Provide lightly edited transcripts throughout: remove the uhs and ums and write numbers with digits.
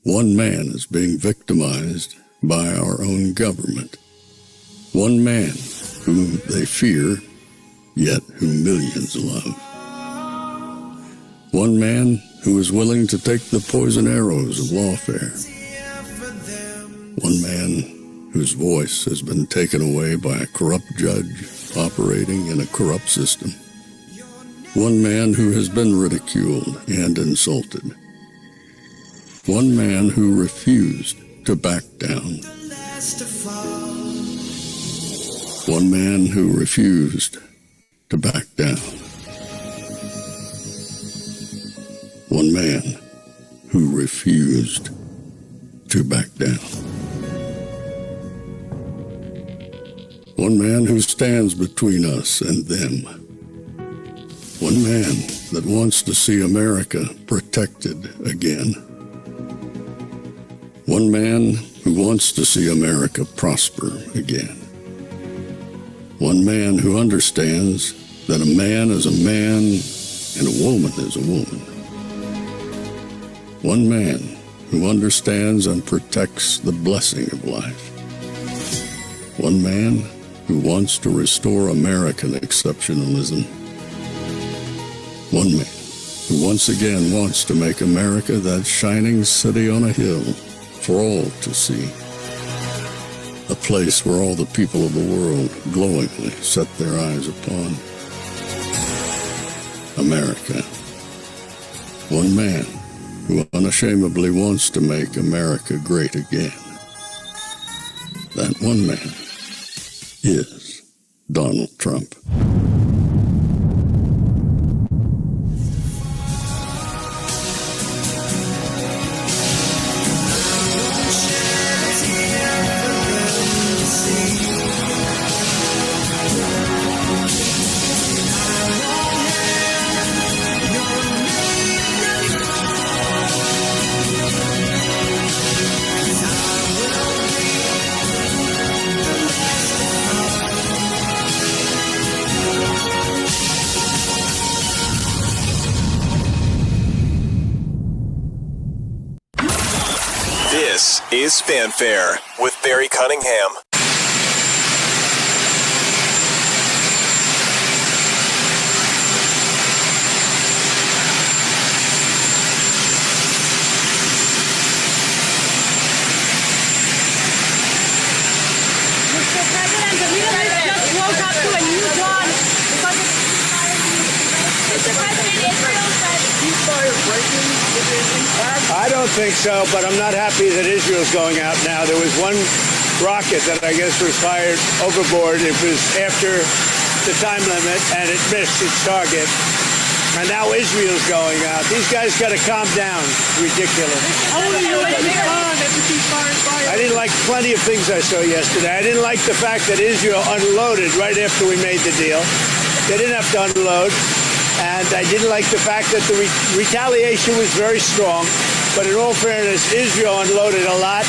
One man is being victimized by our own government. One man whom they fear, yet whom millions love. One man who is willing to take the poison arrows of lawfare. One man whose voice has been taken away by a corrupt judge operating in a corrupt system. One man who has been ridiculed and insulted. One man who refused to back down. One man who refused to back down. One man who refused to back down. One man who stands between us and them. One man that wants to see America protected again. One man who wants to see America prosper again. One man who understands that a man is a man and a woman is a woman. One man who understands and protects the blessing of life. One man who wants to restore American exceptionalism. One man who once again wants to make America that shining city on a hill for all to see. A place where all the people of the world glowingly set their eyes upon. America. One man who unashamedly wants to make America great again. That one man is Donald Trump. This is Fanfare with Barry Cunningham. Mr. President, the Middle East just woke up to a new dawn because of ceasefire. Mr. President, Israel said ceasefire breaking within impact? I don't think so, but I'm not happy that Israel's going out now. There was one rocket that I guess was fired overboard. It was after the time limit, and it missed its target. And now Israel's going out. These guys got to calm down. Ridiculous. How will you respond if the ceasefire is fired? I didn't like plenty of things I saw yesterday. I didn't like the fact that Israel unloaded right after we made the deal. They didn't have to unload. And I didn't like the fact that the retaliation was very strong. But in all fairness, Israel unloaded a lot.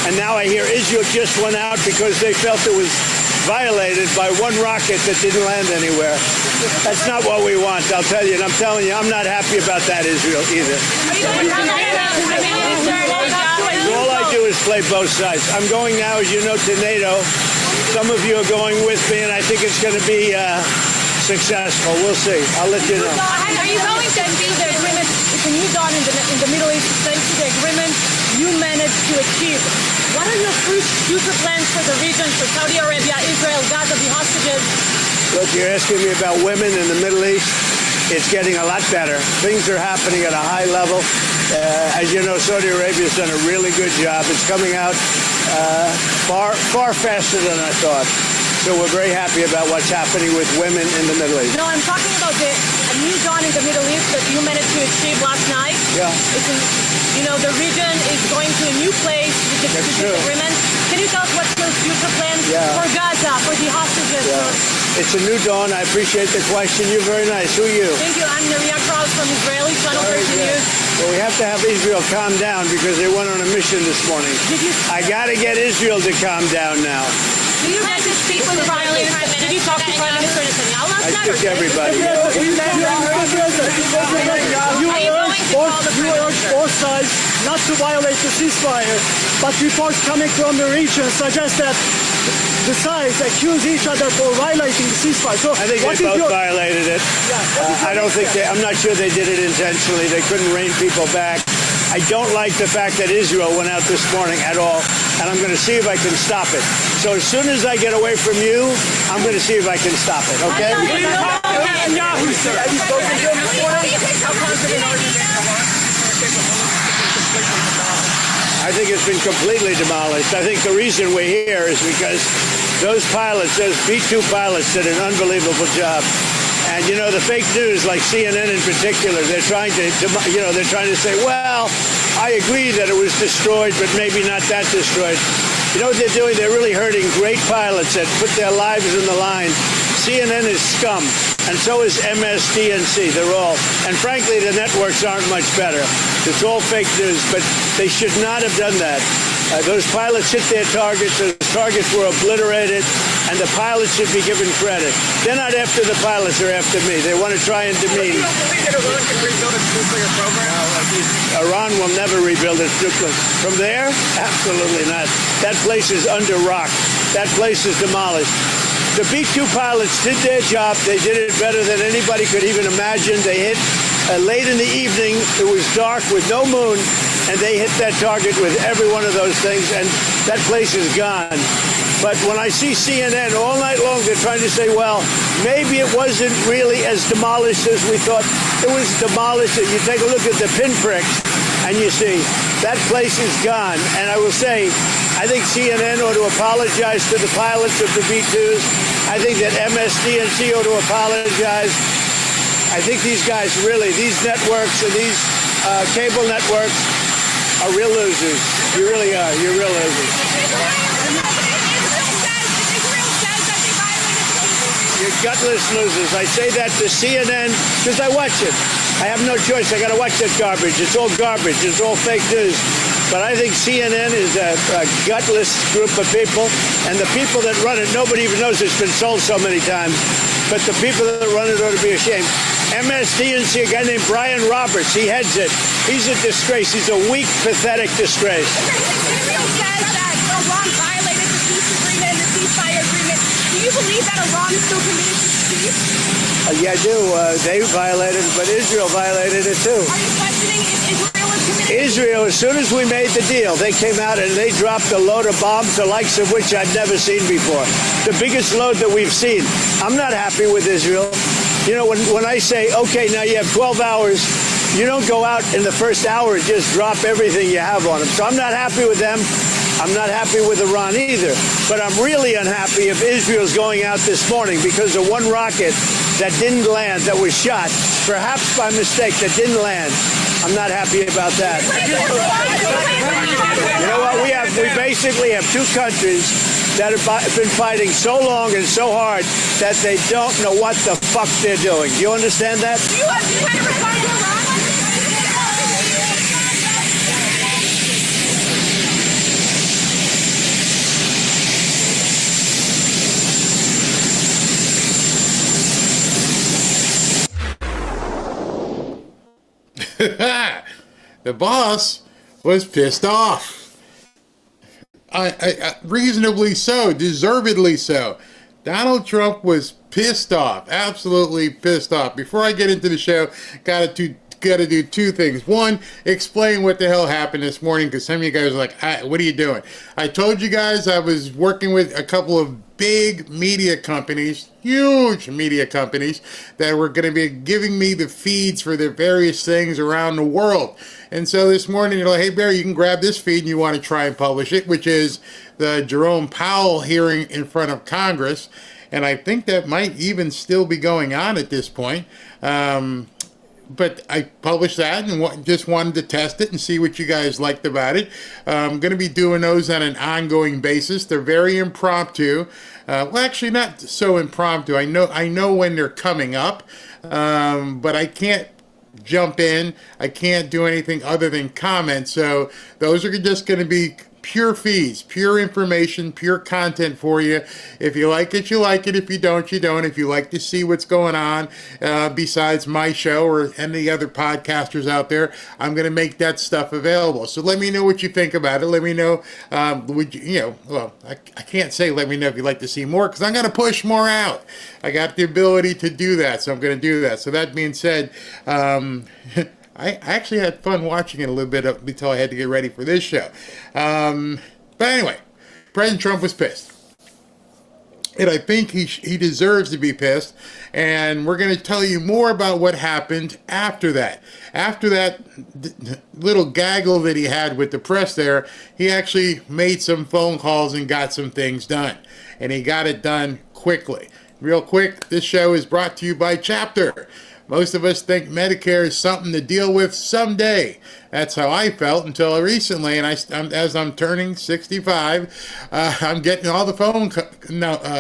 And now I hear Israel just went out because they felt it was violated by one rocket that didn't land anywhere. That's not what we want, I'll tell you. And I'm telling you, I'm not happy about that, Israel, either. All I do is play both sides. I'm going now, as you know, to NATO. Some of you are going with me, and I think it's going to be successful. We'll see. I'll let you know. Are you going to see the agreement? It's a new dawn in the Middle East thanks to the agreement you managed to achieve. What are your future plans for the region, for Saudi Arabia, Israel, Gaza, the hostages? Look, you're asking me about women in the Middle East. It's getting a lot better. Things are happening at a high level. As you know, Saudi Arabia's done a really good job. It's coming out far faster than I thought. So we're very happy about what's happening with women in the Middle East. No, I'm talking about a new dawn in the Middle East that you managed to achieve last night. Yeah. The region is going to a new place with the agreement. Can you tell us what's your future plans for Gaza, for the hostages? Yeah. It's a new dawn. I appreciate the question. You're very nice. Who are you? Thank you. I'm Neria Krause from Israeli Channel 13 News. Well, we have to have Israel calm down because they went on a mission this morning. I got to get Israel to calm down now. Do you guys speak with the Prime Minister? Did you talk to Prime Minister Netanyahu last night? I took everybody. You urged both sides not to violate the ceasefire, but reports coming from the region suggest that the sides accuse each other for violating the ceasefire. So I think they both violated it. I don't think I'm not sure they did it intentionally. They couldn't rein people back. I don't like the fact that Israel went out this morning at all, and I'm going to see if I can stop it. So as soon as I get away from you, I'm going to see if I can stop it, okay? I think it's been completely demolished. I think the reason we're here is because those pilots, those B-2 pilots, did an unbelievable job. And, you know, the fake news, like CNN in particular, they're trying to say, well, I agree that it was destroyed, but maybe not that destroyed. You know what they're doing? They're really hurting great pilots that put their lives on the line. CNN is scum, and so is MSDNC. They're all, and frankly, the networks aren't much better. It's all fake news, but they should not have done that. Those pilots hit their targets. Those targets were obliterated, and the pilots should be given credit. They're not after the pilots, they're after me. They want to try and demean. You don't believe that Iran can rebuild its nuclear program? Iran will never rebuild its nuclear. From there? Absolutely not. That place is under rock. That place is demolished. The B-2 pilots did their job. They did it better than anybody could even imagine. They hit late in the evening. It was dark with no moon, and they hit that target with every one of those things, and that place is gone. But when I see CNN all night long, they're trying to say, well, maybe it wasn't really as demolished as we thought. It was demolished. You take a look at the pinpricks, and you see that place is gone. And I will say, I think CNN ought to apologize to the pilots of the B-2s. I think that MSDNC ought to apologize. I think these guys really, these networks and these cable networks are real losers. You really are. You're real losers. You're gutless losers. I say that to CNN because I watch it. I have no choice. I got to watch that garbage. It's all garbage. It's all fake news. But I think CNN is a gutless group of people, and the people that run it, nobody even knows it's been sold so many times. But the people that run it ought to be ashamed. MSDNC, a guy named Brian Roberts, he heads it. He's a disgrace. He's a weak, pathetic disgrace. Israel says that Iran violated the peace agreement and the ceasefire agreement. Do you believe that Iran is still committed to peace? Yeah, I do. They violated it, but Israel violated it too. Are you questioning if Israel is committed? Israel, as soon as we made the deal, they came out and they dropped a load of bombs, the likes of which I'd never seen before. The biggest load that we've seen. I'm not happy with Israel. You know, when I say, okay, now you have 12 hours, you don't go out in the first hour and just drop everything you have on them. So I'm not happy with them. I'm not happy with Iran either. But I'm really unhappy if Israel's going out this morning because of one rocket that didn't land, that was shot, perhaps by mistake, that didn't land. I'm not happy about that. You know what? We basically have two countries that have been fighting so long and so hard that they don't know what the fuck they're doing. Do you understand that? Do you have to respond to Iran? The boss was pissed off. Reasonably so, deservedly so. Donald Trump was pissed off, absolutely pissed off. Before I get into the show, gotta do two things. One, explain what the hell happened this morning, because some of you guys are like, what are you doing? I told you guys I was working with a couple of big media companies, huge media companies, that were going to be giving me the feeds for their various things around the world. And so this morning, you're like, hey, Barry, you can grab this feed and you want to try and publish it, which is the Jerome Powell hearing in front of Congress. And I think that might even still be going on at this point. But I published that and just wanted to test it and see what you guys liked about it. I'm going to be doing those on an ongoing basis. They're very impromptu. Well, actually, not so impromptu. I know when they're coming up, but I can't jump in. I can't do anything other than comment. So those are just going to be pure feeds, pure information, pure content for you. If you like it, you like it. If you don't, you don't. If you like to see what's going on besides my show or any other podcasters out there, I'm going to make that stuff available. So let me know what you think about it. Let me know, I can't say let me know if you'd like to see more, because I'm going to push more out. I got the ability to do that, so I'm going to do that. So that being said, I actually had fun watching it a little bit up until I had to get ready for this show. But anyway, President Trump was pissed. And I think he deserves to be pissed. And we're going to tell you more about what happened after that. After that little gaggle that he had with the press there, he actually made some phone calls and got some things done. And he got it done quickly. Real quick, this show is brought to you by Chapter. Most of us think Medicare is something to deal with someday. That's how I felt until recently, and as I'm turning 65, I'm getting all the phone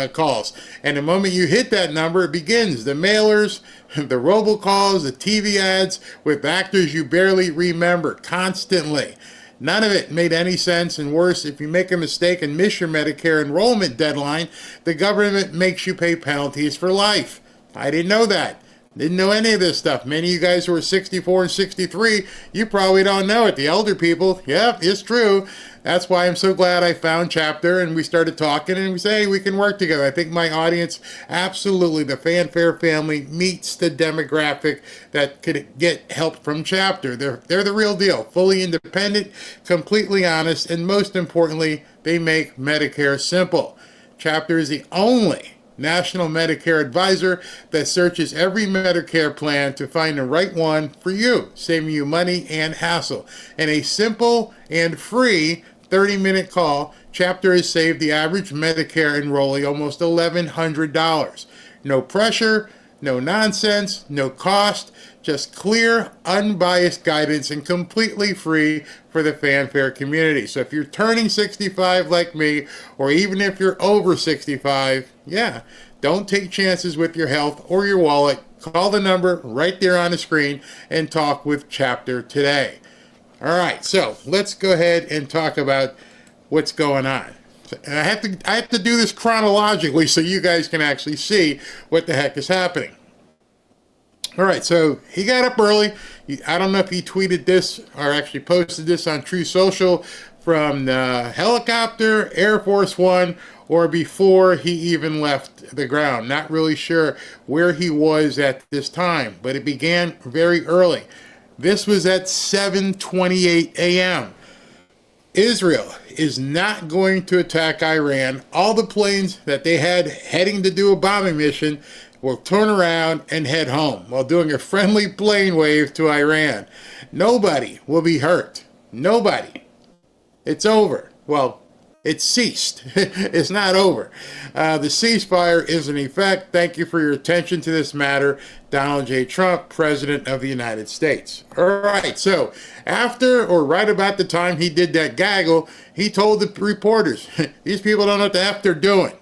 calls. And the moment you hit that number, it begins. The mailers, the robocalls, the TV ads with actors you barely remember constantly. None of it made any sense, and worse, if you make a mistake and miss your Medicare enrollment deadline, the government makes you pay penalties for life. I didn't know that. Didn't know any of this stuff. Many of you guys who are 64 and 63, you probably don't know it. The elder people, yeah, it's true. That's why I'm so glad I found Chapter and we started talking and we say, hey, we can work together. I think my audience, absolutely, the Fanfare family meets the demographic that could get help from Chapter. They're the real deal. Fully independent, completely honest, and most importantly, they make Medicare simple. Chapter is the only national Medicare advisor that searches every Medicare plan to find the right one for you, saving you money and hassle. In a simple and free 30-minute call, Chapter has saved the average Medicare enrollee almost $1,100. No pressure, no nonsense, no cost, just clear, unbiased guidance and completely free for the Fanfare community. So if you're turning 65 like me, or even if you're over 65, yeah, don't take chances with your health or your wallet. Call the number right there on the screen and talk with Chapter today. All right, so let's go ahead and talk about what's going on. And I have to do this chronologically so you guys can actually see what the heck is happening. All right, so he got up early. I don't know if he tweeted this or actually posted this on True Social from the helicopter, Air Force One, or before he even left the ground. Not really sure where he was at this time, but it began very early. This was at 7:28 a.m. Israel is not going to attack Iran. All the planes that they had heading to do a bombing mission will turn around and head home while doing a friendly plane wave to Iran. Nobody will be hurt. Nobody. It's over. Well, it's ceased. It's not over. The ceasefire is in effect. Thank you for your attention to this matter. Donald J. Trump, President of the United States. All right, so after or right about the time he did that gaggle, he told the reporters, these people don't know what the F they're doing.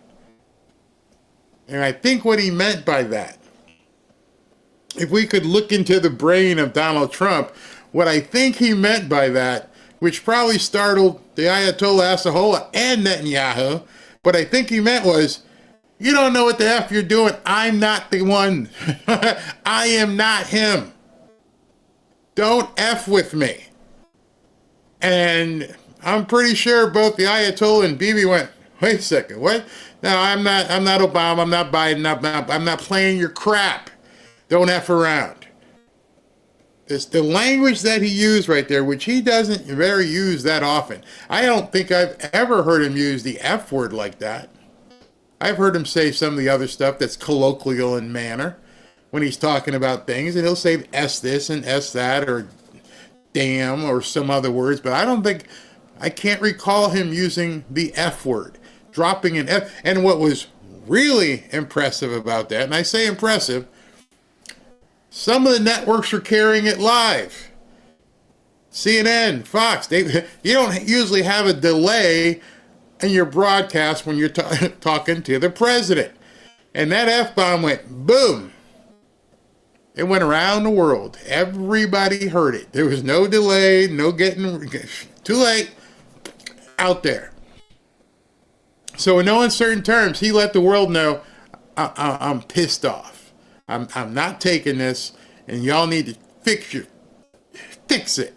And I think what he meant by that, if we could look into the brain of Donald Trump, what I think he meant by that, which probably startled the Ayatollah Asahola and Netanyahu, what I think he meant was, you don't know what the F you're doing. I'm not the one. I am not him. Don't F with me. And I'm pretty sure both the Ayatollah and Bibi went, wait a second, what? No, I'm not Obama, I'm not Biden, I'm not playing your crap. Don't F around. It's the language that he used right there, which he doesn't very use that often. I don't think I've ever heard him use the F word like that. I've heard him say some of the other stuff that's colloquial in manner when he's talking about things, and he'll say S this and S that, or damn, or some other words, but I can't recall him using the F word. Dropping an F. And what was really impressive about that, and I say impressive, some of the networks were carrying it live. CNN, Fox, you don't usually have a delay in your broadcast when you're talking to the president. And that F-bomb went boom. It went around the world. Everybody heard it. There was no delay, no getting, too late. out there. So in no uncertain terms, he let the world know, I'm pissed off. I'm not taking this, and y'all need to fix it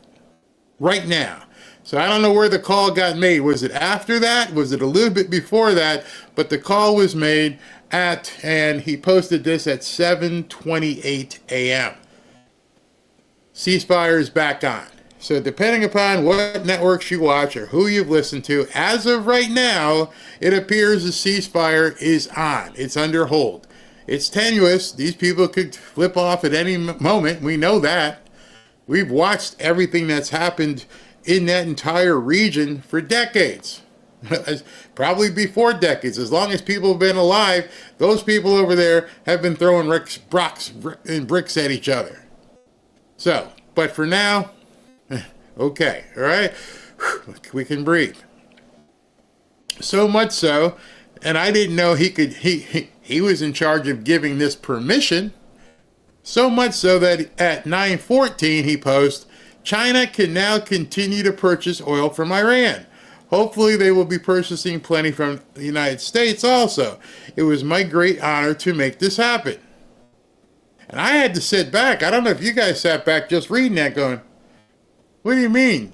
right now. So I don't know where the call got made. Was it after that? Was it a little bit before that? But the call was made and he posted this at 7:28 a.m. Ceasefire is back on. So depending upon what networks you watch or who you've listened to, as of right now, it appears the ceasefire is on. It's under hold. It's tenuous. These people could flip off at any moment. We know that. We've watched everything that's happened in that entire region for decades. Probably before decades. As long as people have been alive, those people over there have been throwing bricks at each other. So, but for now, okay, all right, we can breathe. So much so, and I didn't know he was in charge of giving this permission. So much so that at 9:14 he posts, China can now continue to purchase oil from Iran. Hopefully they will be purchasing plenty from the United States also. It was my great honor to make this happen. And I had to sit back. I don't know if you guys sat back just reading that going, what do you mean?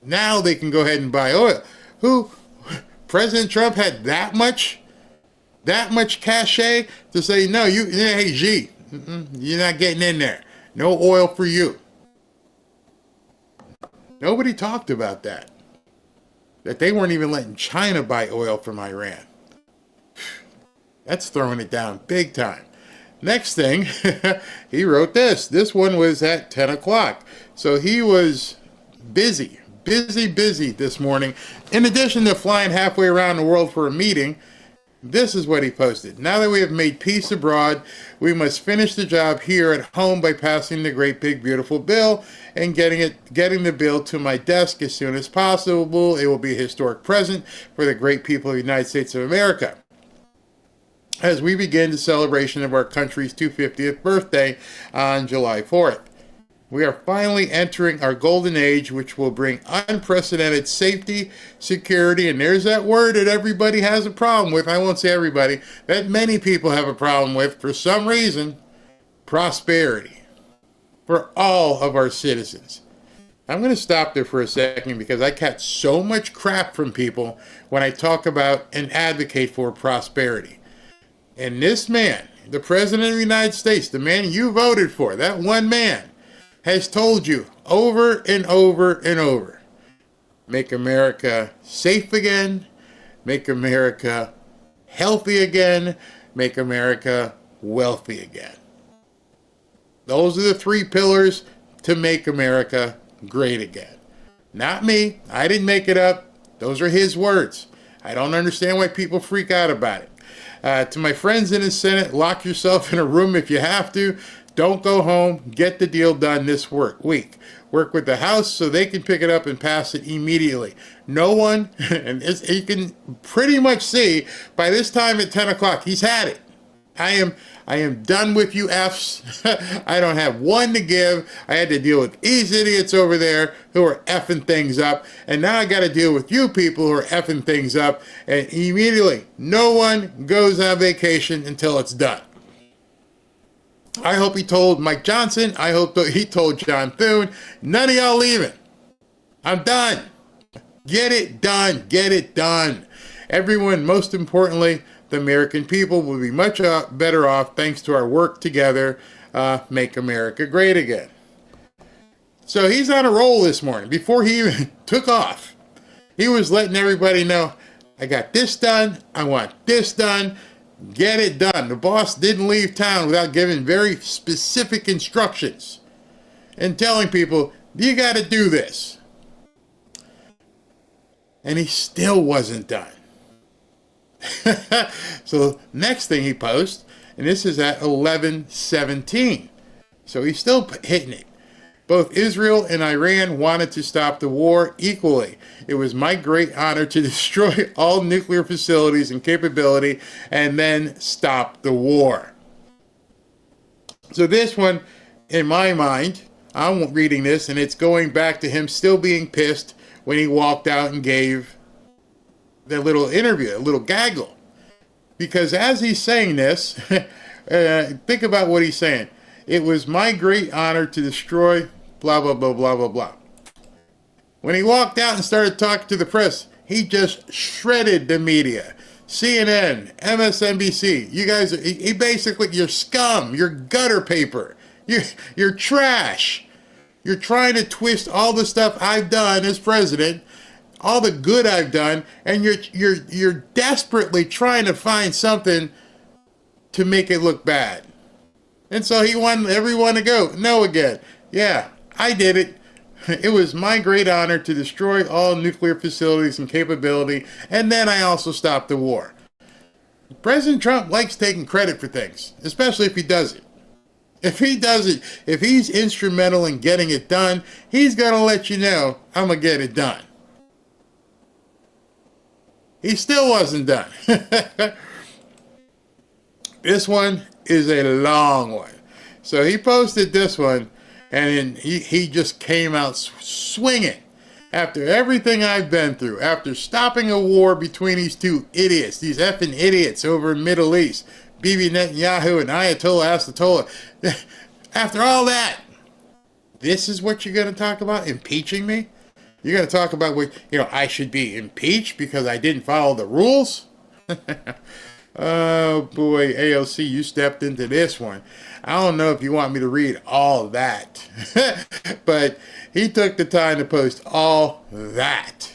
Now they can go ahead and buy oil. Who? President Trump had that much cachet to say, no, hey, Xi, you're not getting in there. No oil for you. Nobody talked about that. That they weren't even letting China buy oil from Iran. That's throwing it down big time. Next thing, he wrote this. This one was at 10 o'clock. So he was busy this morning. In addition to flying halfway around the world for a meeting, this is what he posted. Now that we have made peace abroad, we must finish the job here at home by passing the great big beautiful bill and getting the bill to my desk as soon as possible. It will be a historic present for the great people of the United States of America as we begin the celebration of our country's 250th birthday on July 4th. We are finally entering our golden age, which will bring unprecedented safety, security, and there's that word that everybody has a problem with. I won't say everybody, that many people have a problem with for some reason, prosperity for all of our citizens. I'm going to stop there for a second because I catch so much crap from people when I talk about and advocate for prosperity. And this man, the President of the United States, the man you voted for, that one man, has told you over and over and over, make America safe again, make America healthy again, make America wealthy again. Those are the three pillars to make America great again. Not me. I didn't make it up. Those are his words. I don't understand why people freak out about it. To my friends in the Senate, lock yourself in a room if you have to. Don't go home. Get the deal done this week. Work with the House so they can pick it up and pass it immediately. No one, and you can pretty much see by this time at 10 o'clock, he's had it. I am done with you Fs. I don't have one to give. I had to deal with these idiots over there who are effing things up. And now I got to deal with you people who are effing things up. And immediately, no one goes on vacation until it's done. I hope he told Mike Johnson. I hope he told John Thune. None of y'all leaving. I'm done. Get it done. Get it done. Everyone, most importantly, the American people will be much better off thanks to our work together. Make America great again. So he's on a roll this morning. Before he even took off, he was letting everybody know, I got this done. I want this done. Get it done. The boss didn't leave town without giving very specific instructions and telling people, you got to do this. And he still wasn't done. So next thing he posts, and this is at 11:17. So he's still hitting it. Both Israel and Iran wanted to stop the war equally. It was my great honor to destroy all nuclear facilities and capability and then stop the war. So this one, in my mind, I'm reading this and it's going back to him still being pissed when he walked out and gave that little interview, a little gaggle. Because as he's saying this, think about what he's saying. It was my great honor to destroy blah, blah, blah, blah, blah, blah. When he walked out and started talking to the press, he just shredded the media. CNN, MSNBC, you guys, he basically, you're scum, you're gutter paper, you're trash. You're trying to twist all the stuff I've done as president, all the good I've done, and you're desperately trying to find something to make it look bad. And so he wanted everyone to go, no again. Yeah, I did it. It was my great honor to destroy all nuclear facilities and capability, and then I also stopped the war. President Trump likes taking credit for things, especially if he does it. If he does it, if he's instrumental in getting it done, he's going to let you know, I'm going to get it done. He still wasn't done. This one is a long one. So he posted this one, and he just came out swinging. After everything I've been through, after stopping a war between these two idiots, these effing idiots over in Middle East, Bibi Netanyahu and Ayatollah Astatola, after all that, this is what you're going to talk about? Impeaching me? You're going to talk about what, I should be impeached because I didn't follow the rules? Oh boy, AOC, you stepped into this one. I don't know if you want me to read all that, but he took the time to post all that.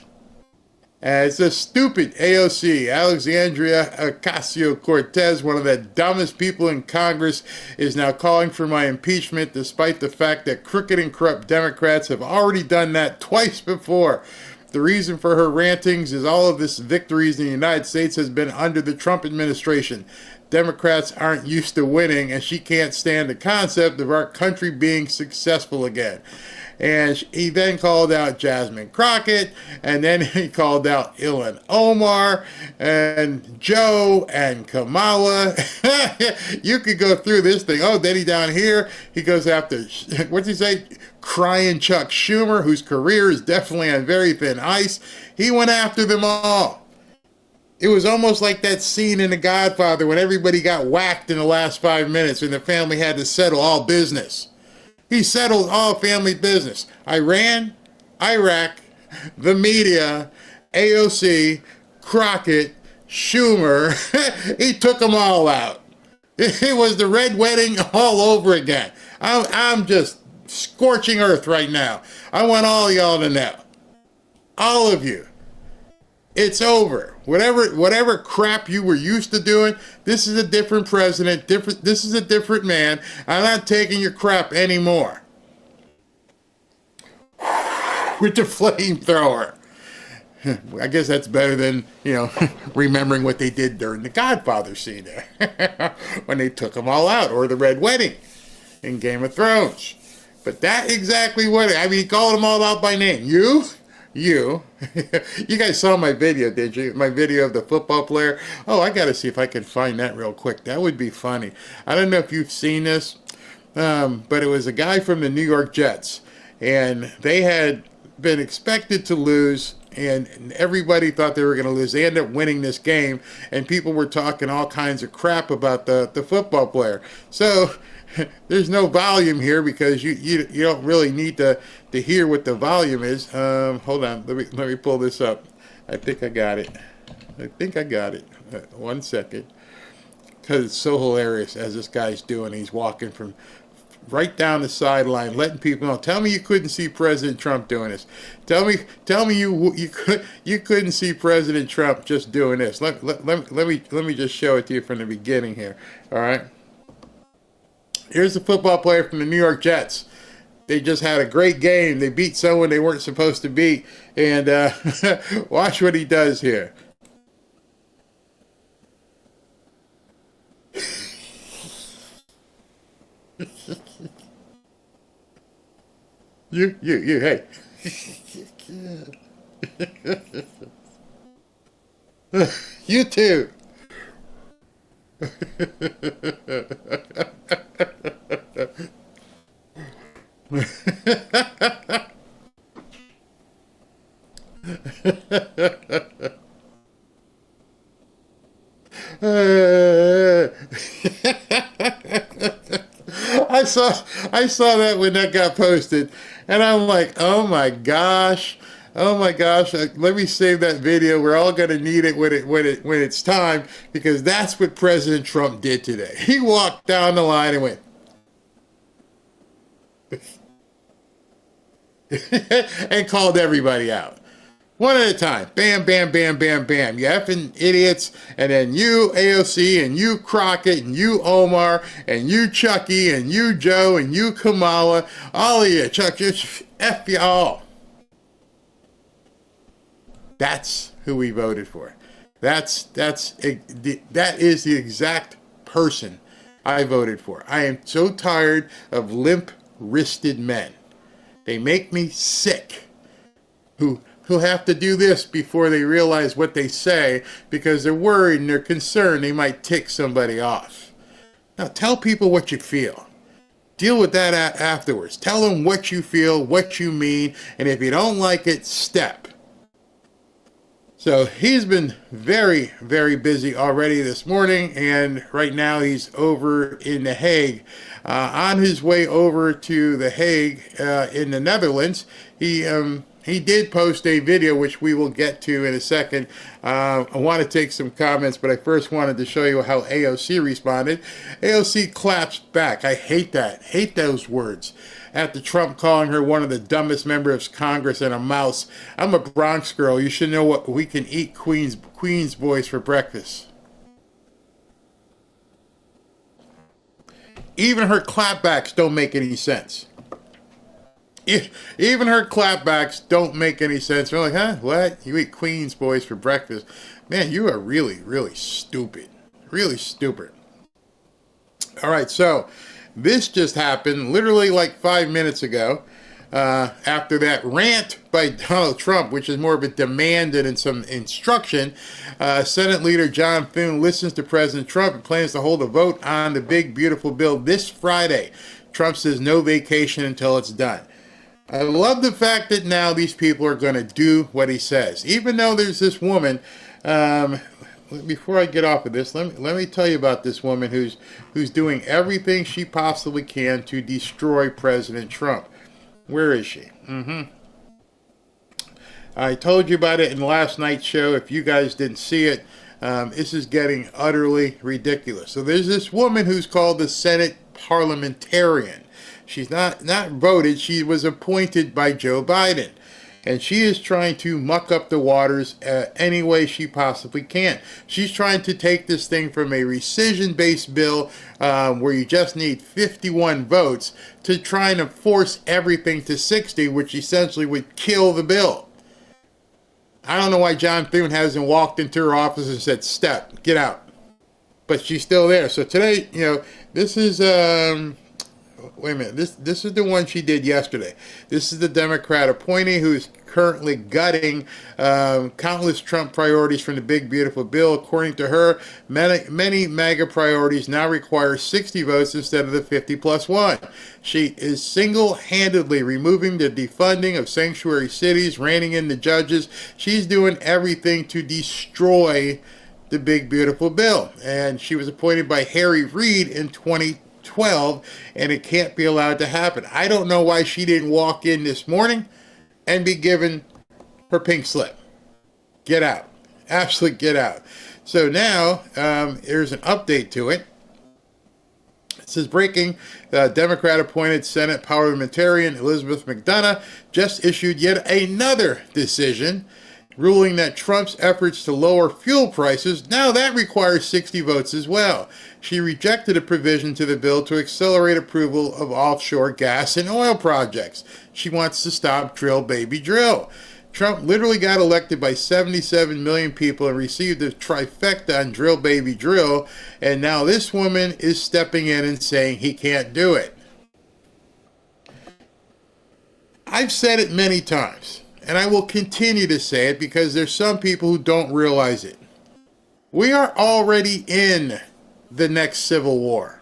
It's a stupid AOC, Alexandria Ocasio-Cortez, one of the dumbest people in Congress, is now calling for my impeachment, despite the fact that crooked and corrupt Democrats have already done that twice before. The reason for her rantings is all of this victories in the United States has been under the Trump administration. Democrats aren't used to winning, and she can't stand the concept of our country being successful again. And he then called out Jasmine Crockett, and then he called out Ilhan Omar, and Joe, and Kamala. You could go through this thing. Oh, then he down here, he goes after, what's he say? Crying Chuck Schumer, whose career is definitely on very thin ice. He went after them all. It was almost like that scene in The Godfather when everybody got whacked in the last 5 minutes and the family had to settle all business. He settled all family business. Iran, Iraq, the media, AOC, Crockett, Schumer. He took them all out. It was the red wedding all over again. I'm just scorching earth right now. I want all y'all to know. All of you. It's over. Whatever crap you were used to doing, this is a different president. This is a different man. I'm not taking your crap anymore. With the flamethrower. I guess that's better than, remembering what they did during the Godfather scene there. When they took them all out. Or the Red Wedding in Game of Thrones. But that exactly he called them all out by name. You guys saw my video, did you? My video of the football player. Oh, I got to see if I can find that real quick. That would be funny. I don't know if you've seen this, but it was a guy from the New York Jets, and they had been expected to lose, and everybody thought they were going to lose. They ended up winning this game, and people were talking all kinds of crap about the football player. So there's no volume here because you don't really need to hear what the volume is. Hold on, let me pull this up. I think I got it. 1 second, because it's so hilarious as this guy's doing. He's walking from right down the sideline, letting people know. Tell me you couldn't see President Trump doing this. Tell me you couldn't see President Trump just doing this. Let me just show it to you from the beginning here. All right. Here's a football player from the New York Jets. They just had a great game. They beat someone they weren't supposed to beat. And watch what he does here. Hey. You too. I saw that when that got posted, and I'm like, oh my gosh. Oh my gosh, let me save that video. We're all going to need it when it's time, because that's what President Trump did today. He walked down the line and went and called everybody out. One at a time. Bam, bam, bam, bam, bam. You effing idiots. And then you, AOC, and you, Crockett, and you, Omar, and you, Chucky, and you, Joe, and you, Kamala. All of you, Chuck, just F you all. That's who we voted for. That is the exact person I voted for. I am so tired of limp-wristed men. They make me sick. Who have to do this before they realize what they say, because they're worried and they're concerned they might tick somebody off. Now tell people what you feel. Deal with that afterwards. Tell them what you feel, what you mean, and if you don't like it, step. So he's been very, very busy already this morning, and right now he's over in The Hague. On his way over to The Hague in the Netherlands, he did post a video, which we will get to in a second. I want to take some comments, but I first wanted to show you how AOC responded. AOC claps back. I hate that. Hate those words. After Trump calling her one of the dumbest members of Congress and a mouse. I'm a Bronx girl. You should know what we can eat Queen's boys for breakfast. Even her clapbacks don't make any sense. Even her clapbacks don't make any sense. We're like, huh? What? You eat Queen's boys for breakfast? Man, you are really, really stupid. Really stupid. All right, so this just happened literally like 5 minutes ago. After that rant by Donald Trump, which is more of a demand than some instruction, Senate Leader John Thune listens to President Trump and plans to hold a vote on the big, beautiful bill this Friday. Trump says no vacation until it's done. I love the fact that now these people are going to do what he says. Even though there's this woman, before I get off of this, let me tell you about this woman who's doing everything she possibly can to destroy President Trump. Where is she? I told you about it in last night's show. If you guys didn't see it, this is getting utterly ridiculous. So there's this woman who's called the Senate Parliamentarian. She's not voted. She was appointed by Joe Biden. And she is trying to muck up the waters any way she possibly can. She's trying to take this thing from a rescission-based bill where you just need 51 votes to trying to force everything to 60, which essentially would kill the bill. I don't know why John Thune hasn't walked into her office and said, "Step, get out." But she's still there. So today, this is... wait a minute. This is the one she did yesterday. This is the Democrat appointee who is currently gutting countless Trump priorities from the big, beautiful bill. According to her, many MAGA priorities now require 60 votes instead of the 50 plus 1. She is single-handedly removing the defunding of sanctuary cities, reining in the judges. She's doing everything to destroy the big, beautiful bill. And she was appointed by Harry Reid in 2012, and it can't be allowed to happen. I don't know why she didn't walk in this morning and be given her pink slip. Get out. Absolutely get out. So now there's an update to it. It says, breaking, Democrat-appointed Senate Parliamentarian Elizabeth McDonough just issued yet another decision ruling that Trump's efforts to lower fuel prices, now that requires 60 votes as well. She rejected a provision to the bill to accelerate approval of offshore gas and oil projects. She wants to stop drill, baby, drill. Trump literally got elected by 77 million people and received a trifecta on drill, baby, drill, and now this woman is stepping in and saying he can't do it. I've said it many times, and I will continue to say it because there's some people who don't realize it. We are already in the next civil war.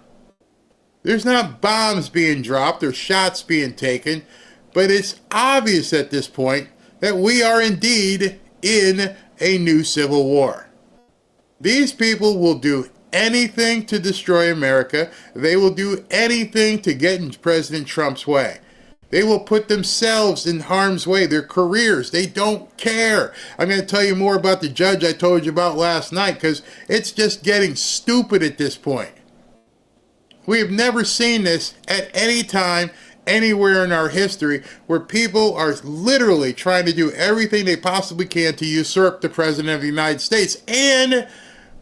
There's not bombs being dropped or shots being taken, but it's obvious at this point that we are indeed in a new civil war. These people will do anything to destroy America. They will do anything to get in President Trump's way. They will put themselves in harm's way, their careers. They don't care. I'm going to tell you more about the judge I told you about last night because it's just getting stupid at this point. We have never seen this at any time, anywhere in our history, where people are literally trying to do everything they possibly can to usurp the President of the United States. And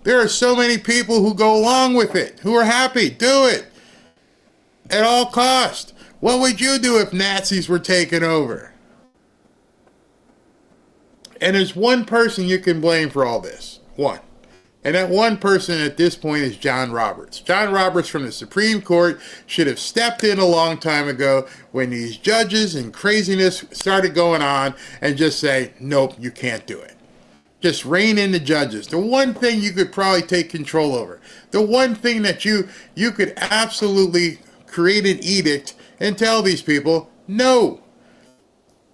there are so many people who go along with it, who are happy. Do it at all cost. What would you do if Nazis were taken over? And there's one person you can blame for all this. One. And that one person at this point is John Roberts. John Roberts from the Supreme Court should have stepped in a long time ago when these judges and craziness started going on and just say, nope, you can't do it. Just rein in the judges. The one thing you could probably take control over. The one thing that you could absolutely create an edict and tell these people, no.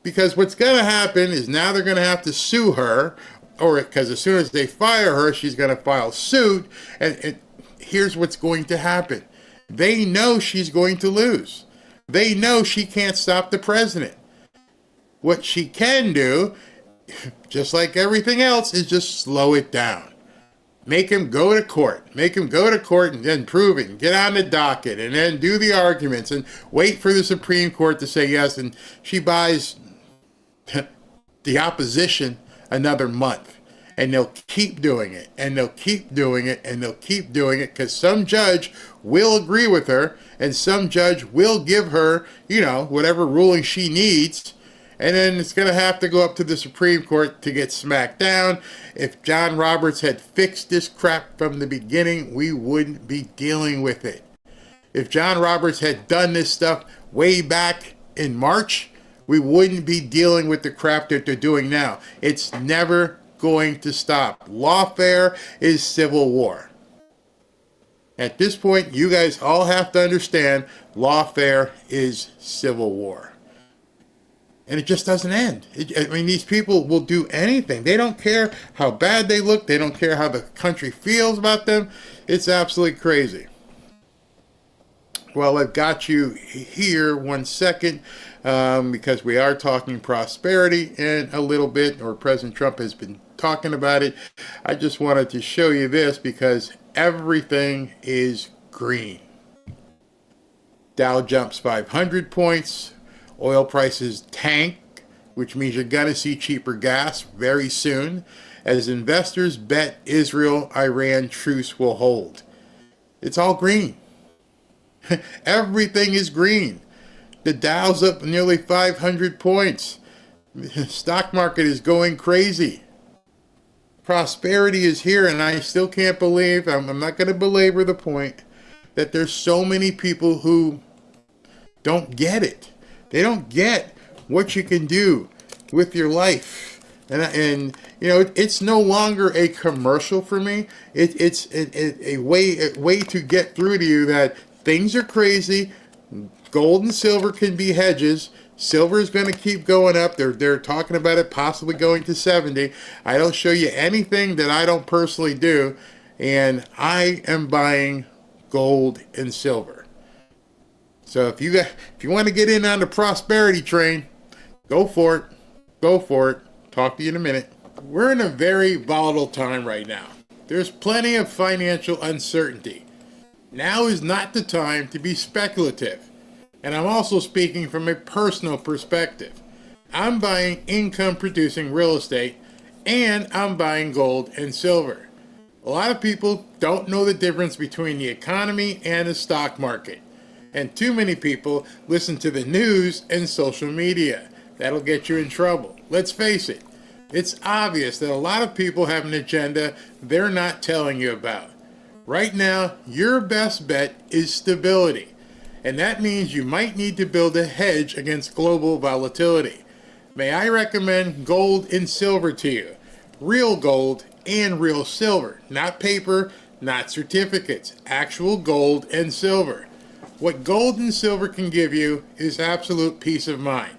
Because what's going to happen is now they're going to have to sue her, or because as soon as they fire her, she's going to file suit. And here's what's going to happen. They know she's going to lose. They know she can't stop the president. What she can do, just like everything else, is just slow it down. Make him go to court. Make him go to court and then prove it and get on the docket and then do the arguments and wait for the Supreme Court to say yes. And she buys the opposition another month. And they'll keep doing it. And they'll keep doing it. And they'll keep doing it because some judge will agree with her and some judge will give her, whatever ruling she needs. And then it's going to have to go up to the Supreme Court to get smacked down. If John Roberts had fixed this crap from the beginning, we wouldn't be dealing with it. If John Roberts had done this stuff way back in March, we wouldn't be dealing with the crap that they're doing now. It's never going to stop. Lawfare is civil war. At this point, you guys all have to understand lawfare is civil war. And it just doesn't end. These people will do anything. They don't care how bad they look. They don't care how the country feels about them. It's absolutely crazy. Well, I've got you here 1 second because we are talking prosperity in a little bit, or President Trump has been talking about it. I just wanted to show you this because everything is green. Dow jumps 500 points. Oil prices tank, which means you're going to see cheaper gas very soon, as investors bet Israel-Iran truce will hold. It's all green. Everything is green. The Dow's up nearly 500 points. The stock market is going crazy. Prosperity is here, and I still can't believe, I'm not going to belabor the point, that there's so many people who don't get it. They don't get what you can do with your life. And it's no longer a commercial for me. It's a way to get through to you that things are crazy. Gold and silver can be hedges. Silver is going to keep going up. They're talking about it possibly going to 70. I don't show you anything that I don't personally do. And I am buying gold and silver. So if you want to get in on the prosperity train, go for it. Go for it. Talk to you in a minute. We're in a very volatile time right now. There's plenty of financial uncertainty. Now is not the time to be speculative. And I'm also speaking from a personal perspective. I'm buying income-producing real estate, and I'm buying gold and silver. A lot of people don't know the difference between the economy and the stock market. And too many people listen to the news and social media. That'll get you in trouble. Let's face it. It's obvious that a lot of people have an agenda they're not telling you about. Right now, your best bet is stability. And that means you might need to build a hedge against global volatility. May I recommend gold and silver to you? Real gold and real silver. Not paper, not certificates. Actual gold and silver. What gold and silver can give you is absolute peace of mind.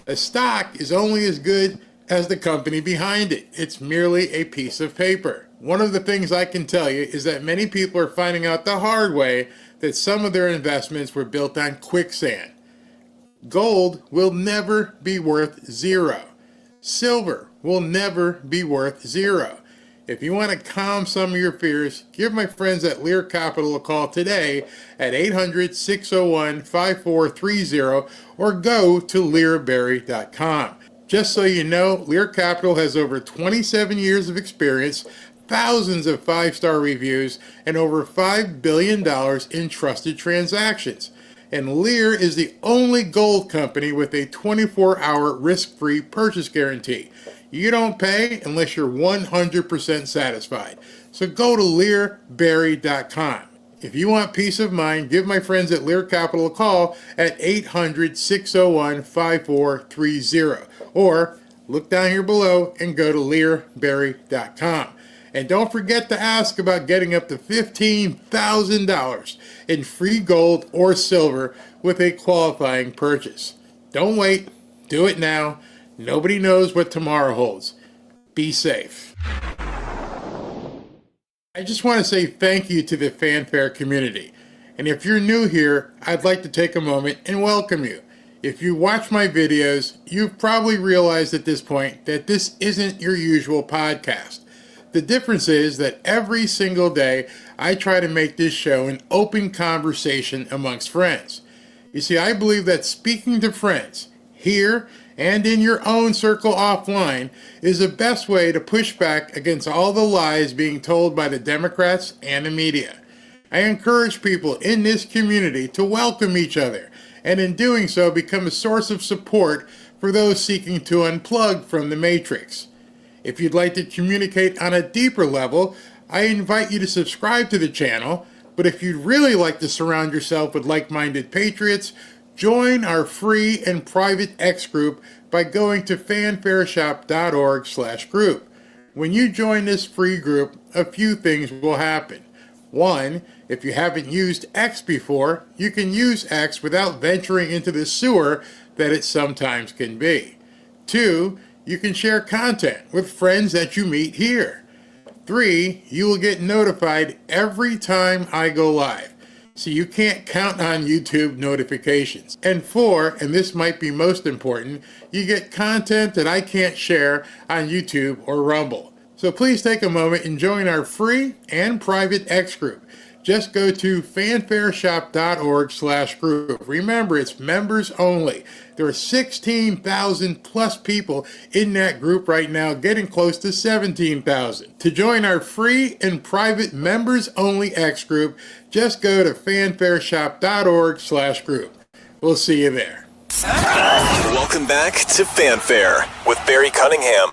A stock is only as good as the company behind it. It's merely a piece of paper. One of the things I can tell you is that many people are finding out the hard way that some of their investments were built on quicksand. Gold will never be worth zero. Silver will never be worth zero. If you want to calm some of your fears, give my friends at Lear Capital a call today at 800-601-5430 or go to learberry.com. Just so you know, Lear Capital has over 27 years of experience, thousands of 5-star reviews, and over $5 billion in trusted transactions. And Lear is the only gold company with a 24-hour risk-free purchase guarantee. You don't pay unless you're 100% satisfied. So go to learberry.com. If you want peace of mind, give my friends at Lear Capital a call at 800-601-5430. Or look down here below and go to learberry.com. And don't forget to ask about getting up to $15,000 in free gold or silver with a qualifying purchase. Don't wait. Do it now. Nobody knows what tomorrow holds. Be safe. I just want to say thank you to the Fanfare community. And if you're new here, I'd like to take a moment and welcome you. If you watch my videos, you've probably realized at this point that this isn't your usual podcast. The difference is that every single day I try to make this show an open conversation amongst friends. You see, I believe that speaking to friends, here and in your own circle offline, is the best way to push back against all the lies being told by the Democrats and the media. I encourage people in this community to welcome each other, and in doing so become a source of support for those seeking to unplug from the matrix. If you'd like to communicate on a deeper level, I invite you to subscribe to the channel, but if you'd really like to surround yourself with like-minded patriots, join our free and private X group by going to fanfareshop.org/group. When you join this free group, a few things will happen. One, if you haven't used X before, you can use X without venturing into the sewer that it sometimes can be. Two, you can share content with friends that you meet here. 3, you will get notified every time I go live, so you can't count on YouTube notifications. And 4, and this might be most important, you get content that I can't share on YouTube or Rumble. So please take a moment and join our free and private X group. Just go to fanfareshop.org/group. Remember, it's members only. There are 16,000 plus people in that group right now, getting close to 17,000. To join our free and private members only X group, just go to fanfareshop.org/group. We'll see you there. Welcome back to Fanfare with Barry Cunningham.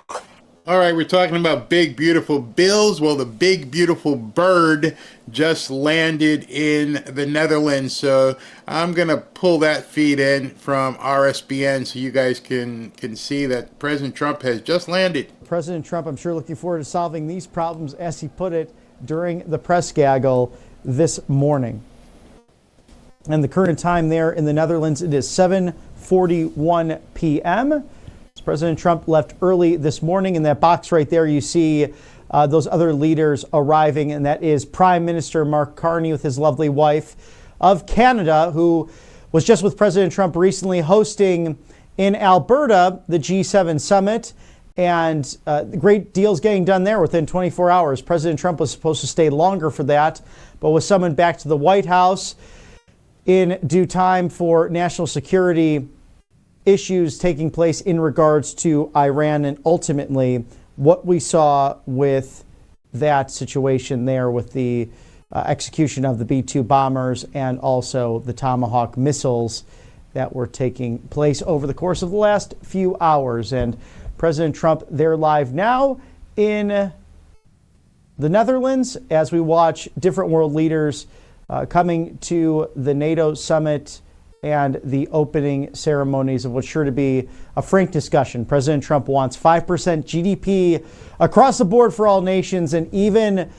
All right, we're talking about big, beautiful bills. Well, the big, beautiful bird just landed in the Netherlands. So I'm going to pull that feed in from RSBN so you guys can see that President Trump has just landed. President Trump, I'm sure, looking forward to solving these problems, as he put it during the press gaggle this morning. And the current time there in the Netherlands, it is 7:41 p.m. President Trump left early this morning. In that box right there, you see those other leaders arriving, and that is Prime Minister Mark Carney with his lovely wife of Canada, who was just with President Trump recently hosting in Alberta the G7 summit, and great deals getting done there within 24 hours. President Trump was supposed to stay longer for that, but was summoned back to the White House in due time for national security issues taking place in regards to Iran, and ultimately what we saw with that situation there with the execution of the B-2 bombers and also the Tomahawk missiles that were taking place over the course of the last few hours. And President Trump, they're live now in the Netherlands as we watch different world leaders coming to the NATO summit and the opening ceremonies of what's sure to be a frank discussion. President Trump wants 5% GDP across the board for all nations, and even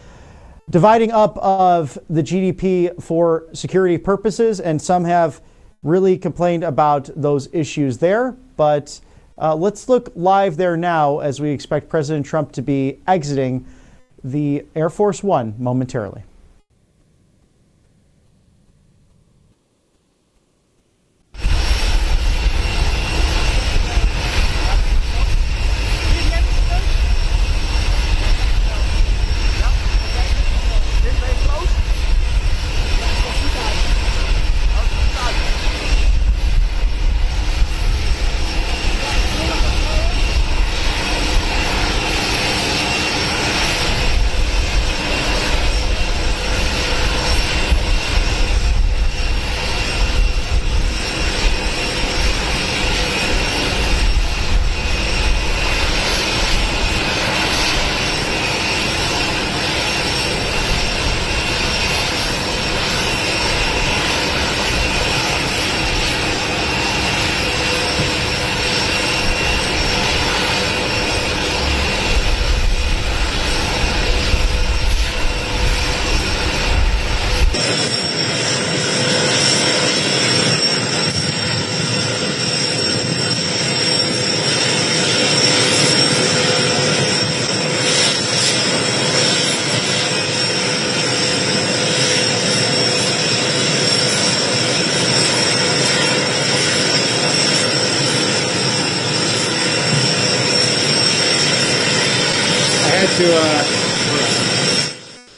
dividing up of the GDP for security purposes. And some have really complained about those issues there. But let's look live there now as we expect President Trump to be exiting the Air Force One momentarily.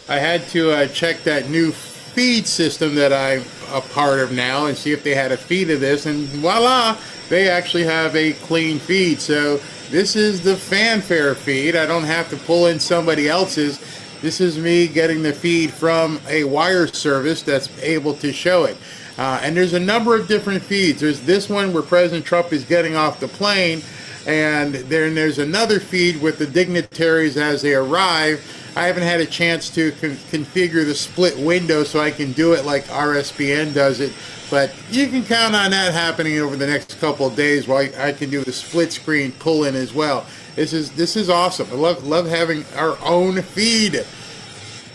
I had to check that new feed system that I'm a part of now and see if they had a feed of this, and voila, they actually have a clean feed. So this is the Fanfare feed. I don't have to pull in somebody else's. This is me getting the feed from a wire service that's able to show it. And there's a number of different feeds. There's this one where President Trump is getting off the plane, and then there's another feed with the dignitaries as they arrive. I haven't had a chance to configure the split window so I can do it like RSBN does it, but you can count on that happening over the next couple of days while I can do the split screen pull-in as well. This is awesome. I love having our own feed.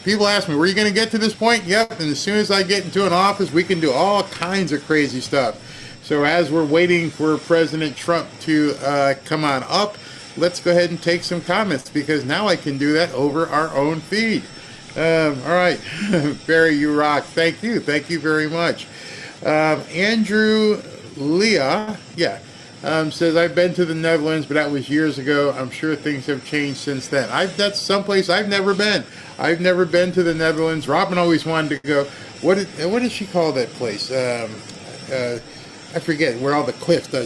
People ask me, were you going to get to this point? Yep, and as soon as I get into an office, we can do all kinds of crazy stuff. So as we're waiting for President Trump to come on up, let's go ahead and take some comments, because now I can do that over our own feed. All right, Barry, you rock. Thank you very much. Andrew Leah, says, I've been to the Netherlands, but that was years ago. I'm sure things have changed since then. That's someplace I've never been. I've never been to the Netherlands. Robin always wanted to go. What did she call that place? I forget where all the cliffs, the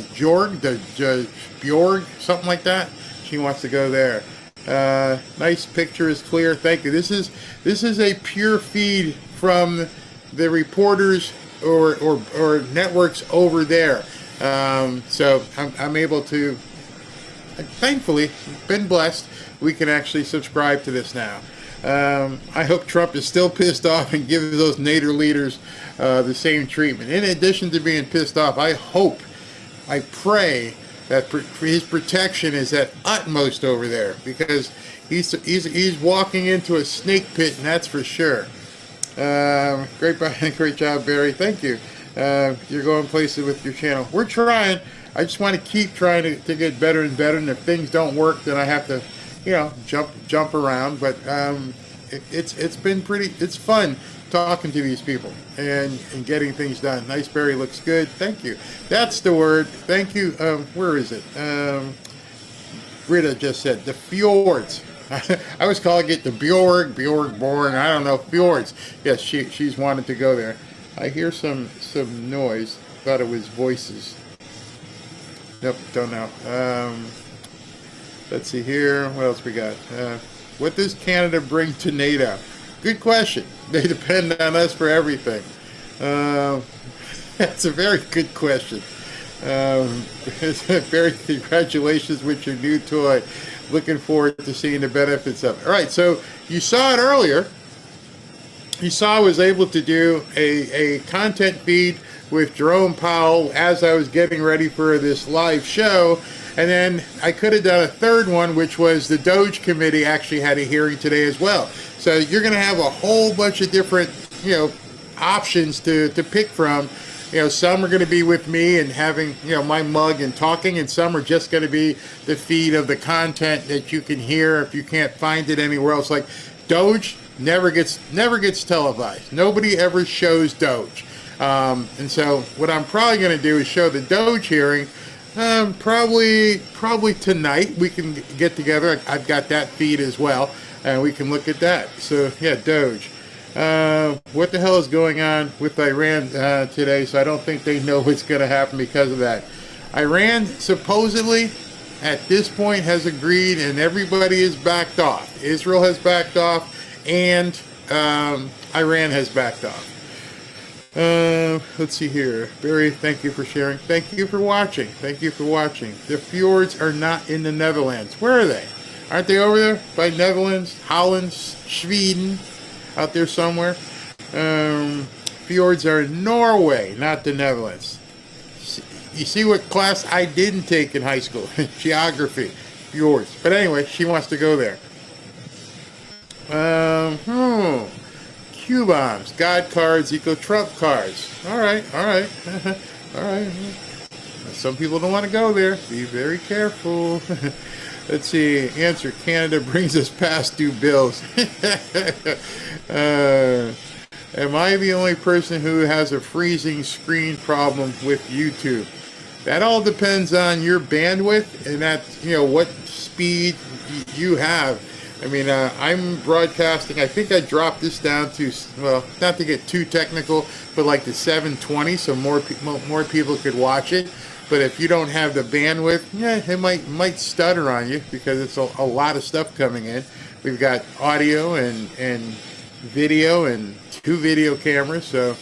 Bjorg, something like that. She wants to go there. Nice picture is clear. Thank you. This is a pure feed from the reporters or networks over there. So I'm able to, thankfully, been blessed. We can actually subscribe to this now. I hope Trump is still pissed off and gives those Nader leaders the same treatment. In addition to being pissed off, I pray that his protection is at utmost over there, because he's walking into a snake pit, and that's for sure. Great job, Barry. Thank you. You're going places with your channel. We're trying. I just want to keep trying to get better and better, and if things don't work, then I have to, jump around. But it's been it's fun talking to these people and getting things done. Nice, Barry, looks good. Thank you. That's the word. Thank you. Where is it? Rita just said the fjords. I was calling it the Bjorg, I don't know, fjords. Yes, she's wanted to go there. I hear some noise. Thought it was voices. Nope, don't know. Let's see here. What else we got? What does Canada bring to NATO? Good question. They depend on us for everything. That's a very good question. Very congratulations with your new toy. Looking forward to seeing the benefits of it. All right, so you saw it earlier. You saw I was able to do a content feed with Jerome Powell as I was getting ready for this live show. And then I could have done a third one, which was the Doge Committee actually had a hearing today as well. So you're going to have a whole bunch of different, options to pick from. Some are going to be with me and having, my mug and talking, and some are just going to be the feed of the content that you can hear if you can't find it anywhere else. Like Doge never gets televised. Nobody ever shows Doge. And so what I'm probably going to do is show the Doge hearing. Probably tonight we can get together. I've got that feed as well, and we can look at that. So yeah, Doge. What the hell is going on with Iran today? So I don't think they know what's going to happen because of that. Iran supposedly at this point has agreed, and everybody has backed off. Israel has backed off, and Iran has backed off. Let's see here. Barry, thank you for sharing. Thank you for watching. Thank you for watching. The fjords are not in the Netherlands. Where are they? Aren't they over there by Netherlands, Holland, Sweden, out there somewhere? Fjords are in Norway, not the Netherlands. You see what class I didn't take in high school? Geography. Fjords. But anyway, she wants to go there. Q-bombs, God cards equal Trump cards. All right. All right. Some people don't want to go there. Be very careful. Let's see. Answer. Canada brings us past due bills. Am I the only person who has a freezing screen problem with YouTube? That all depends on your bandwidth and that, what speed you have. I mean, I'm broadcasting. I think I dropped this down to, well, not to get too technical, but like the 720, so more people could watch it. But if you don't have the bandwidth, it might stutter on you because it's a lot of stuff coming in. We've got audio and video and 2 video cameras. So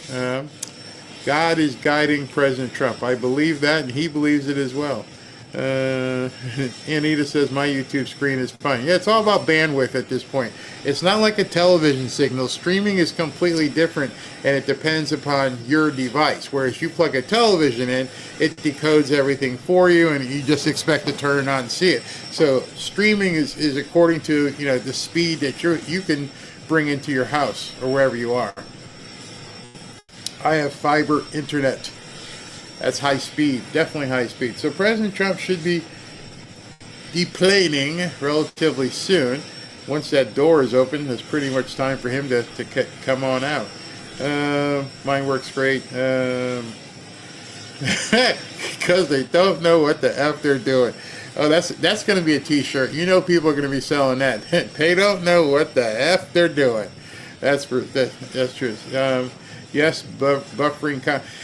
God is guiding President Trump. I believe that, and he believes it as well. Anita says my YouTube screen is fine. Yeah, it's all about bandwidth at this point. It's not like a television signal. Streaming is completely different, and it depends upon your device. Whereas you plug a television in, it decodes everything for you, and you just expect to turn it on and see it. So streaming is according to the speed that you can bring into your house or wherever you are. I have fiber internet. That's high speed, definitely high speed. So President Trump should be deplaning relatively soon. Once that door is open, it's pretty much time for him to come on out. Mine works great. Because they don't know what the F they're doing. Oh, that's going to be a t-shirt. People are going to be selling that. They don't know what the F they're doing. That's true. Yes, buffering.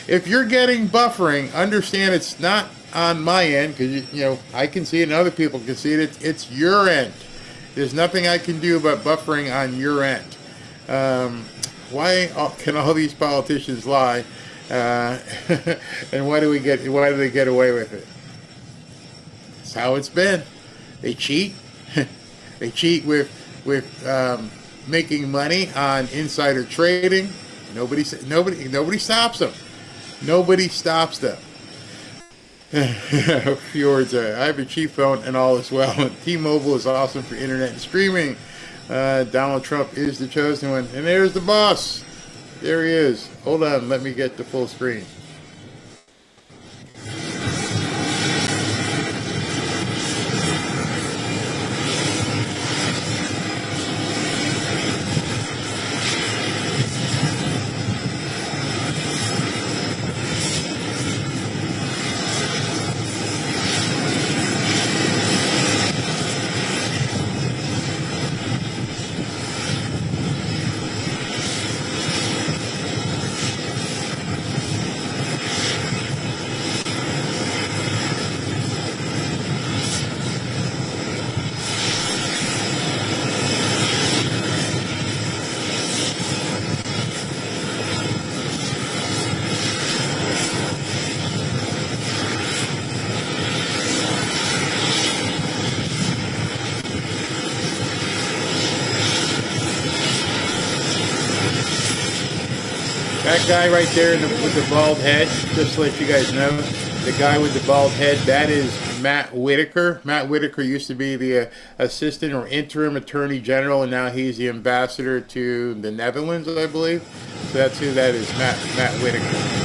If you're getting buffering, understand it's not on my end because I can see it and other people can see it. It's your end. There's nothing I can do about buffering on your end. Why can all these politicians lie? And why do they get away with it? That's how it's been. They cheat. They cheat with making money on insider trading. Nobody stops them. Nobody stops them. Fjords. I have a cheap phone and all as well. T-Mobile is awesome for internet and streaming. Donald Trump is the chosen one. And there's the boss. There he is. Hold on. Let me get the full screen. That guy right there with the bald head, just to let you guys know, the guy with the bald head, that is Matt Whitaker. Matt Whitaker used to be the assistant or interim attorney general, and now he's the ambassador to the Netherlands, I believe. So that's who that is, Matt Whitaker.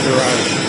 entourage.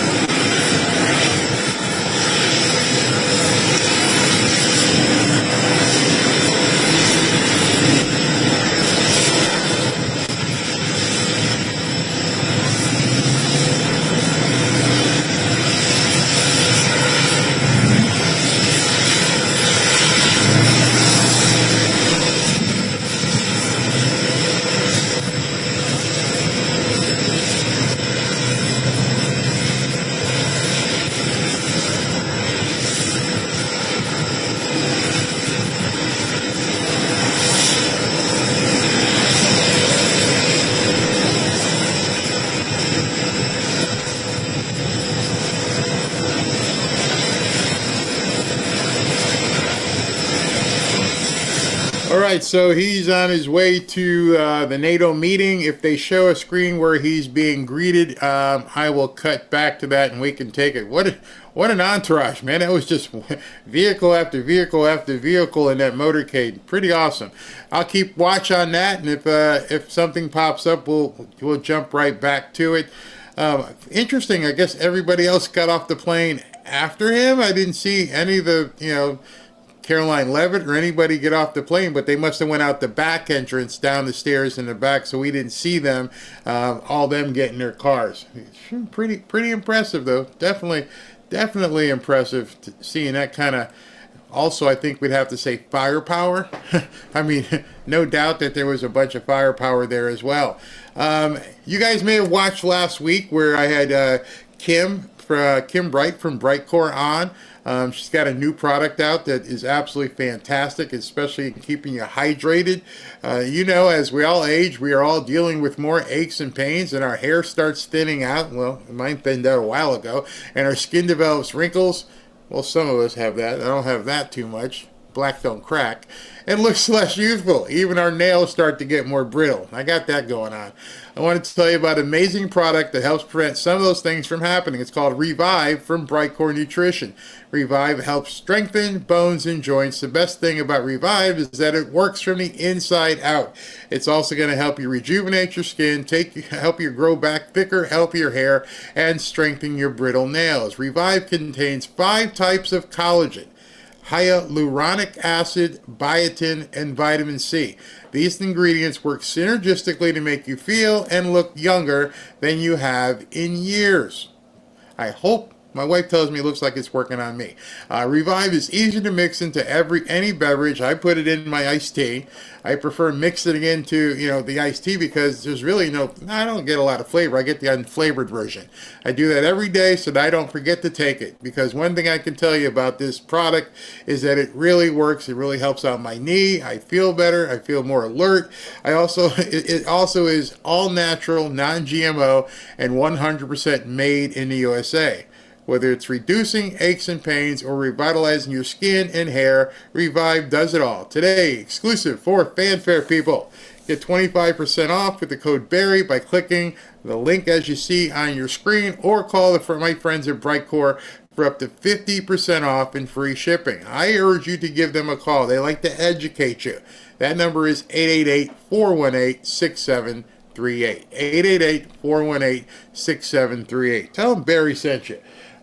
All right, so he's on his way to the NATO meeting. If they show a screen where he's being greeted, I will cut back to that and we can take it. What an entourage, man. That was just vehicle after vehicle after vehicle in that motorcade. Pretty awesome. I'll keep watch on that, and if something pops up, we'll jump right back to it. Interesting, I guess everybody else got off the plane after him. I didn't see any of the, Caroline Levitt or anybody get off the plane, but they must have went out the back entrance down the stairs in the back, so we didn't see them, all them get in their cars. Pretty impressive, though. Definitely impressive seeing that kind of. Also, I think we'd have to say firepower. I mean, no doubt that there was a bunch of firepower there as well. You guys may have watched last week where I had Kim Bright from Brightcore on. She's got a new product out that is absolutely fantastic, especially in keeping you hydrated. As we all age, we are all dealing with more aches and pains, and our hair starts thinning out. Well, mine thinned out a while ago, and our skin develops wrinkles. Well, some of us have that. I don't have that too much. Black don't crack. And looks less youthful. Even our nails start to get more brittle. I got that going on. I wanted to tell you about an amazing product that helps prevent some of those things from happening. It's called Revive from Brightcore Nutrition. Revive helps strengthen bones and joints. The best thing about Revive is that it works from the inside out. It's also going to help you rejuvenate your skin, help you grow back thicker, healthier hair, and strengthen your brittle nails. Revive contains 5 types of collagen: hyaluronic acid, biotin, and vitamin C. These ingredients work synergistically to make you feel and look younger than you have in years. I hope. My wife tells me it looks like it's working on me. Revive is easy to mix into any beverage. I put it in my iced tea. I prefer mixing it into, the iced tea because there's really I don't get a lot of flavor. I get the unflavored version. I do that every day so that I don't forget to take it, because one thing I can tell you about this product is that it really works. It really helps out my knee. I feel better. I feel more alert. It also is all natural, non-GMO, and 100% made in the USA. Whether it's reducing aches and pains or revitalizing your skin and hair, Revive does it all. Today, exclusive for Fanfare people. Get 25% off with the code BARRY by clicking the link as you see on your screen, or call my friends at Brightcore for up to 50% off and free shipping. I urge you to give them a call. They like to educate you. That number is 888-418-6738. 888-418-6738. Tell them Barry sent you.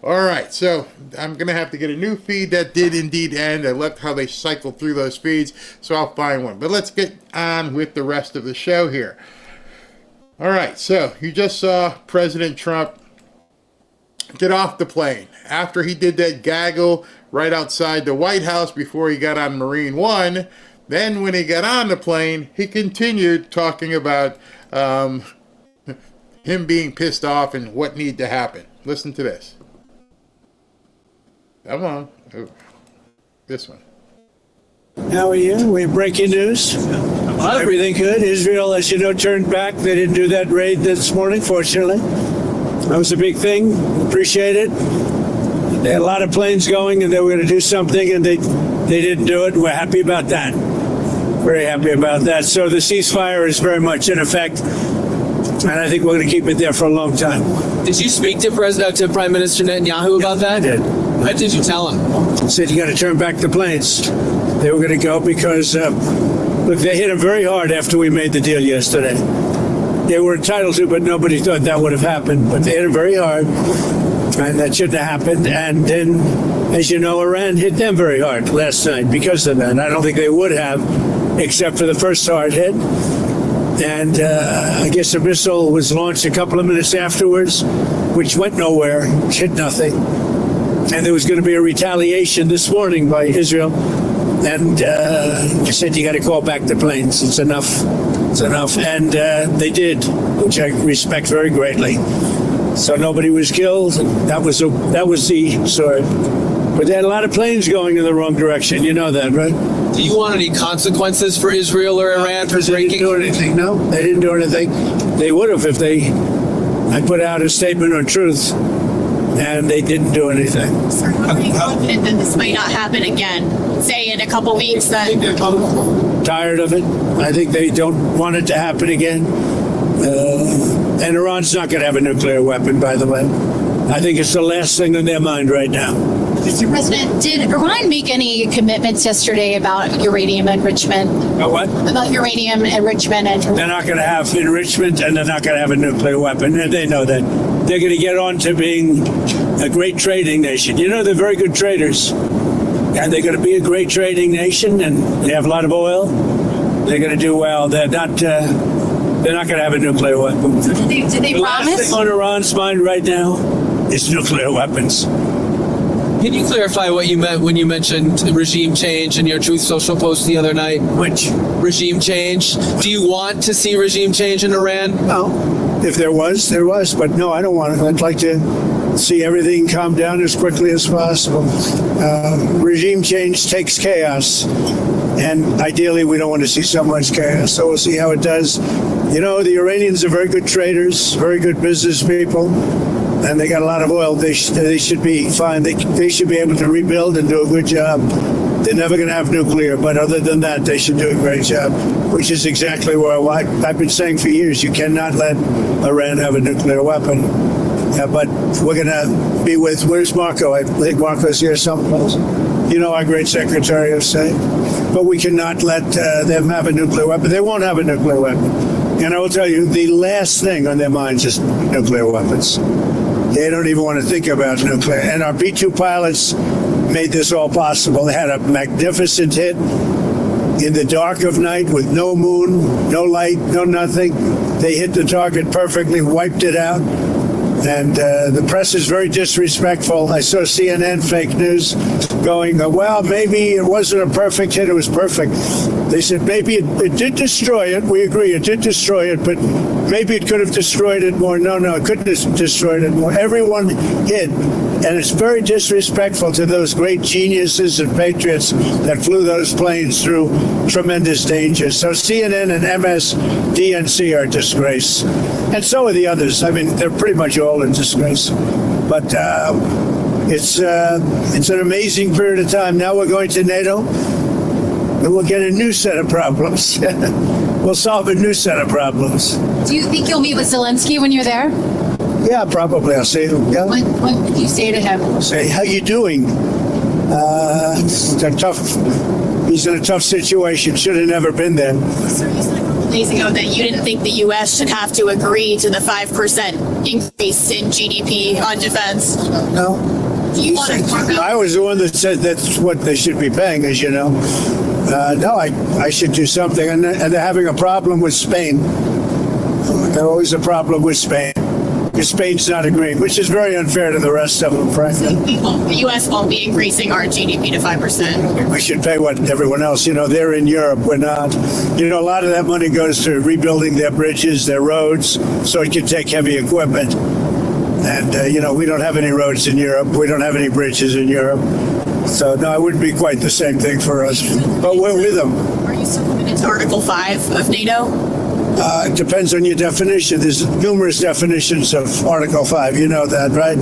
All right, so I'm going to have to get a new feed. That did indeed end. I loved how they cycled through those feeds, so I'll find one. But let's get on with the rest of the show here. All right, so you just saw President Trump get off the plane after he did that gaggle right outside the White House before he got on Marine One. Then when he got on the plane, he continued talking about him being pissed off and what needed to happen. Listen to this. Come on. Ooh. This one. How are you? We have breaking news. Everything good. Israel, as you know, turned back. They didn't do that raid this morning, fortunately. That was a big thing. Appreciate it. They had a lot of planes going, and they were going to do something, and they didn't do it. We're happy about that. Very happy about that. So the ceasefire is very much in effect, and I think we're going to keep it there for a long time. Did you speak to Prime Minister Netanyahu about that? I did. What did you tell him? I said you got to turn back the planes. They were going to go because, look, they hit him very hard after we made the deal yesterday. they were entitled to, but nobody thought that would have happened. But they hit it very hard, and that shouldn't have happened. And then, as you know, Iran hit them very hard last night because of that. I don't think they would have, except for the first hard hit. And I guess a missile was launched a couple of minutes afterwards, which went nowhere, hit nothing. And there was going to be a retaliation this morning by Israel. And they said, you got to call back the planes. It's enough. It's enough. And they did, which I respect very greatly. So nobody was killed. That was the story. But they had a lot of planes going in the wrong direction. You know that, right? Do you want any consequences for Israel or Iran for They didn't do anything. No, they didn't do anything. They would have if I put out a statement on truth, and they didn't do anything. Sir, how are you confident that this might not happen again? Say in a couple weeks that... Tired of it. I think they don't want it to happen again. And Iran's not going to have a nuclear weapon, by the way. I think it's the last thing on their mind right now. Mr. President, did Iran make any commitments yesterday about uranium enrichment? About what? About uranium enrichment. They're not going to have enrichment, and they're not going to have a nuclear weapon. And they know that. They're going to get on to being a great trading nation. You know, they're very good traders. And they're going to be a great trading nation, and they have a lot of oil. They're going to do well. They're not going to have a nuclear weapon. So did they The last promise? thing on Iran's mind right now is nuclear weapons. Can you clarify what you meant when you mentioned regime change in your Truth Social post the other night? Which? Regime change. Do you want to see regime change in Iran? Well, if there was, there was. But no, I don't want it. I'd like to see everything calm down as quickly as possible. Regime change takes chaos. And ideally, we don't want to see so much chaos. So we'll see how it does. You know, the Iranians are very good traders, very good business people. And they got a lot of oil. They should be fine. They should be able to rebuild and do a good job. They're never going to have nuclear, but other than that, they should do a great job, which is exactly where I've been saying for years. You cannot let Iran have a nuclear weapon. But we're going to be with, where's Marco? I think Marco's here someplace. You know, our great Secretary of State. But we cannot let them have a nuclear weapon. They won't have a nuclear weapon. And I will tell you, the last thing on their minds is nuclear weapons. They don't even want to think about nuclear. And our B-2 pilots made this all possible. They had a magnificent hit in the dark of night with no moon, no light, no nothing. They hit the target perfectly, wiped it out. And the press is very disrespectful. I saw CNN fake news going, well, maybe it wasn't a perfect hit. It was perfect. They said maybe it did destroy it. We agree, it did destroy it, but maybe it could have destroyed it more. No, it couldn't have destroyed it more. Everyone hit. And it's very disrespectful to those great geniuses and patriots that flew those planes through tremendous danger. So CNN and MSDNC are a disgrace. And so are the others. I mean, they're pretty much all in disgrace. But it's an amazing period of time. Now we're going to NATO, and we'll get a new set of problems. We'll solve a new set of problems. Do you think you'll meet with Zelensky when you're there? Yeah, probably. I'll see him. Yeah. What did you say to him? Say, how you doing? He's in a tough situation. Should have never been there. Sir, you said a couple days ago that you didn't think the U.S. should have to agree to the 5% increase in GDP on defense. No. Do you want to I was the one that said that's what they should be paying, as you know. No, I should do something. And they're having a problem with Spain. They're always a problem with Spain. Because Spain's not agreeing, which is very unfair to the rest of them, frankly. The U.S. won't be increasing our GDP to 5%. We should pay what everyone else, they're in Europe, we're not. A lot of that money goes to rebuilding their bridges, their roads, so it can take heavy equipment. And, we don't have any roads in Europe. We don't have any bridges in Europe. So, no, it wouldn't be quite the same thing for us. But we're with them. Are you still committed to Article 5 of NATO? It depends on your definition. There's numerous definitions of Article 5. You know that, right?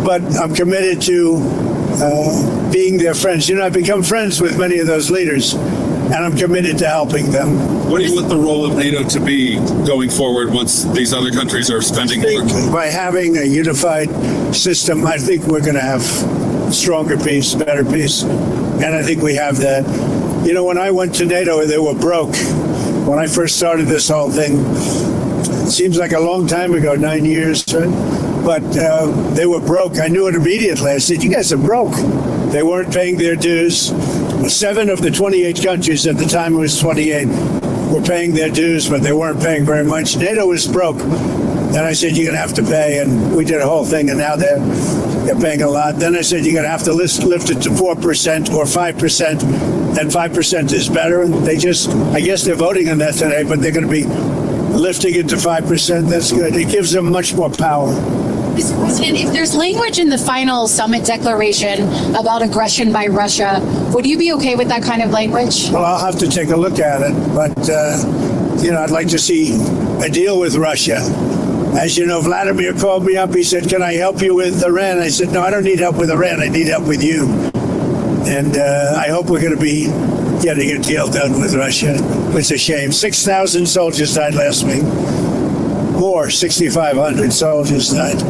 But I'm committed to being their friends. I've become friends with many of those leaders, and I'm committed to helping them. What do you want the role of NATO to be going forward once these other countries are spending more? By having a unified system, I think we're going to have stronger peace, better peace. And I think we have that. When I went to NATO, they were broke. When I first started this whole thing, Seems like a long time ago, 9 years, right? But they were broke. I knew it immediately. I said, you guys are broke. They weren't paying their dues. 7 of the 28 countries, at the time it was 28, were paying their dues, but they weren't paying very much. NATO was broke. Then I said, you're going to have to pay, and we did a whole thing, and now they're paying a lot. Then I said, you're going to have to lift it to 4% or 5%, and 5% is better. And I guess they're voting on that today, but they're going to be lifting it to 5%. That's good. It gives them much more power. Mr. President, if there's language in the final summit declaration about aggression by Russia, would you be okay with that kind of language? Well, I'll have to take a look at it, but, I'd like to see a deal with Russia. As you know, Vladimir called me up. He said, can I help you with Iran? I said, no, I don't need help with Iran. I need help with you. And I hope we're going to be getting a deal done with Russia. It's a shame. 6,000 soldiers died last week. More, 6,500 soldiers died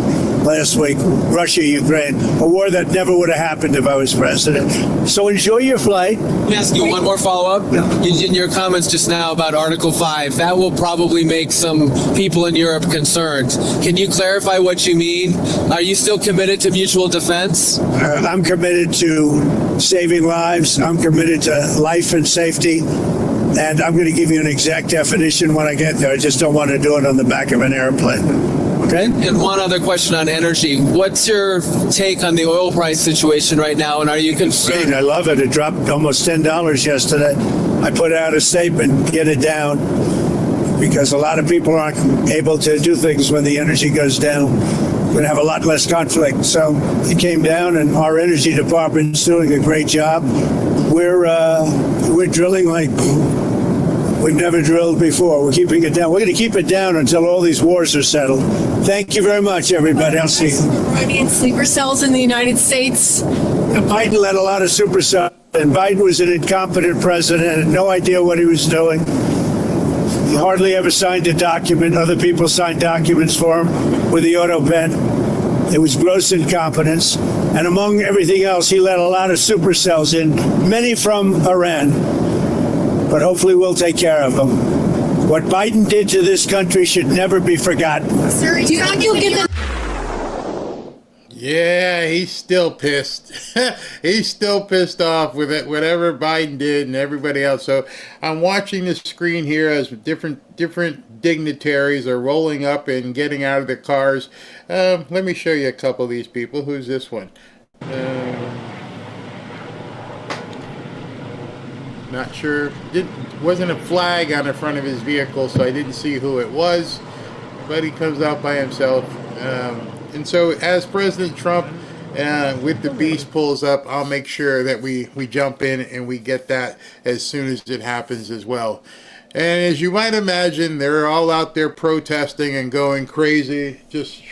last week. Russia, Ukraine, a war that never would have happened if I was president. So enjoy your flight. Let me ask you one more follow-up. In your comments just now about Article 5, that will probably make some people in Europe concerned. Can you clarify what you mean? Are you still committed to mutual defense? I'm committed to saving lives. I'm committed to life and safety. And I'm going to give you an exact definition when I get there. I just don't want to do it on the back of an airplane. Okay? And one other question on energy. What's your take on the oil price situation right now, and are you concerned? Great. I love it. It dropped almost $10 yesterday. I put out a statement, get it down, because a lot of people aren't able to do things when the energy goes down. We're going to have a lot less conflict. So it came down, and our energy department's doing a great job. We're drilling like we've never drilled before. We're keeping it down. We're going to keep it down until all these wars are settled. Thank you very much, everybody. I'll see you. Iranian sleeper cells in the United States. Biden let a lot of supercells, and Biden was an incompetent president, had no idea what he was doing. He hardly ever signed a document. Other people signed documents for him with the auto pen. It was gross incompetence. And among everything else, he let a lot of supercells in, many from Iran. But hopefully we'll take care of them. What Biden did to this country should never be forgotten. Sir, do you think you'll get the... Yeah, he's still pissed. He's still pissed off with it, whatever Biden did and everybody else. So I'm watching the screen here as different dignitaries are rolling up and getting out of the cars. Let me show you a couple of these people. Who's this one? Not sure. Wasn't a flag on the front of his vehicle, so I didn't see who it was. But he comes out by himself. And so as President Trump with the beast pulls up, I'll make sure that we jump in and we get that as soon as it happens as well. And as you might imagine, they're all out there protesting and going crazy. Just,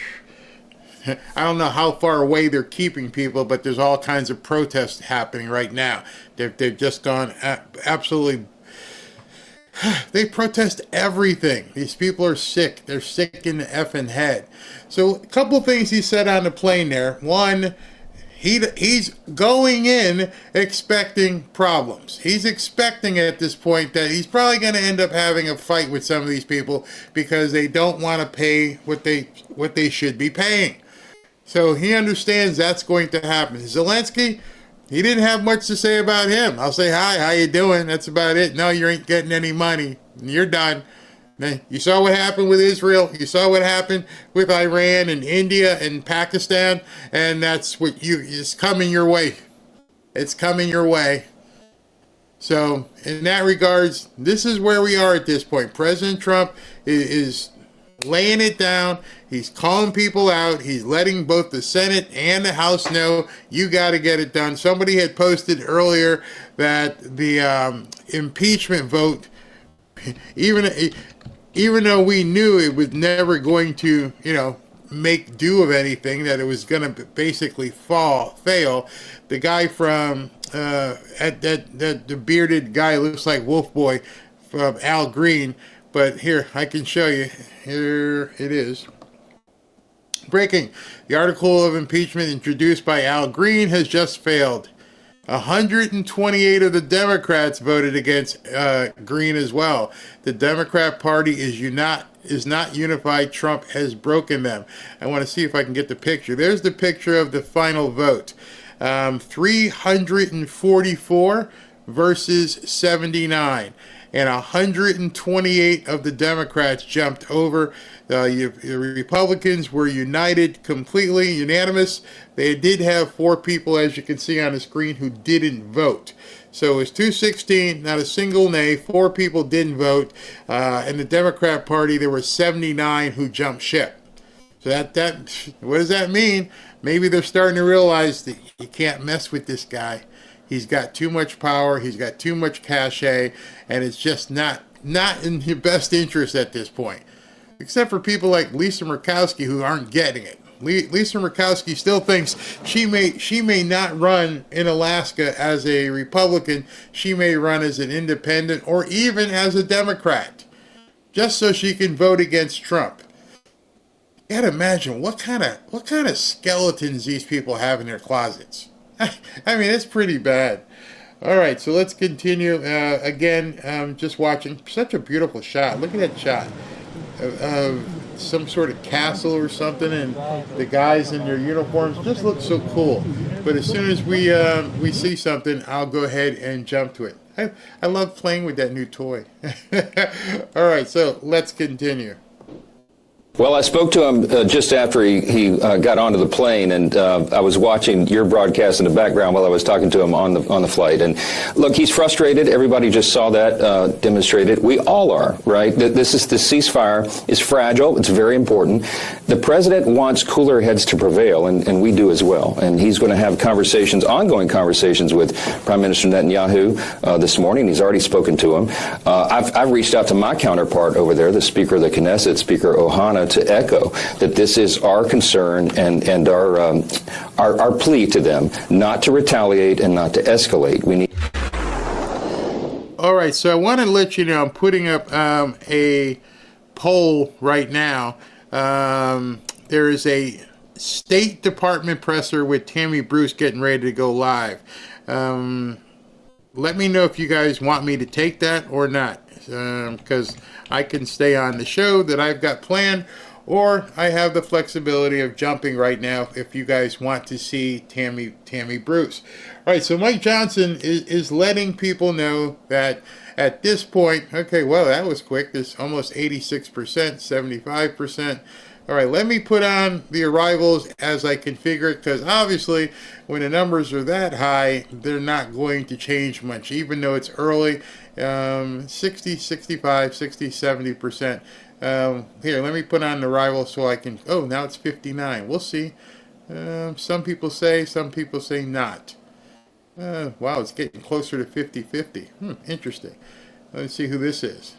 I don't know how far away they're keeping people, but there's all kinds of protests happening right now. They've just gone absolutely... They protest everything. These people are sick. They're sick in the effing head. So a couple of things he said on the plane there. One, he's going in expecting problems. He's expecting at this point that he's probably going to end up having a fight with some of these people because they don't want to pay what they should be paying. So he understands that's going to happen. Zelensky, he didn't have much to say about him. I'll say, hi, how you doing? That's about it. No, you ain't getting any money. You're done. You saw what happened with Israel. You saw what happened with Iran and India and Pakistan. And that's what it's coming your way. It's coming your way. So in that regards, this is where we are at this point. President Trump is laying it down. He's calling people out. He's letting both the Senate and the House know you got to get it done. Somebody had posted earlier that the impeachment vote, even though we knew it was never going to, make do of anything, that it was going to basically fail. The guy from the bearded guy looks like Wolf Boy from Al Green. But here, I can show you. Here it is. Breaking. The article of impeachment introduced by Al Green has just failed. 128 of the Democrats voted against Green as well. The Democrat Party is not unified. Trump has broken them. I want to see if I can get the picture. There's the picture of the final vote. 344 versus 79. And 128 of the Democrats jumped over. The Republicans were united, completely unanimous. They did have 4 people, as you can see on the screen, who didn't vote. So it was 216, not a single nay. 4 people didn't vote. In the Democrat Party, there were 79 who jumped ship. So that what does that mean? Maybe they're starting to realize that you can't mess with this guy. He's got too much power. He's got too much cachet, and it's just not in your best interest at this point. Except for people like Lisa Murkowski who aren't getting it. Lisa Murkowski still thinks she may not run in Alaska as a Republican. She may run as an independent or even as a Democrat, just so she can vote against Trump. You gotta imagine what kind of skeletons these people have in their closets. I mean, it's pretty bad. All right, so let's continue. Again, just watching such a beautiful shot. Look at that shot of some sort of castle or something, and the guys in their uniforms just look so cool. But as soon as we see something, I'll go ahead and jump to it. I love playing with that new toy. All right, so let's continue. Well, I spoke to him just after he got onto the plane, and I was watching your broadcast in the background while I was talking to him on the flight. And look, he's frustrated. Everybody just saw that demonstrated. We all are, right? The ceasefire is fragile. It's very important. The president wants cooler heads to prevail, and we do as well. And he's going to have ongoing conversations with Prime Minister Netanyahu this morning. He's already spoken to him. I've reached out to my counterpart over there, the Speaker of the Knesset, Speaker Ohana, to echo that this is our concern and our plea to them not to retaliate and not to escalate. We need. All right, so I want to let you know I'm putting up a poll right now. There is a State Department presser with Tammy Bruce getting ready to go live. Let me know if you guys want me to take that or not, because I can stay on the show that I've got planned, or I have the flexibility of jumping right now if you guys want to see Tammy Bruce. All right, so Mike Johnson is letting people know that at this point, okay, well, that was quick. There's almost 86%, 75%. All right, let me put on the arrivals as I configure it, because obviously when the numbers are that high, they're not going to change much, even though it's early. 60, 65, 60, 70%. Here, let me put on the arrivals so I can, oh, now it's 59. We'll see. Some people say not. Wow, it's getting closer to 50-50. Interesting. Let's see who this is.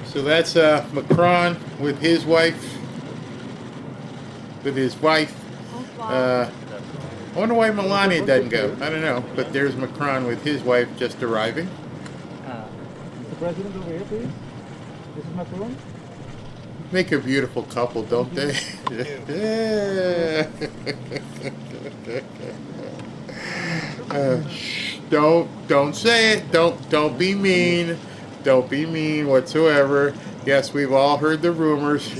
So that's Macron with his wife. I wonder why Melania doesn't go. I don't know. But there's Macron with his wife just arriving. The president over here, please. This is Macron. Make a beautiful couple, don't they? Don't say it. Don't be mean. Don't be mean whatsoever. Yes, we've all heard the rumors.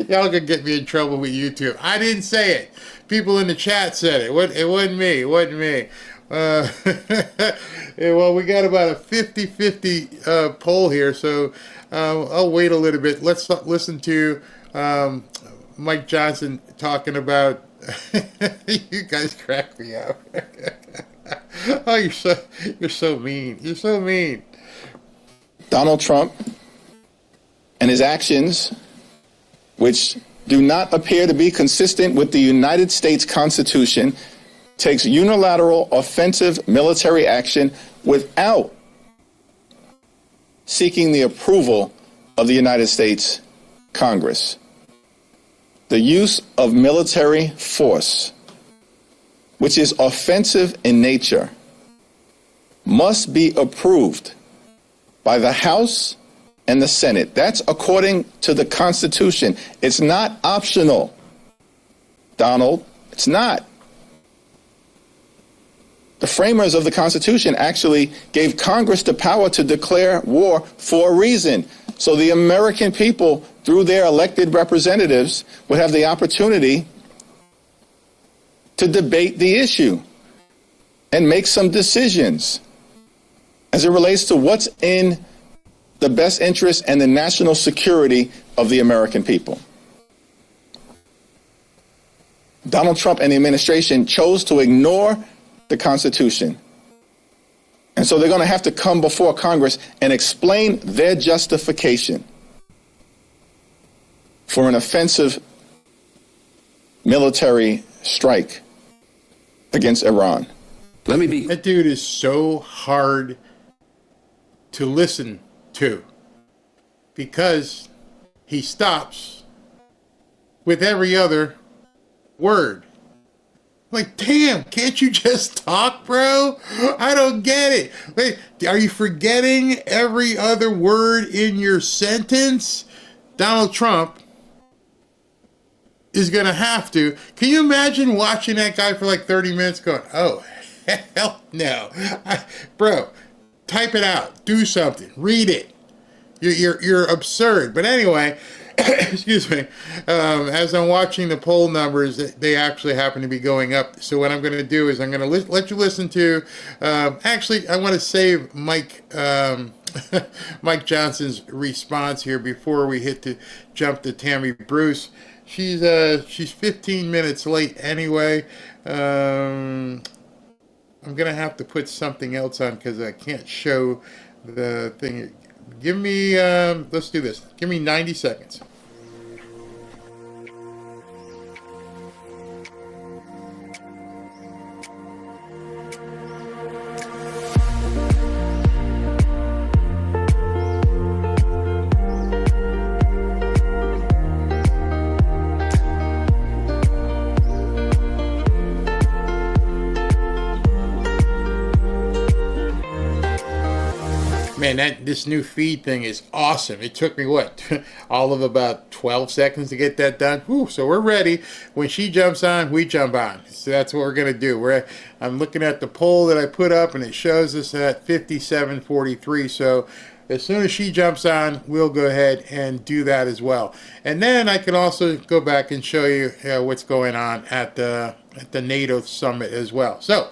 Y'all gonna get me in trouble with YouTube. I didn't say it. People in the chat said it. It wasn't me. Well, we got about a 50-50 poll here, so I'll wait a little bit. Let's listen to Mike Johnson talking about. You guys crack me up. Oh, you're so mean. You're so mean. Donald Trump and his actions, which do not appear to be consistent with the United States Constitution, takes unilateral offensive military action without seeking the approval of the United States Congress. The use of military force, which is offensive in nature, must be approved by the House and the Senate. That's according to the Constitution. It's not optional, Donald. It's not. The framers of the Constitution actually gave Congress the power to declare war for a reason, so the American people, through their elected representatives, would have the opportunity to debate the issue and make some decisions as it relates to what's in the best interest and the national security of the American people. Donald Trump and the administration chose to ignore the Constitution. And so they're going to have to come before Congress and explain their justification for an offensive military strike against Iran. That dude is so hard to listen to because he stops with every other word. Like, damn, can't you just talk, bro? I don't get it. Wait, are you forgetting every other word in your sentence? Donald Trump is going to have to. Can you imagine watching that guy for like 30 minutes going, oh, hell no. Bro, type it out. Do something. Read it. You're absurd. But anyway, excuse me, as I'm watching the poll numbers, they actually happen to be going up. So what I'm going to do is I'm going to let you listen to, actually, I want to save Mike Johnson's response here before we jump to Tammy Bruce. She's 15 minutes late anyway. I'm going to have to put something else on because I can't show the thing. Give me, let's do this. Give me 90 seconds. Man, this new feed thing is awesome. It took me, all of about 12 seconds to get that done. Whew, so we're ready. When she jumps on, we jump on. So that's what we're going to do. I'm looking at the poll that I put up, and it shows us at 57-43. So as soon as she jumps on, we'll go ahead and do that as well. And then I can also go back and show you what's going on at the NATO summit as well. So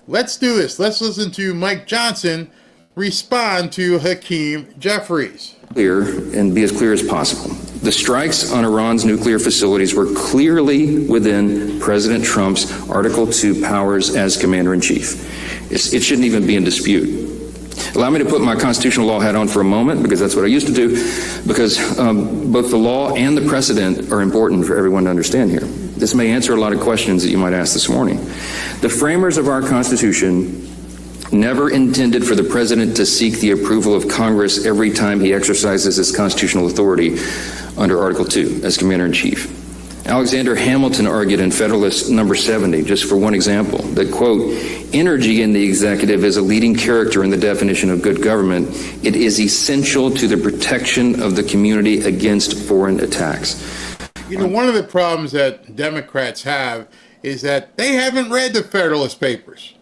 let's do this. Let's listen to Mike Johnson respond to Hakeem Jeffries. Clear and be as clear as possible. The strikes on Iran's nuclear facilities were clearly within President Trump's Article 2 powers as Commander-in-Chief. It shouldn't even be in dispute. Allow me to put my constitutional law hat on for a moment, because that's what I used to do, because both the law and the precedent are important for everyone to understand here. This may answer a lot of questions that you might ask this morning. The framers of our Constitution never intended for the president to seek the approval of Congress every time he exercises his constitutional authority under Article 2 as Commander-in-Chief. Alexander Hamilton argued in Federalist number 70, just for one example, that, quote, energy in the executive is a leading character in the definition of good government. It is essential to the protection of the community against foreign attacks. You know, one of the problems that Democrats have is that they haven't read the Federalist Papers.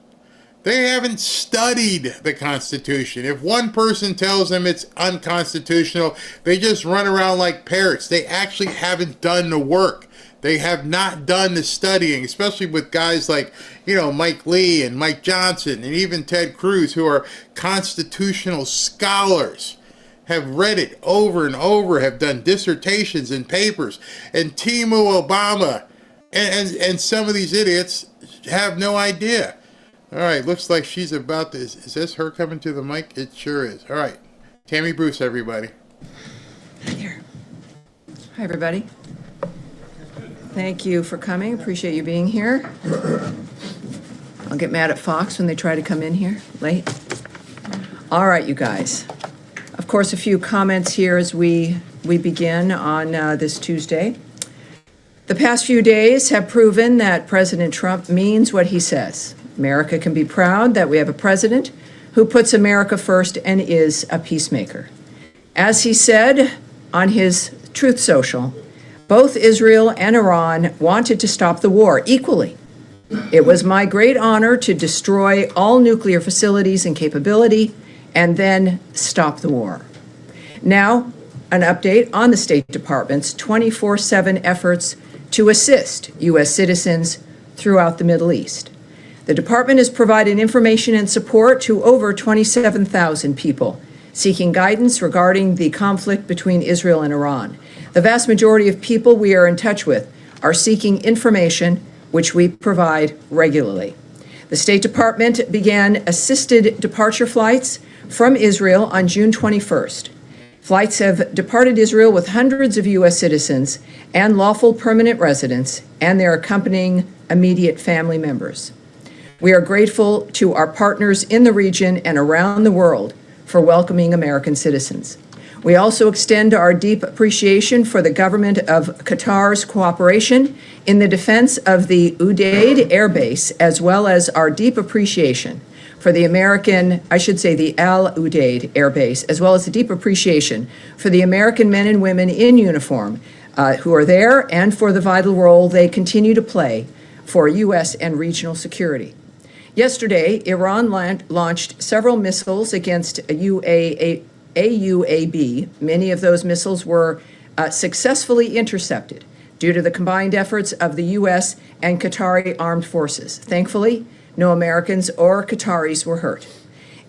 They haven't studied the Constitution. If one person tells them it's unconstitutional, they just run around like parrots. They actually haven't done the work. They have not done the studying, especially with guys like, Mike Lee and Mike Johnson and even Ted Cruz, who are constitutional scholars, have read it over and over, have done dissertations and papers. And Timu Obama and some of these idiots have no idea. All right, looks like she's about to... Is this her coming to the mic? It sure is. All right. Tammy Bruce, everybody. Hi there. Hi, everybody. Thank you for coming. Appreciate you being here. I'll get mad at Fox when they try to come in here late. All right, you guys. Of course, a few comments here as we begin on this Tuesday. The past few days have proven that President Trump means what he says. America can be proud that we have a president who puts America first and is a peacemaker. As he said on his Truth Social, both Israel and Iran wanted to stop the war equally. It was my great honor to destroy all nuclear facilities and capability and then stop the war. Now, an update on the State Department's 24/7 efforts to assist U.S. citizens throughout the Middle East. The department has provided information and support to over 27,000 people seeking guidance regarding the conflict between Israel and Iran. The vast majority of people we are in touch with are seeking information, which we provide regularly. The State Department began assisted departure flights from Israel on June 21st. Flights have departed Israel with hundreds of U.S. citizens and lawful permanent residents and their accompanying immediate family members. We are grateful to our partners in the region and around the world for welcoming American citizens. We also extend our deep appreciation for the government of Qatar's cooperation in the defense of the Udeid Air Base, as well as our deep appreciation for the the Al Udeid Air Base, as well as the deep appreciation for the American men and women in uniform who are there and for the vital role they continue to play for U.S. and regional security. Yesterday, Iran launched several missiles against AUAB. Many of those missiles were successfully intercepted due to the combined efforts of the U.S. and Qatari armed forces. Thankfully, no Americans or Qataris were hurt.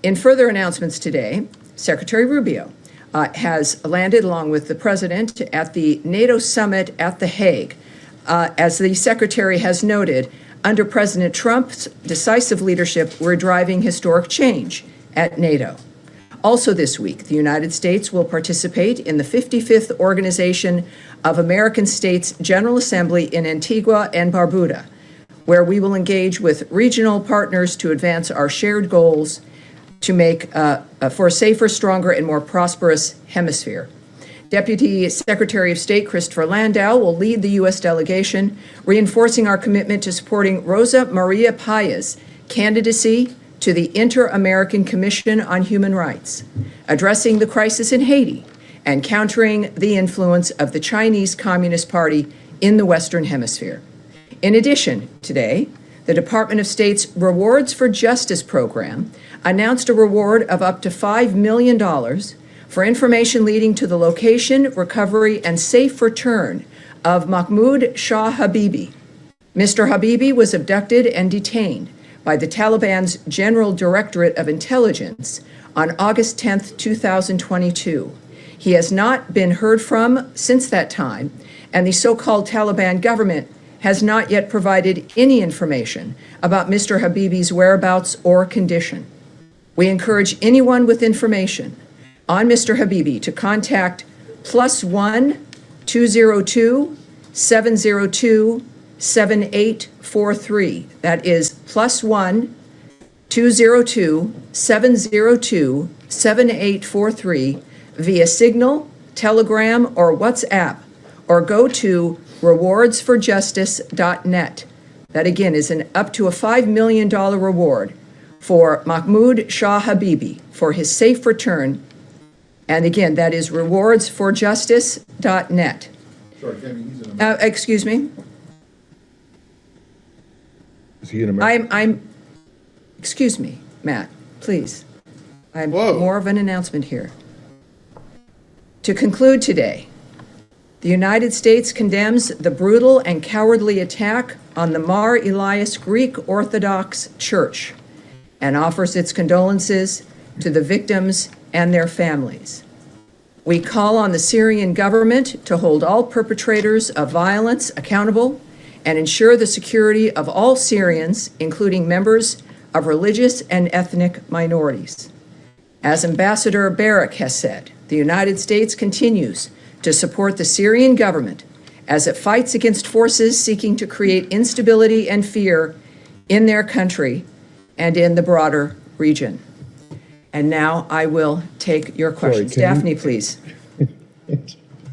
In further announcements today, Secretary Rubio has landed along with the president at the NATO summit at The Hague. As the secretary has noted, under President Trump's decisive leadership, we're driving historic change at NATO. Also this week, the United States will participate in the 55th Organization of American States General Assembly in Antigua and Barbuda, where we will engage with regional partners to advance our shared goals to make for a safer, stronger, and more prosperous hemisphere. Deputy Secretary of State Christopher Landau will lead the U.S. delegation, reinforcing our commitment to supporting Rosa Maria Paya's candidacy to the Inter-American Commission on Human Rights, addressing the crisis in Haiti, and countering the influence of the Chinese Communist Party in the Western Hemisphere. In addition, today, the Department of State's Rewards for Justice program announced a reward of up to $5 million for information leading to the location, recovery, and safe return of Mahmoud Shah Habibi. Mr. Habibi was abducted and detained by the Taliban's General Directorate of Intelligence on August 10, 2022. He has not been heard from since that time, and the so-called Taliban government has not yet provided any information about Mr. Habibi's whereabouts or condition. We encourage anyone with information on Mr. Habibi to contact +1 202 702 7843. That is +1 202 702 7843 via Signal, Telegram, or WhatsApp, or go to rewardsforjustice.net. That again is an up to a $5 million reward for Mahmoud Shah Habibi for his safe return. And again, that is rewardsforjustice.net. Sorry, Tammy, he's in America. Excuse me? Is he in America? Excuse me, Matt, please. I have more of an announcement here. To conclude today, the United States condemns the brutal and cowardly attack on the Mar Elias Greek Orthodox Church and offers its condolences to the victims and their families. We call on the Syrian government to hold all perpetrators of violence accountable and ensure the security of all Syrians, including members of religious and ethnic minorities. As Ambassador Barak has said, the United States continues to support the Syrian government as it fights against forces seeking to create instability and fear in their country and in the broader region. And now I will take your questions. Daphne, please.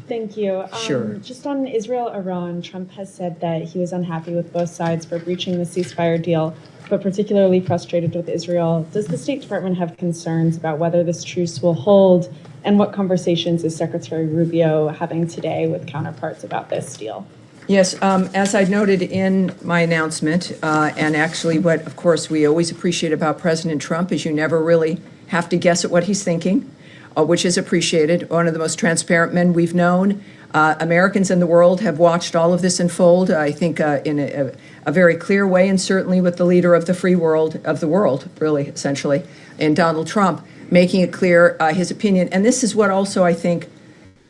Thank you. Sure. Just on Israel-Iran, Trump has said that he was unhappy with both sides for breaching the ceasefire deal. but particularly frustrated with Israel. Does the State Department have concerns about whether this truce will hold, and what conversations is Secretary Rubio having today with counterparts about this deal? Yes, as I noted in my announcement, and actually what, of course, we always appreciate about President Trump is you never really have to guess at what he's thinking, which is appreciated. One of the most transparent men we've known. Americans in the world have watched all of this unfold, I think, in a very clear way, and certainly with the leader of the free world, of the world, really, essentially, in Donald Trump, making it clear his opinion. And this is what also, I think,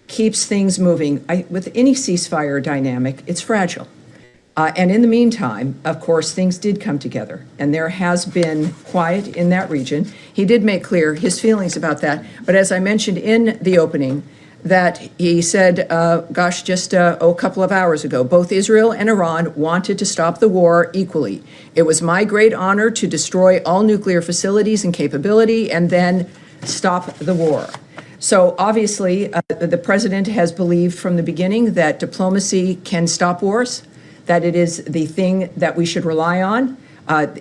keeps things moving. With any ceasefire dynamic, it's fragile. And in the meantime, of course, things did come together, and there has been quiet in that region. He did make clear his feelings about that. But as I mentioned in the opening, that he said, just a couple of hours ago, both Israel and Iran wanted to stop the war equally. It was my great honor to destroy all nuclear facilities and capability and then stop the war. So obviously, the president has believed from the beginning that diplomacy can stop wars, that it is the thing that we should rely on.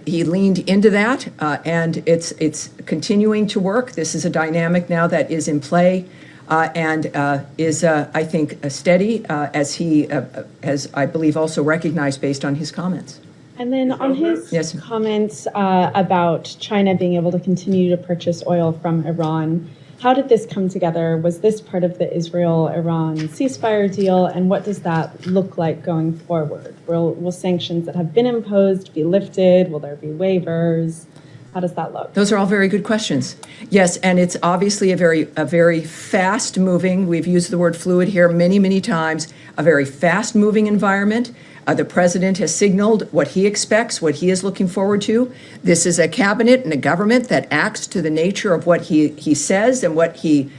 He leaned into that, and it's continuing to work. This is a dynamic now that is in play and is, I think, steady, as he has, I believe, also recognized based on his comments. And then on his comments about China being able to continue to purchase oil from Iran, how did this come together? Was this part of the Israel-Iran ceasefire deal? And what does that look like going forward? Will sanctions that have been imposed be lifted? Will there be waivers? How does that look? Those are all very good questions. Yes, and it's obviously a very fast-moving, we've used the word fluid here many, many times, a very fast-moving environment. The president has signaled what he expects, what he is looking forward to. This is a cabinet and a government that acts to the nature of what he says and what he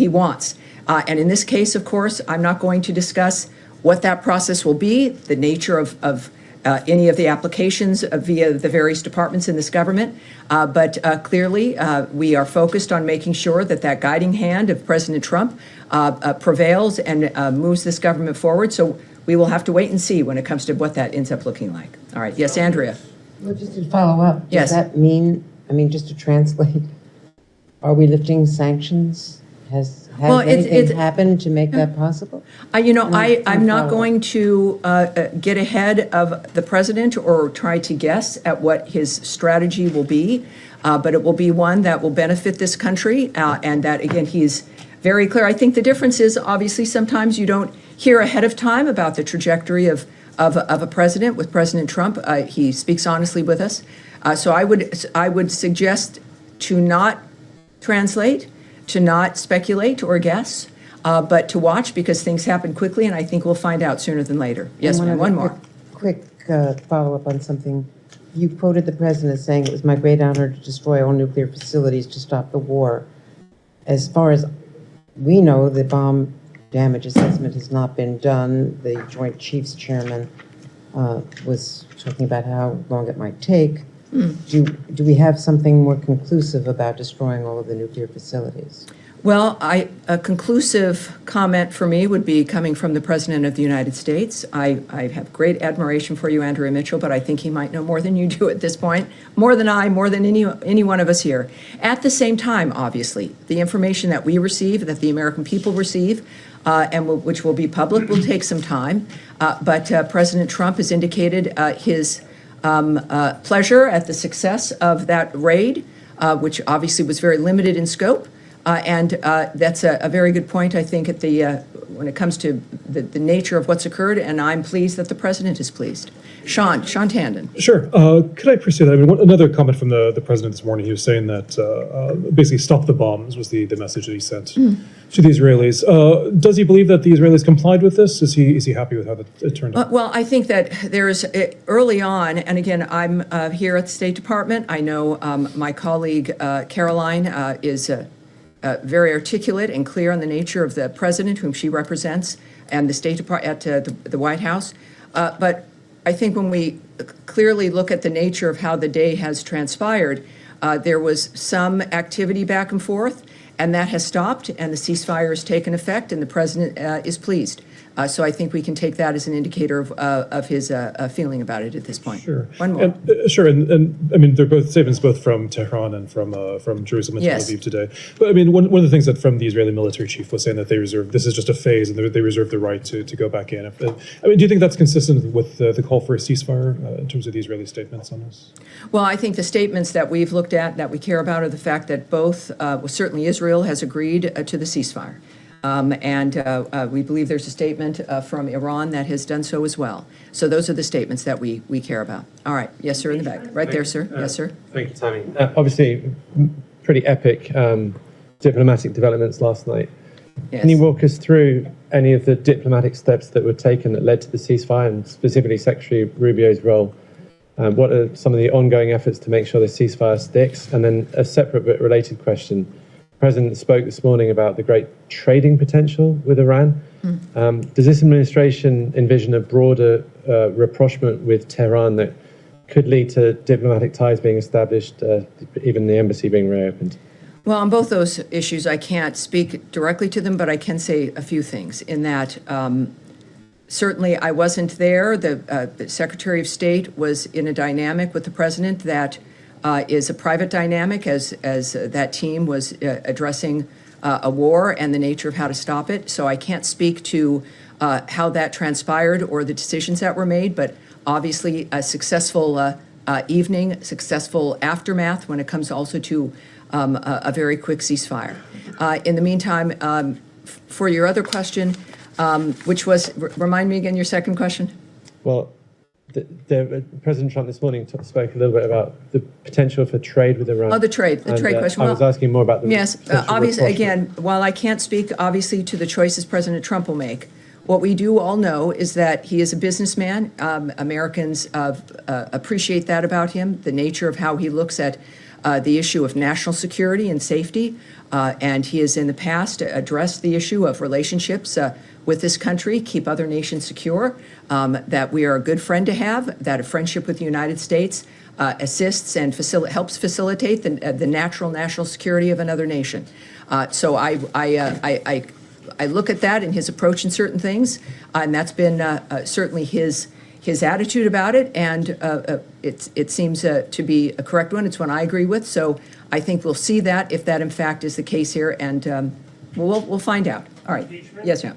wants. And in this case, of course, I'm not going to discuss what that process will be, the nature of any of the applications via the various departments in this government. But clearly, we are focused on making sure that that guiding hand of President Trump prevails and moves this government forward. So we will have to wait and see when it comes to what that ends up looking like. All right. Yes, Andrea. Well, just to follow up, yes. Does that mean, just to translate, are we lifting sanctions? Has anything happened to make that possible? I'm not going to get ahead of the president or try to guess at what his strategy will be, but it will be one that will benefit this country, and that, again, he's very clear. I think the difference is, obviously, sometimes you don't hear ahead of time about the trajectory of a president. With President Trump, he speaks honestly with us. So I would suggest to not translate, to not speculate or guess, but to watch, because things happen quickly, and I think we'll find out sooner than later. Yes, ma'am, one more. Quick follow-up on something. You quoted the president as saying it was my great honor to destroy all nuclear facilities to stop the war. As far as we know, the bomb damage assessment has not been done. The Joint Chiefs Chairman was talking about how long it might take. Do we have something more conclusive about destroying all of the nuclear facilities? Well, a conclusive comment for me would be coming from the President of the United States. I have great admiration for you, Andrea Mitchell, but I think he might know more than you do at this point, more than I, more than any one of us here. At the same time, obviously, the information that we receive, that the American people receive, which will be public, will take some time. But President Trump has indicated his pleasure at the success of that raid, which obviously was very limited in scope. And that's a very good point, I think, at when it comes to the nature of what's occurred, and I'm pleased that the president is pleased. Sean Tandon. Sure. Could I pursue that? Another comment from the president this morning, he was saying that basically stop the bombs was the message that he sent to the Israelis. Does he believe that the Israelis complied with this? Is he happy with how it turned out? Well, I think that there's early on, and again, I'm here at the State Department. I know my colleague Caroline is very articulate and clear on the nature of the president, whom she represents, and the State Department at the White House. But I think when we clearly look at the nature of how the day has transpired, there was some activity back and forth, and that has stopped, and the ceasefire has taken effect, and the president is pleased. So I think we can take that as an indicator of his feeling about it at this point. Sure. One more. Sure, and I mean, they're both statements both from Tehran and from Jerusalem and Tel Yes. Aviv today. But I mean, one of the things that from the Israeli military chief was saying that this is just a phase and they reserve the right to go back in. I mean, do you think that's consistent with the call for a ceasefire in terms of the Israeli statements on this? Well, I think the statements that we've looked at that we care about are the fact that both, certainly Israel has agreed to the ceasefire. And we believe there's a statement from Iran that has done so as well. So those are the statements that we care about. All right. Yes, sir, in the back. Right there, sir. Yes, sir. Thank you, Tammy. Obviously, pretty epic diplomatic developments last night. Yes. Can you walk us through any of the diplomatic steps that were taken that led to the ceasefire, and specifically Secretary Rubio's role? What are some of the ongoing efforts to make sure the ceasefire sticks? And then a separate but related question. The President spoke this morning about the great trading potential with Iran. Does this administration envision a broader rapprochement with Tehran that could lead to diplomatic ties being established, even the embassy being reopened? Well, on both those issues, I can't speak directly to them, but I can say a few things in that certainly I wasn't there. The Secretary of State was in a dynamic with the President that is a private dynamic as that team was addressing a war and the nature of how to stop it. So I can't speak to how that transpired or the decisions that were made, but obviously a successful evening, successful aftermath when it comes also to a very quick ceasefire. In the meantime, for your other question, which was, remind me again your second question? Well, President Trump this morning spoke a little bit about the potential for trade with Iran. Oh, the trade question. I was asking more about the yes, obviously, again, while I can't speak obviously to the choices President Trump will make, what we do all know is that he is a businessman. Americans appreciate that about him, the nature of how he looks at the issue of national security and safety. And he has in the past addressed the issue of relationships with this country, keep other nations secure, that we are a good friend to have, that a friendship with the United States assists and helps facilitate the natural national security of another nation. So I look at that in his approach in certain things, and that's been certainly his attitude about it, and it seems to be a correct one. It's one I agree with. So I think we'll see that if that in fact is the case here, and we'll find out. All right. Yes, ma'am.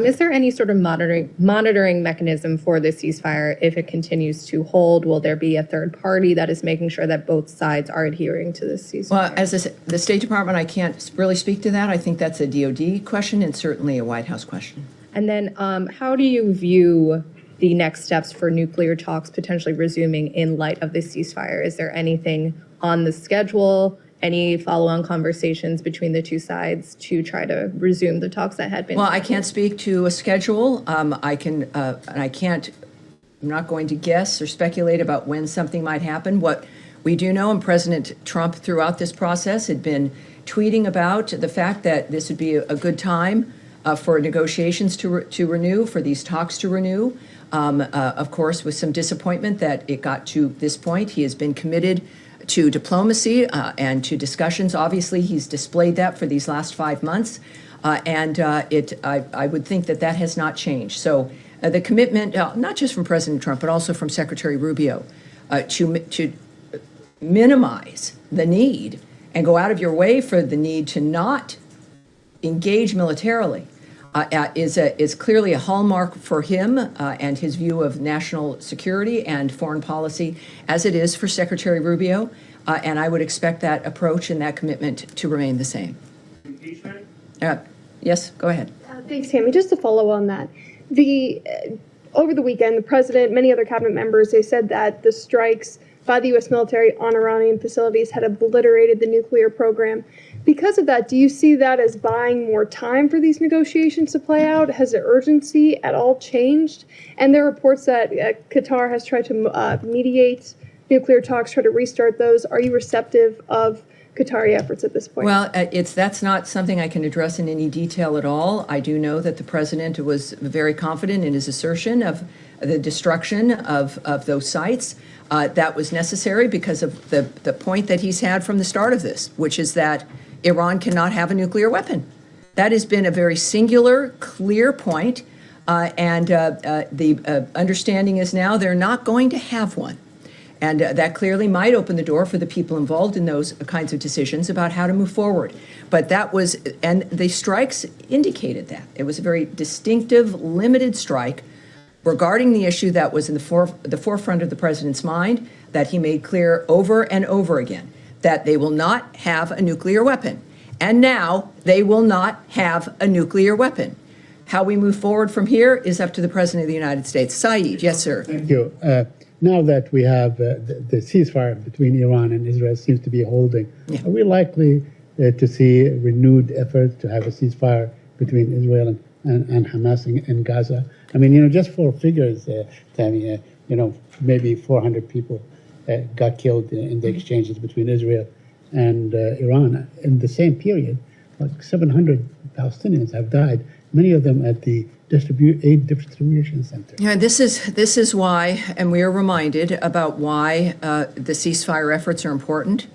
Is there any sort of monitoring mechanism for the ceasefire if it continues to hold? Will there be a third party that is making sure that both sides are adhering to this ceasefire? Well, as the State Department, I can't really speak to that. I think that's a DOD question and certainly a White House question. And then how do you view the next steps for nuclear talks potentially resuming in light of this ceasefire? Is there anything on the schedule? Any follow-on conversations between the two sides to try to resume the talks that had been? Well, I can't speak to a schedule. I'm not going to guess or speculate about when something might happen. What we do know, and President Trump throughout this process had been tweeting about the fact that this would be a good time for negotiations to renew, for these talks to renew. Of course, with some disappointment that it got to this point. He has been committed to diplomacy and to discussions. Obviously, he's displayed that for these last 5 months, and I would think that has not changed. So the commitment, not just from President Trump, but also from Secretary Rubio, to minimize the need and go out of your way for the need to not engage militarily, is clearly a hallmark for him and his view of national security and foreign policy, as it is for Secretary Rubio. And I would expect that approach and that commitment to remain the same. Impeachment? Yes, go ahead. Thanks, Tammy. Just to follow on that, over the weekend, the president, many other cabinet members, they said that the strikes by the U.S. military on Iranian facilities had obliterated the nuclear program. Because of that, do you see that as buying more time for these negotiations to play out? Has the urgency at all changed? And there are reports that Qatar has tried to mediate nuclear talks, try to restart those. Are you receptive of Qatari efforts at this point? Well, that's not something I can address in any detail at all. I do know that the president was very confident in his assertion of the destruction of those sites. That was necessary because of the point that he's had from the start of this, which is that Iran cannot have a nuclear weapon. That has been a very singular, clear point And the understanding is now they're not going to have one. And that clearly might open the door for the people involved in those kinds of decisions about how to move forward. But that was, and the strikes indicated that. It was a very distinctive, limited strike regarding the issue that was in the forefront of the president's mind, that he made clear over and over again, that they will not have a nuclear weapon. And now they will not have a nuclear weapon. How we move forward from here is up to the President of the United States. Saeed, yes, sir. Thank you. Now that we have the ceasefire between Iran and Israel seems to be holding, are we likely to see a renewed effort to have a ceasefire between Israel and Hamas in Gaza? I mean, just for figures, Tammy, maybe 400 people got killed in the exchanges between Israel and Iran. In the same period, like 700 Palestinians have died, many of them at the aid distribution center. Yeah, this is why, and we are reminded about why the ceasefire efforts are important.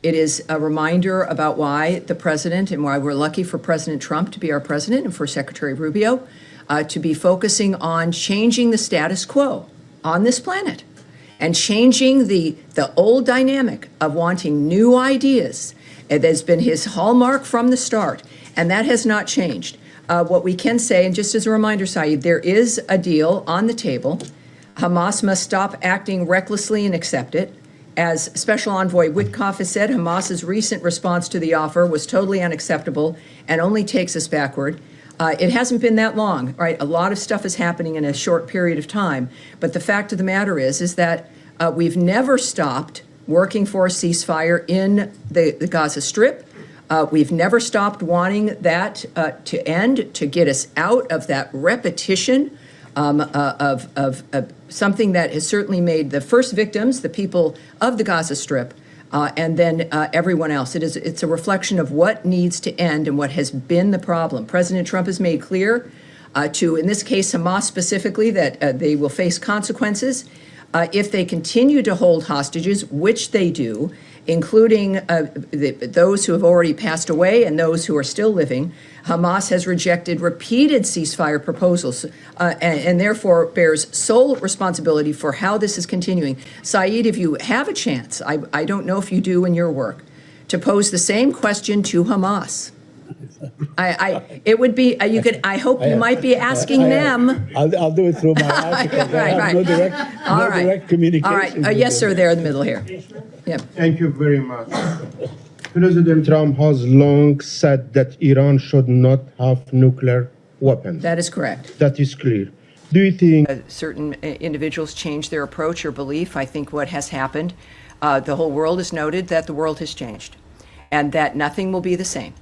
It is a reminder about why the president, and why we're lucky for President Trump to be our president and for Secretary Rubio to be focusing on changing the status quo on this planet and changing the old dynamic of wanting new ideas. It has been his hallmark from the start, and that has not changed. What we can say, and just as a reminder, Saeed, there is a deal on the table. Hamas must stop acting recklessly and accept it. As Special Envoy Witkoff has said, Hamas's recent response to the offer was totally unacceptable and only takes us backward. It hasn't been that long, right? A lot of stuff is happening in a short period of time. But the fact of the matter is that we've never stopped working for a ceasefire in the Gaza Strip. We've never stopped wanting that to end, to get us out of that repetition of something that has certainly made the first victims, the people of the Gaza Strip, and then everyone else. It's a reflection of what needs to end and what has been the problem. President Trump has made clear to, in this case, Hamas specifically, that they will face consequences if they continue to hold hostages, which they do, including those who have already passed away and those who are still living. Hamas has rejected repeated ceasefire proposals and therefore bears sole responsibility for how this is continuing. Saeed, if you have a chance, I don't know if you do in your work, to pose the same question to Hamas. It would be, you could, I hope you might be asking them. I'll do it through my articles. Right. No direct communication. All right. Yes, sir, there in the middle here. Yeah. Thank you very much. President Trump has long said that Iran should not have nuclear weapons. That is correct. That is clear. Do you think certain individuals change their approach or belief? I think what has happened, the whole world has noted that the world has changed and that nothing will be the same.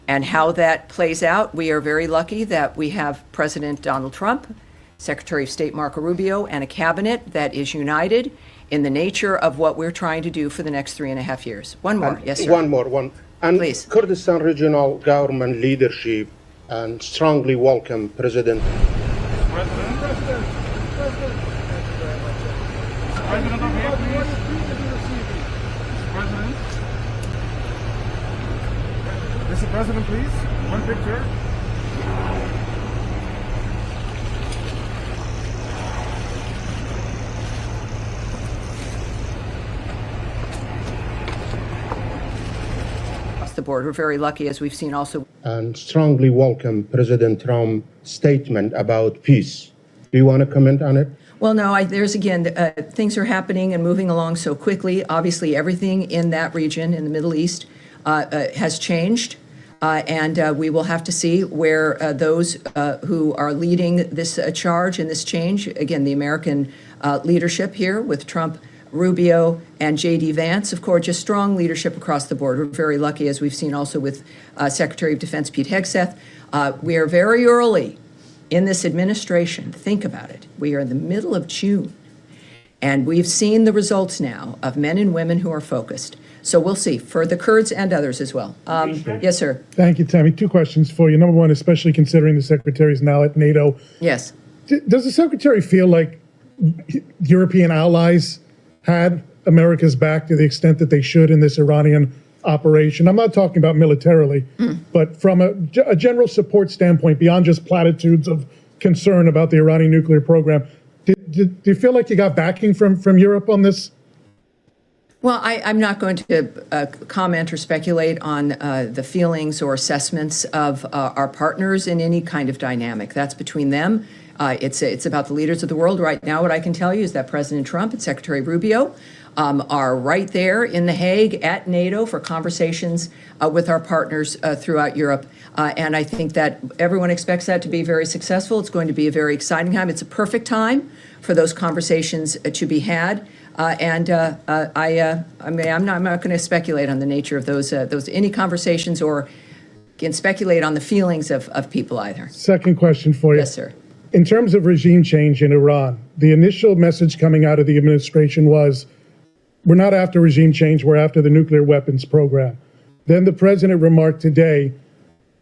And how that plays out, we are very lucky that we have President Donald Trump, Secretary of State Marco Rubio, and a cabinet that is united in the nature of what we're trying to do for the next 3.5 years. One more. Yes, sir. One more. And please. Kurdistan regional government leadership and strongly welcome President. Mr. President, please, one picture. Across the board, we're very lucky, as we've seen also. And strongly welcome President Trump's statement about peace. Do you want to comment on it? Well, no, there's again, things are happening and moving along so quickly. Obviously, everything in that region, in the Middle East, has changed. And we will have to see where those who are leading this charge and this change, again, the American leadership here with Trump, Rubio, and J.D. Vance, of course, just strong leadership across the board. We're very lucky, as we've seen also with Secretary of Defense Pete Hegseth. We are very early in this administration. Think about it. We are in the middle of June, and we've seen the results now of men and women who are focused. So we'll see for the Kurds and others as well. Yes, sir. Thank you, Tammy. 2 questions for you. Number one, especially considering the Secretary is now at NATO. Yes. Does the Secretary feel like European allies had America's back to the extent that they should in this Iranian operation? I'm not talking about militarily, but from a general support standpoint, beyond just platitudes of concern about the Iranian nuclear program. Do you feel like you got backing from Europe on this? Well, I'm not going to comment or speculate on the feelings or assessments of our partners in any kind of dynamic. That's between them. It's about the leaders of the world. Right now, what I can tell you is that President Trump and Secretary Rubio are right there in The Hague at NATO for conversations with our partners throughout Europe. And I think that everyone expects that to be very successful. It's going to be a very exciting time. It's a perfect time for those conversations to be had. I'm not going to speculate on the nature of those any conversations or can speculate on the feelings of people either. Second question for you. Yes, sir. In terms of regime change in Iran, the initial message coming out of the administration was, we're not after regime change, we're after the nuclear weapons program. Then the president remarked today,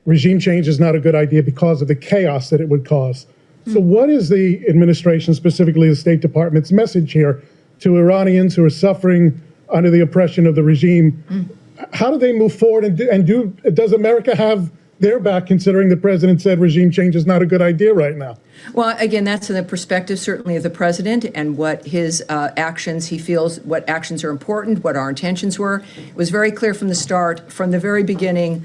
regime change is not a good idea because of the chaos that it would cause. So what is the administration, specifically the State Department's message here to Iranians who are suffering under the oppression of the regime? How do they move forward, and does America have their back, considering the president said regime change is not a good idea right now? Well, again, that's in the perspective certainly of the president and what his actions, he feels what actions are important, what our intentions were. It was very clear from the start, from the very beginning.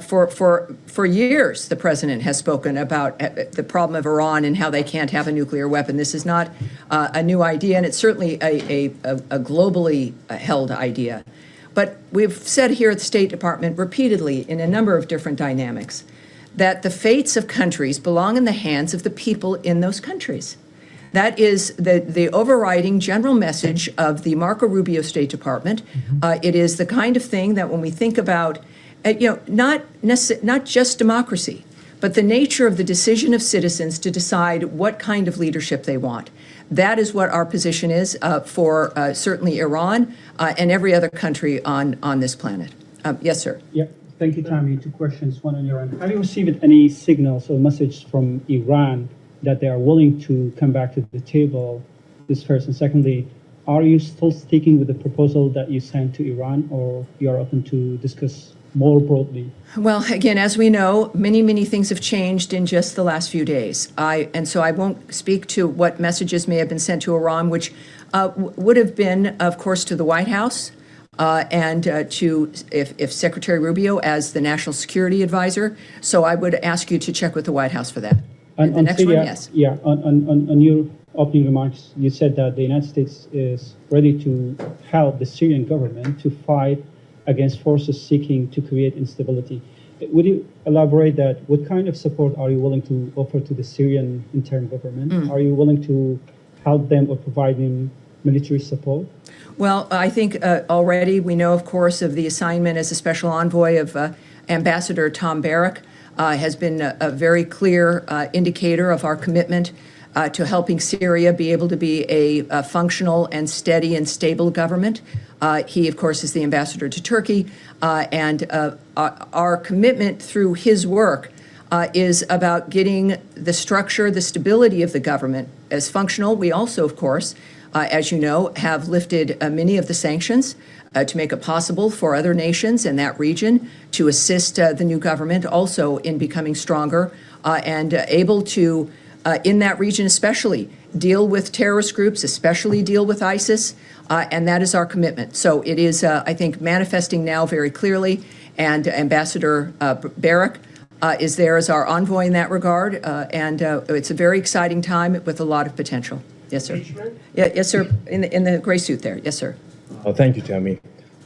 For years, the president has spoken about the problem of Iran and how they can't have a nuclear weapon. This is not a new idea, and it's certainly a globally held idea. But we've said here at the State Department repeatedly in a number of different dynamics that the fates of countries belong in the hands of the people in those countries. That is the overriding general message of the Marco Rubio State Department. It is the kind of thing that when we think about, not just democracy, but the nature of the decision of citizens to decide what kind of leadership they want. That is what our position is for certainly Iran and every other country on this planet. Yes, sir. Yeah, thank you, Tammy. 2 questions, one on your end. Have you received any signals or message from Iran that they are willing to come back to the table? This first. And secondly, are you still sticking with the proposal that you sent to Iran, or you are open to discuss more broadly? Well, again, as we know, many things have changed in just the last few days. And so I won't speak to what messages may have been sent to Iran, which would have been, of course, to the White House and to if Secretary Rubio as the National Security Advisor. So I would ask you to check with the White House for that. The next Syria, one, yes. Yeah, on your opening remarks, you said that the United States is ready to help the Syrian government to fight against forces seeking to create instability. Would you elaborate that? What kind of support are you willing to offer to the Syrian interim government? Are you willing to help them or provide them military support? Well, I think already we know, of course, of the assignment as a special envoy of Ambassador Tom Barrack has been a very clear indicator of our commitment to helping Syria be able to be a functional and steady and stable government. He, of course, is the ambassador to Turkey, and our commitment through his work is about getting the structure, the stability of the government as functional. We also, of course, as you know, have lifted many of the sanctions to make it possible for other nations in that region to assist the new government also in becoming stronger and able to, in that region especially, deal with terrorist groups, especially deal with ISIS, and that is our commitment. So it is, I think, manifesting now very clearly, and Ambassador Barrack is there as our envoy in that regard, and it's a very exciting time with a lot of potential. Yes, sir. Yeah, yes, sir. In the gray suit there. Yes, sir. Thank you, Tammy.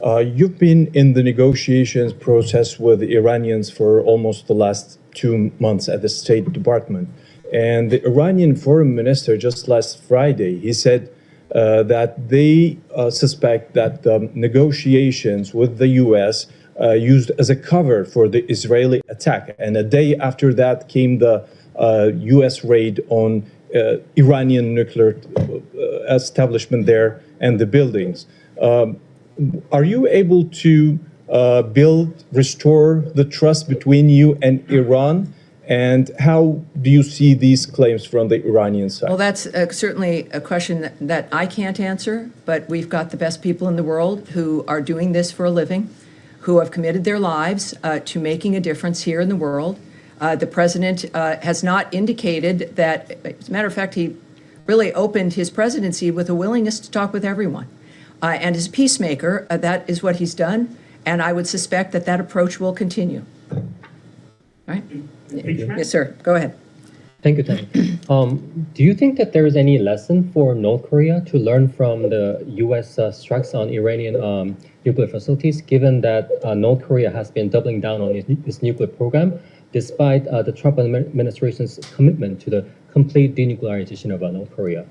You've been in the negotiations process with the Iranians for almost the last 2 months at the State Department. And the Iranian foreign minister just last Friday, he said that they suspect that the negotiations with the U.S. Used as a cover for the Israeli attack. And a day after that came the U.S. raid on Iranian nuclear establishment there and the buildings. Are you able to restore the trust between you and Iran? And how do you see these claims from the Iranian side? Well, that's certainly a question that I can't answer, but we've got the best people in the world who are doing this for a living, who have committed their lives to making a difference here in the world. The president has not indicated that, as a matter of fact, he really opened his presidency with a willingness to talk with everyone. And as a peacemaker, that is what he's done, and I would suspect that that approach will continue. All right? Yes, sir. Go ahead. Thank you, Tammy. Do you think that there is any lesson for North Korea to learn from the U.S. strikes on Iranian nuclear facilities, given that North Korea has been doubling down on its nuclear program, despite the Trump administration's commitment to the complete denuclearization of North Korea?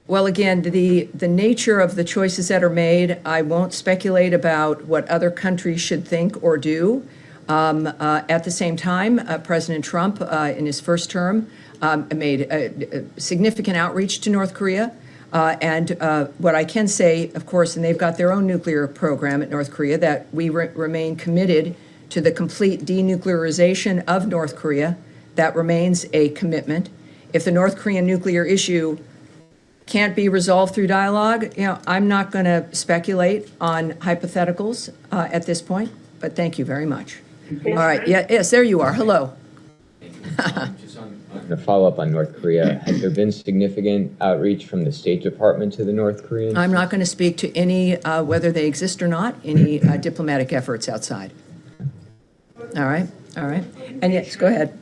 Well, again, the nature of the choices that are made, I won't speculate about what other countries should think or do. At the same time, President Trump, in his first term, made a significant outreach to North Korea. And what I can say, of course, and they've got their own nuclear program at North Korea, that we remain committed to the complete denuclearization of North Korea. That remains a commitment. If the North Korean nuclear issue can't be resolved through dialogue, I'm not going to speculate on hypotheticals at this point, but thank you very much. All right. Yes, there you are. Hello. To follow up on North Korea, has there been significant outreach from the State Department to the North Koreans? I'm not going to speak to any, whether they exist or not, any diplomatic efforts outside. All right. All right. And yes, go ahead.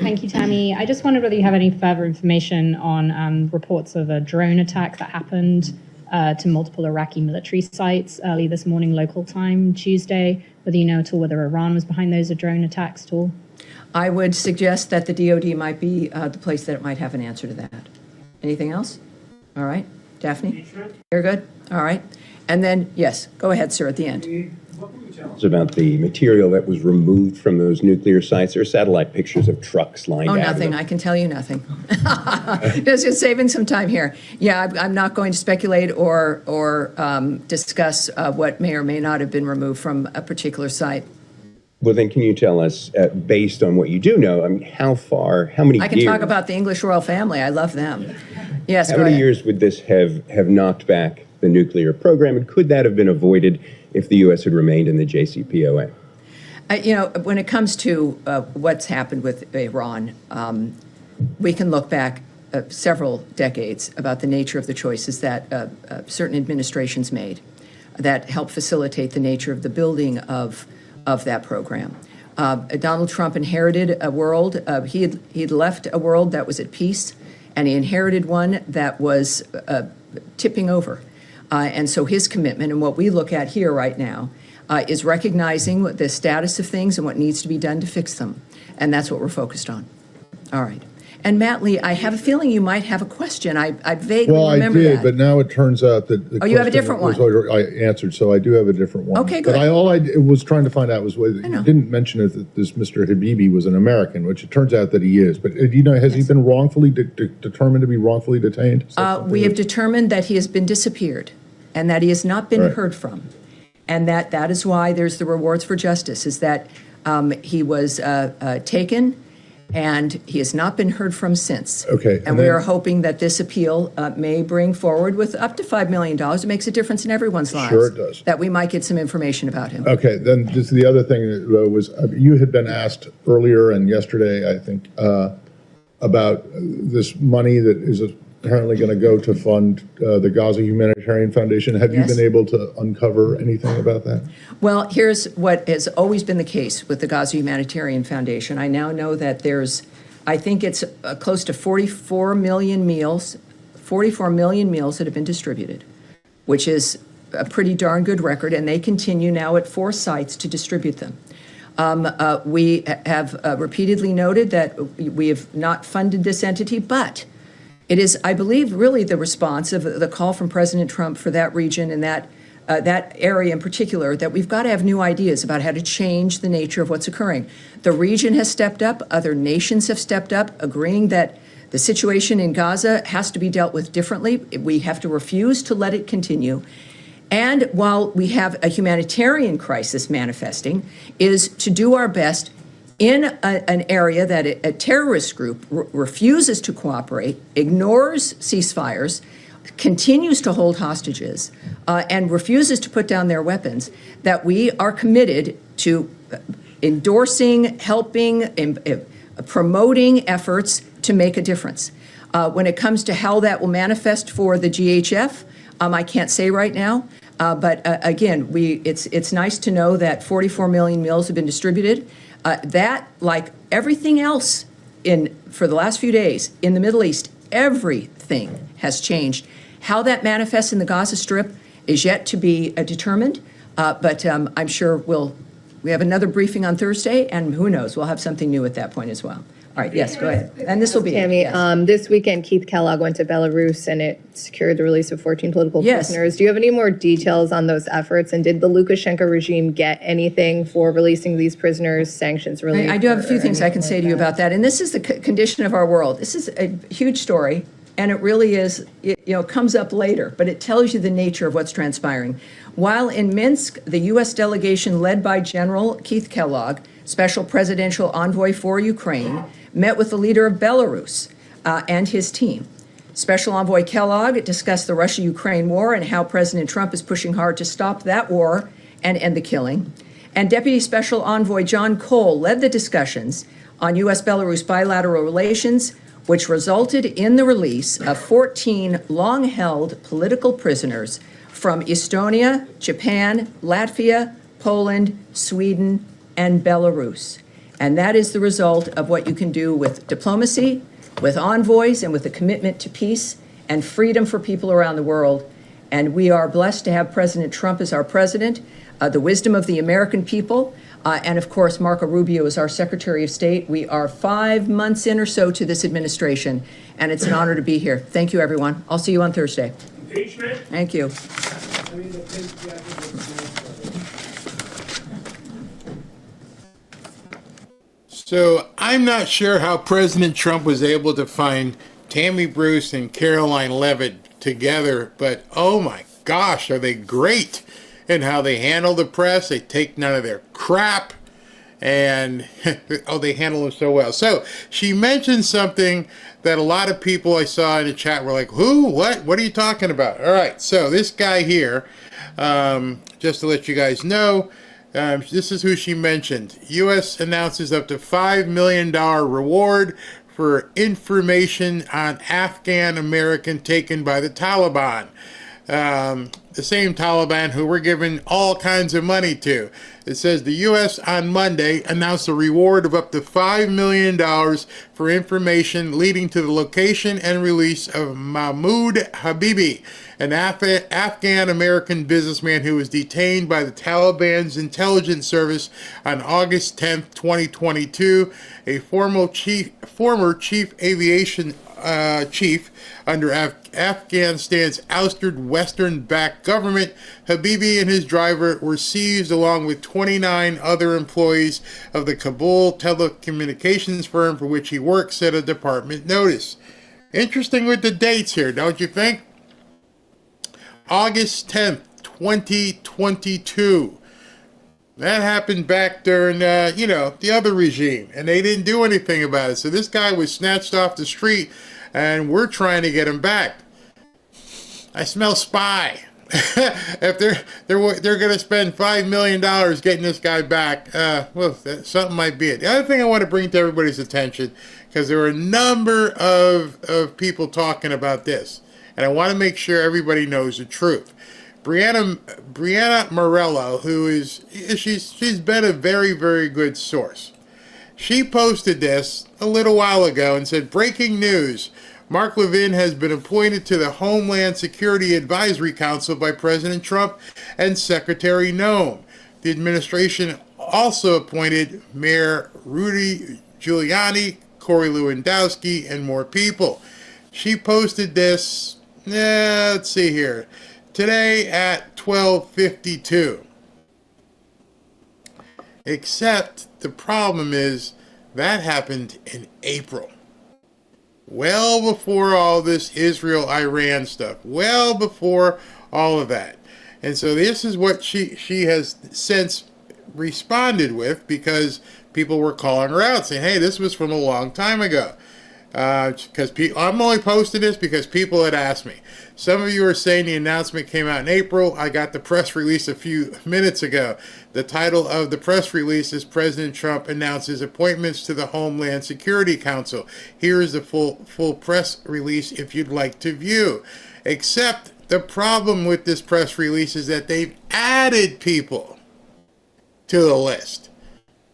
Thank you, Tammy. I just wondered whether you have any further information on reports of a drone attack that happened to multiple Iraqi military sites early this morning, local time, Tuesday, whether you know at all whether Iran was behind those drone attacks at all? I would suggest that the DOD might be the place that it might have an answer to that. Anything else? All right. Daphne? You're good? All right. And then, yes, go ahead, sir, at the end. About the material that was removed from those nuclear sites. There are satellite pictures of trucks lined out. Oh, nothing. I can tell you nothing. Just saving some time here. Yeah, I'm not going to speculate or discuss what may or may not have been removed from a particular site. Well, then can you tell us, based on what you do know, I mean, how many years? I can talk about the English royal family. I love them. Yes, How many years would this have knocked back the nuclear program, and could that have been avoided if the U.S. had remained in the JCPOA? When it comes to what's happened with Iran, we can look back several decades about the nature of the choices that certain administrations made that helped facilitate the nature of the building of that program. Donald Trump inherited a world, he'd left a world that was at peace, and he inherited one that was tipping over. And so his commitment, and what we look at here right now, is recognizing the status of things and what needs to be done to fix them. And that's what we're focused on. All right. And Matt Lee, I have a feeling you might have a question. I vaguely remember that. Well, I did, but now it turns out that the you have a different one. I answered, so I do have a different one. Okay, good. But all I was trying to find out was whether you didn't mention it, that this Mr. Habibi was an American, which it turns out that he is. But has he been wrongfully determined to be wrongfully detained? We have determined that he has been disappeared and that he has not been heard from. And that is why there's the rewards for justice, is that he was taken and he has not been heard from since. Okay. And we are hoping that this appeal may bring forward, with up to $5 million, it makes a difference in everyone's lives. Sure it does. That we might get some information about him. Okay, then just the other thing was, you had been asked earlier and yesterday, I think, about this money that is apparently going to go to fund the Gaza Humanitarian Foundation. Have you been able to uncover anything about that? Well, here's what has always been the case with the Gaza Humanitarian Foundation. I now know that I think it's close to 44 million meals that have been distributed, which is a pretty darn good record, and they continue now at 4 sites to distribute them. We have repeatedly noted that we have not funded this entity, but it is, I believe, really the response of the call from President Trump for that region and that area in particular, that we've got to have new ideas about how to change the nature of what's occurring. The region has stepped up, other nations have stepped up, agreeing that the situation in Gaza has to be dealt with differently. We have to refuse to let it continue. And while we have a humanitarian crisis manifesting, is to do our best in an area that a terrorist group refuses to cooperate, ignores ceasefires, continues to hold hostages, and refuses to put down their weapons, that we are committed to endorsing, helping, promoting efforts to make a difference. When it comes to how that will manifest for the GHF, I can't say right now. But again, it's nice to know that 44 million meals have been distributed. That, like everything else for the last few days in the Middle East, everything has changed. How that manifests in the Gaza Strip is yet to be determined. But I'm sure we have another briefing on Thursday, and who knows, we'll have something new at that point as well. All right, yes, go ahead. And this will be Tammy, yes. this weekend, Keith Kellogg went to Belarus and it secured the release of 14 political prisoners. Do you have any more details on those efforts? And did the Lukashenko regime get anything for releasing these prisoners, sanctions relief? I do have a few things I can say to you about that. And this is the condition of our world. This is a huge story, and it really is, comes up later, but it tells you the nature of what's transpiring. While in Minsk, the U.S. delegation led by General Keith Kellogg, Special Presidential Envoy for Ukraine, met with the leader of Belarus and his team. Special Envoy Kellogg discussed the Russia-Ukraine war and how President Trump is pushing hard to stop that war and end the killing. And Deputy Special Envoy John Cole led the discussions on U.S.-Belarus bilateral relations, which resulted in the release of 14 long-held political prisoners from Estonia, Japan, Latvia, Poland, Sweden, and Belarus. And that is the result of what you can do with diplomacy, with envoys, and with a commitment to peace and freedom for people around the world. And we are blessed to have President Trump as our president, the wisdom of the American people, and of course, Marco Rubio is our Secretary of State. We are 5 months in or so to this administration, and it's an honor to be here. Thank you, everyone. I'll see you on Thursday. Impeachment. Thank you. So I'm not sure how President Trump was able to find Tammy Bruce and Caroline Leavitt together, but oh my gosh, are they great in how they handle the press. They take none of their crap, and oh, they handle them so well. So she mentioned something that a lot of people I saw in the chat were like, who, what are you talking about? All right, so this guy here, just to let you guys know, this is who she mentioned. U.S. announces up to $5 million reward for information on Afghan American taken by the Taliban. The same Taliban who we're giving all kinds of money to. It says the U.S. on Monday announced a reward of up to $5 million for information leading to the location and release of Mahmoud Habibi, an Afghan-American businessman who was detained by the Taliban's intelligence service on August 10, 2022. A former chief aviation chief under Afghanistan's ousted Western-backed government. Habibi and his driver were seized along with 29 other employees of the Kabul telecommunications firm for which he worked, said a department notice. Interesting with the dates here, don't you think? August 10th, 2022. That happened back during, the other regime, and they didn't do anything about it. So this guy was snatched off the street, and we're trying to get him back. I smell spy. If they're going to spend $5 million getting this guy back, something might be it. The other thing I want to bring to everybody's attention, because there are a number of people talking about this, and I want to make sure everybody knows the truth. Brianna Morello, she's been a very, very good source. She posted this a little while ago and said, breaking news, Mark Levin has been appointed to the Homeland Security Advisory Council by President Trump and Secretary Noem. The administration also appointed Mayor Rudy Giuliani, Corey Lewandowski, and more people. She posted this, let's see here, today at 12:52. Except the problem is that happened in April. Well before all this Israel-Iran stuff. Well before all of that. And so this is what she has since responded with, because people were calling her out saying, hey, this was from a long time ago. because I'm only posting this because people had asked me. Some of you are saying the announcement came out in April. I got the press release a few minutes ago. The title of the press release is President Trump announces appointments to the Homeland Security Council. Here is the full press release if you'd like to view. Except the problem with this press release is that they've added people to the list.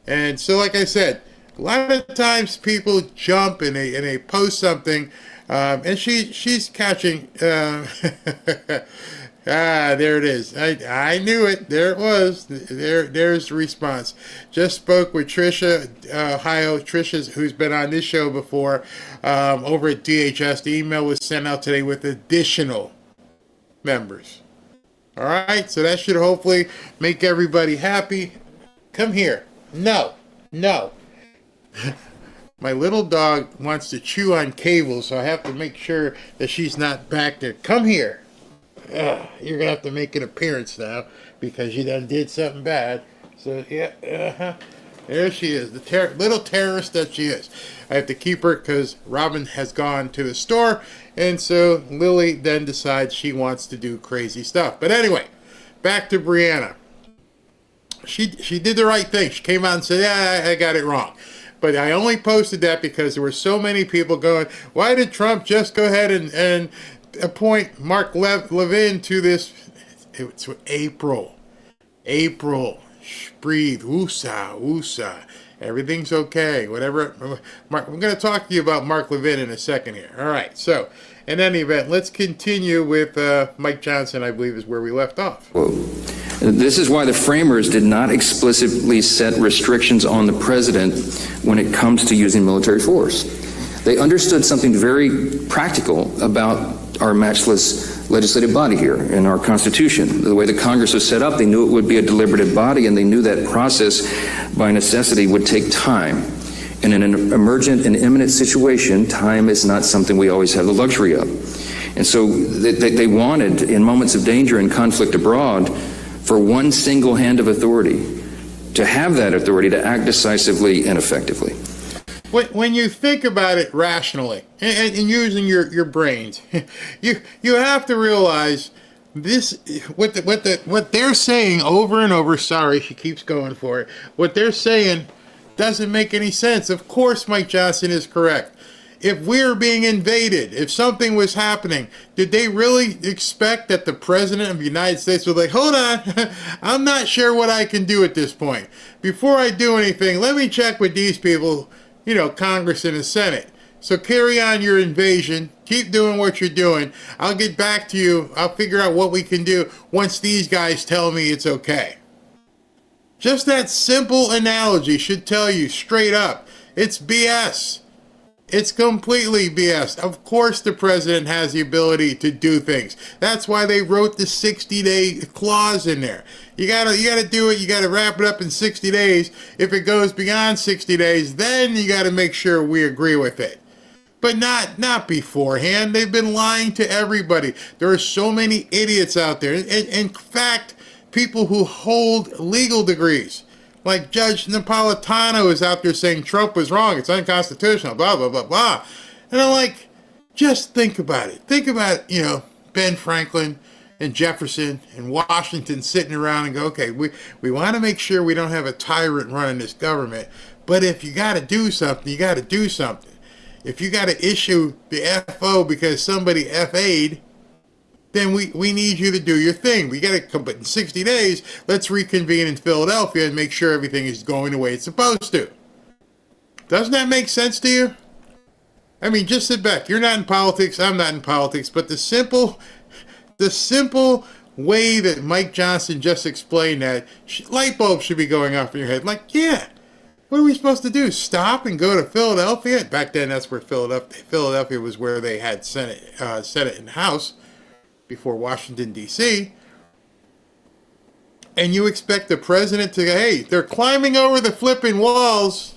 And so, like I said, a lot of times people jump and they post something, and she's catching. There it is. I knew it. There it was. There's the response. Just spoke with Trisha, Ohio. Trisha, who's been on this show before, over at DHS. The email was sent out today with additional members. All right, so that should hopefully make everybody happy. Come here. No. My little dog wants to chew on cables, so I have to make sure that she's not back there. Come here. You're going to have to make an appearance now because you done did something bad. So, yeah, there she is, the little terrorist that she is. I have to keep her because Robin has gone to the store, and so Lily then decides she wants to do crazy stuff. But anyway, back to Brianna. She did the right thing. She came out and said, yeah, I got it wrong. But I only posted that because there were so many people going, why did Trump just go ahead and appoint Mark Levin to this? It's April. Breathe. Woosah. Everything's okay. Whatever. Mark, I'm going to talk to you about Mark Levin in a second here. All right. So, in any event, let's continue with Mike Johnson, I believe, is where we left off. Whoa. This is why the framers did not explicitly set restrictions on the president when it comes to using military force. They understood something very practical about our matchless legislative body here in our Constitution. The way the Congress was set up, they knew it would be a deliberative body, and they knew that process by necessity would take time. And in an emergent and imminent situation, time is not something we always have the luxury of. And so they wanted, in moments of danger and conflict abroad, for one single hand of authority to have that authority to act decisively and effectively. When you think about it rationally and using your brains, you have to realize this what they're saying over and over. Sorry, she keeps going for it. What they're saying doesn't make any sense. Of course, Mike Johnson is correct. If we're being invaded, if something was happening, did they really expect that the President of the United States would be like, hold on, I'm not sure what I can do at this point. Before I do anything, let me check with these people, Congress and the Senate. So carry on your invasion. Keep doing what you're doing. I'll get back to you. I'll figure out what we can do once these guys tell me it's okay. Just that simple analogy should tell you straight up, it's BS. It's completely BS. Of course the president has the ability to do things. That's why they wrote the 60-day clause in there. You gotta do it. You gotta wrap it up in 60 days. If it goes beyond 60 days, then you gotta make sure we agree with it. But not beforehand. They've been lying to everybody. There are so many idiots out there. In fact, people who hold legal degrees. Like Judge Napolitano is out there saying Trump was wrong, it's unconstitutional, blah, blah, blah, blah. And I'm like, just think about it. Think about, Ben Franklin and Jefferson and Washington sitting around and go, okay, we want to make sure we don't have a tyrant running this government, but if you got to do something, you got to do something. If you got to issue the FO because somebody FA'd, then we need you to do your thing. We got to come, but in 60 days, let's reconvene in Philadelphia and make sure everything is going the way it's supposed to. Doesn't that make sense to you? I mean, just sit back. You're not in politics. I'm not in politics. But the simple way that Mike Johnson just explained that, light bulbs should be going off in your head. Like, yeah, what are we supposed to do? Stop and go to Philadelphia? Back then, that's where Philadelphia was where they had Senate and House. Before Washington, D.C., and you expect the president to, hey, they're climbing over the flipping walls.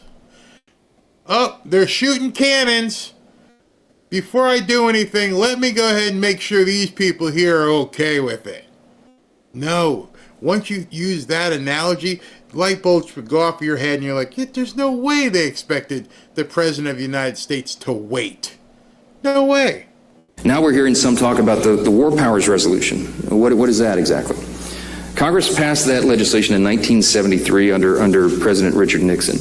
Oh, they're shooting cannons. Before I do anything, let me go ahead and make sure these people here are okay with it. No. Once you use that analogy, light bulbs would go off your head and you're like, yeah, there's no way they expected the President of the United States to wait. No way. Now we're hearing some talk about the War Powers Resolution. What is that exactly? Congress passed that legislation in 1973 under President Richard Nixon.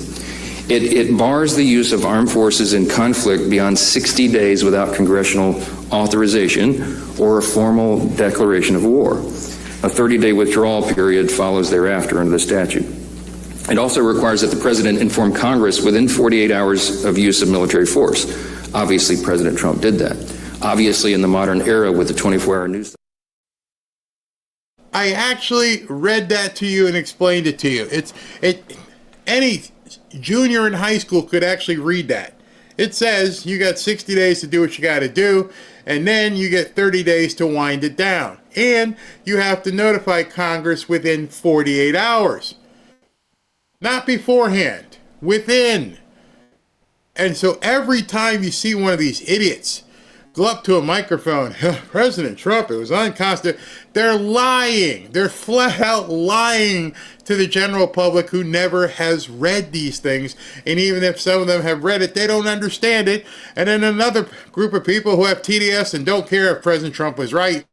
It bars the use of armed forces in conflict beyond 60 days without congressional authorization or a formal declaration of war. A 30-day withdrawal period follows thereafter under the statute. It also requires that the President inform Congress within 48 hours of use of military force. Obviously, President Trump did that. Obviously, in the modern era with the 24-hour news. I actually read that to you and explained it to you. Any junior in high school could actually read that. It says you got 60 days to do what you got to do, and then you get 30 days to wind it down. And you have to notify Congress within 48 hours. Not beforehand, within. And so every time you see one of these idiots go up to a microphone, President Trump, it was unconstitutional. They're lying. They're flat out lying to the general public who never has read these things. And even if some of them have read it, they don't understand it. And then another group of people who have TDS and don't care if President Trump was right.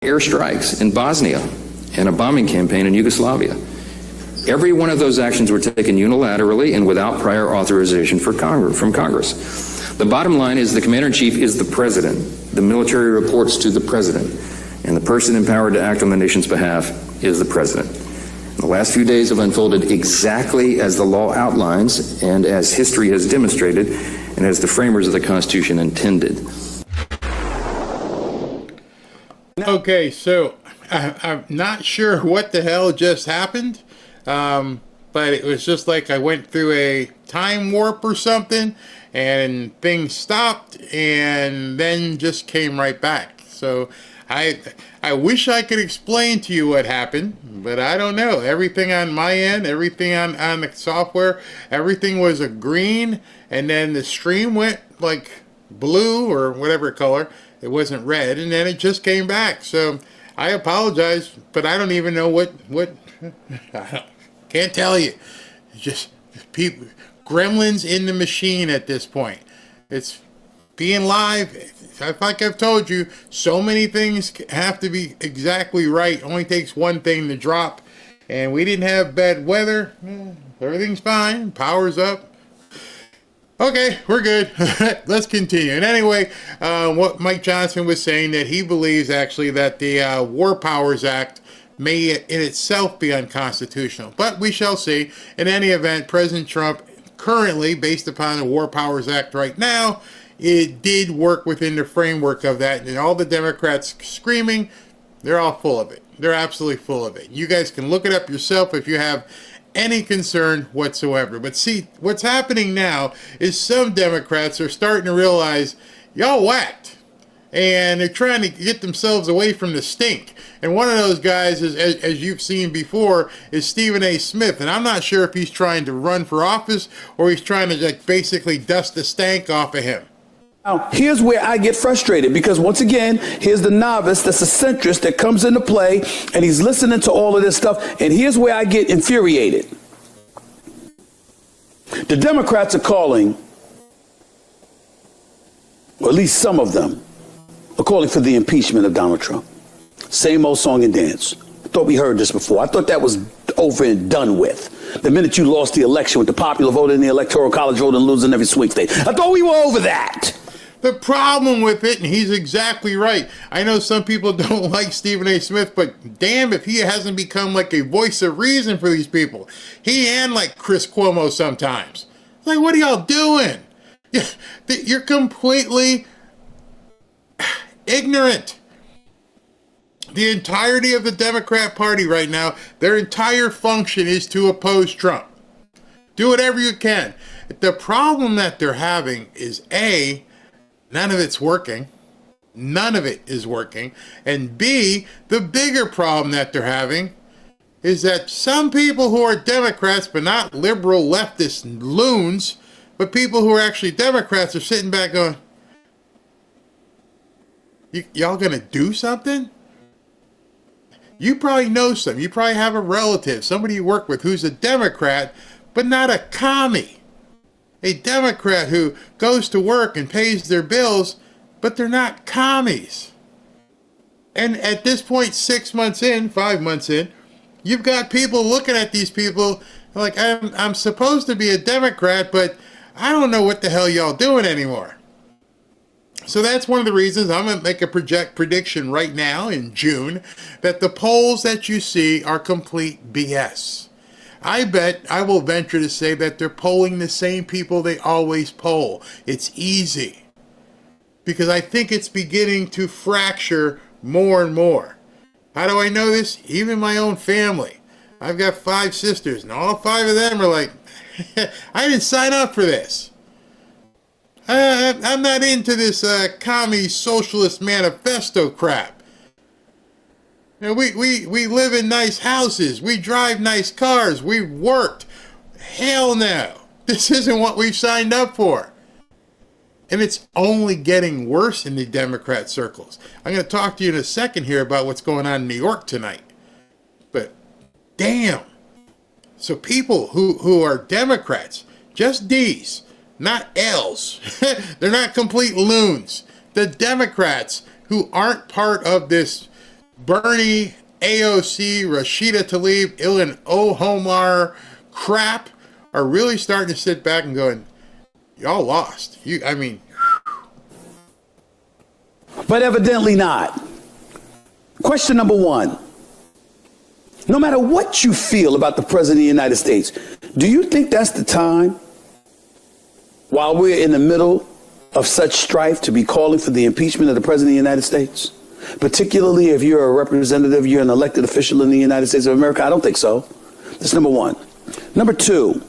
Airstrikes in Bosnia and a bombing campaign in Yugoslavia. Every one of those actions were taken unilaterally and without prior authorization from Congress. The bottom line is the Commander-in-Chief is the President. The military reports to the President. And the person empowered to act on the nation's behalf is the President. The last few days have unfolded exactly as the law outlines and as history has demonstrated and as the framers of the Constitution intended. Okay, so I'm not sure what the hell just happened, but it was just like I went through a time warp or something, and things stopped, and then just came right back. So I wish I could explain to you what happened, but I don't know. Everything on my end, everything on the software, everything was a green, and then the stream went like blue or whatever color. It wasn't red, and then it just came back. So I apologize, but I don't even know what I can't tell you. It's just people, gremlins in the machine at this point. It's being live. Like I've told you, so many things have to be exactly right. It only takes one thing to drop, and we didn't have bad weather. Everything's fine. Power's up. Okay, we're good. Let's continue. And anyway, what Mike Johnson was saying, that he believes actually that the War Powers Act may in itself be unconstitutional. But we shall see. In any event, President Trump currently, based upon the War Powers Act right now, it did work within the framework of that. And all the Democrats screaming, they're all full of it. They're absolutely full of it. You guys can look it up yourself if you have any concern whatsoever. But see, what's happening now is some Democrats are starting to realize, y'all whacked. And they're trying to get themselves away from the stink. And one of those guys, is, as you've seen before, is Stephen A. Smith. And I'm not sure if he's trying to run for office or he's trying to like basically dust the stank off of him. Now, here's where I get frustrated, because once again, here's the novice that's a centrist that comes into play, and he's listening to all of this stuff, and here's where I get infuriated. The Democrats are calling, or at least some of them, are calling for the impeachment of Donald Trump. Same old song and dance. I thought we heard this before. I thought that was over and done with. The minute you lost the election with the popular vote in the Electoral College vote and losing every swing state. I thought we were over that. The problem with it, and he's exactly right. I know some people don't like Stephen A. Smith, but damn if he hasn't become like a voice of reason for these people. He and like Chris Cuomo sometimes. Like, what are y'all doing? You're completely ignorant. The entirety of the Democrat Party right now, their entire function is to oppose Trump. Do whatever you can. The problem that they're having is A, none of it's working. None of it is working. And B, the bigger problem that they're having is that some people who are Democrats, but not liberal leftist loons, but people who are actually Democrats are sitting back going, y'all gonna do something? You probably know some. You probably have a relative, somebody you work with who's a Democrat, but not a commie. A Democrat who goes to work and pays their bills, but they're not commies. And at this point, 6 months in, 5 months in, you've got people looking at these people like, I'm supposed to be a Democrat, but I don't know what the hell y'all doing anymore. So that's one of the reasons I'm going to make a prediction right now in June that the polls that you see are complete BS. I bet I will venture to say that they're polling the same people they always poll. It's easy. Because I think it's beginning to fracture more and more. How do I know this? Even my own family. I've got 5 sisters, and all 5 of them are like, I didn't sign up for this. I'm not into this commie socialist manifesto crap. You know, we live in nice houses. We drive nice cars. We've worked. Hell no. This isn't what we've signed up for. And it's only getting worse in the Democrat circles. I'm going to talk to you in a second here about what's going on in New York tonight. But damn. So people who are Democrats, just D's, not L's. They're not complete loons. The Democrats who aren't part of this Bernie, AOC, Rashida Tlaib, Ilhan Omar crap are really starting to sit back and going, y'all lost. But evidently not. Question number 1. No matter what you feel about the President of the United States, do you think that's the time, while we're in the middle of such strife, to be calling for the impeachment of the President of the United States? Particularly if you're a representative, you're an elected official in the United States of America? I don't think so. That's number 1. Number 2,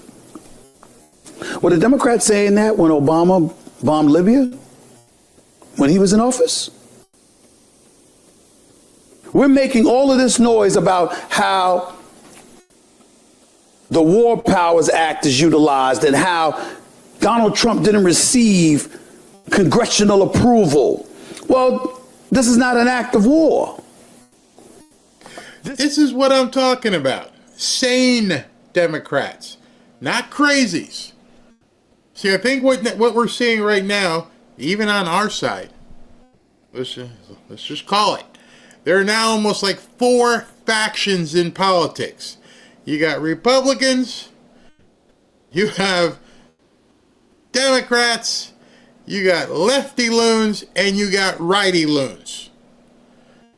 were the Democrats saying that when Obama bombed Libya? When he was in office? We're making all of this noise about how the War Powers Act is utilized and how Donald Trump didn't receive congressional approval. Well, this is not an act of war. This is what I'm talking about. Sane Democrats, not crazies. See, I think what we're seeing right now, even on our side, let's just call it, there are now almost like 4 factions in politics. You got Republicans, you have Democrats, you got lefty loons, and you got righty loons.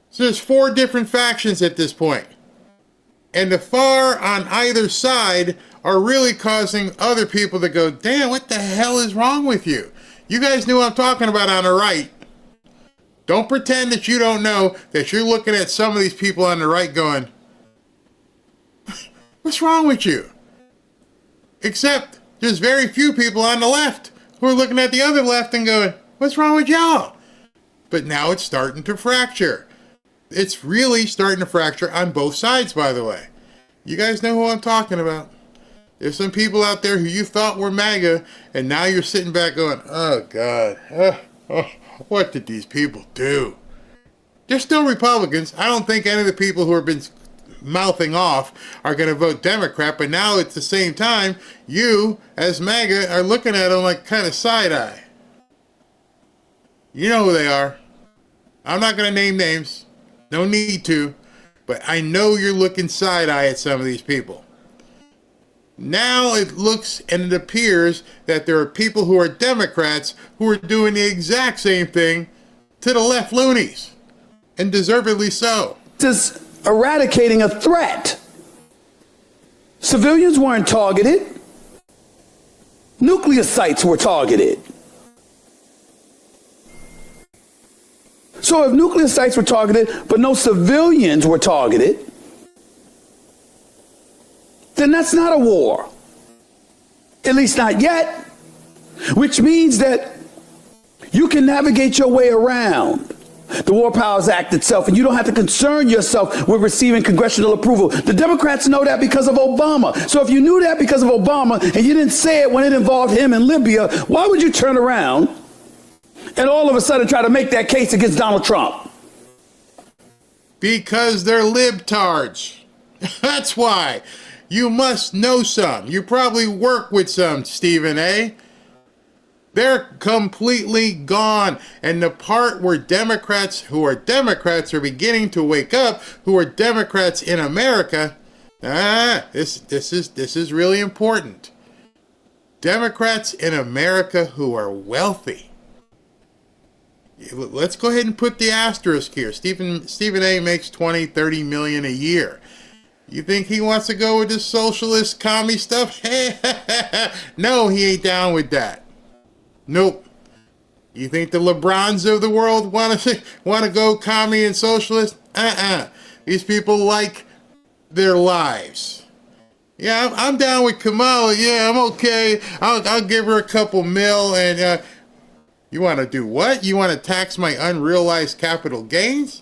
So there's 4 different factions at this point. And the far on either side are really causing other people to go, damn, what the hell is wrong with you? You guys knew what I'm talking about on the right. Don't pretend that you don't know that you're looking at some of these people on the right going, what's wrong with you? Except there's very few people on the left who are looking at the other left and going, what's wrong with y'all? But now it's starting to fracture. It's really starting to fracture on both sides, by the way. You guys know who I'm talking about. There's some people out there who you thought were MAGA, and now you're sitting back going, oh, God, what did these people do? They're still Republicans. I don't think any of the people who have been mouthing off are going to vote Democrat, but now at the same time, you, as MAGA, are looking at them like kind of side-eye. You know who they are. I'm not going to name names. No need to. But I know you're looking side-eye at some of these people. Now it looks and it appears that there are people who are Democrats who are doing the exact same thing to the left loonies. And deservedly so. This is eradicating a threat. Civilians weren't targeted. Nuclear sites were targeted. So if nuclear sites were targeted, but no civilians were targeted, then that's not a war. At least not yet. Which means that you can navigate your way around the War Powers Act itself, and you don't have to concern yourself with receiving congressional approval. The Democrats know that because of Obama. So if you knew that because of Obama and you didn't say it when it involved him in Libya, why would you turn around and all of a sudden try to make that case against Donald Trump? Because they're libtards. That's why. You must know some. You probably work with some, Stephen A. They're completely gone. And the part where Democrats who are Democrats are beginning to wake up, who are Democrats in America, this is really important. Democrats in America who are wealthy. Let's go ahead and put the asterisk here. Stephen A. makes 20, 30 million a year. You think he wants to go with this socialist commie stuff? No, he ain't down with that. Nope. You think the LeBrons of the world want to go commie and socialist? These people like their lives. Yeah, I'm down with Kamala. Yeah, I'm okay. I'll give her a couple mil. And you want to do what? You want to tax my unrealized capital gains?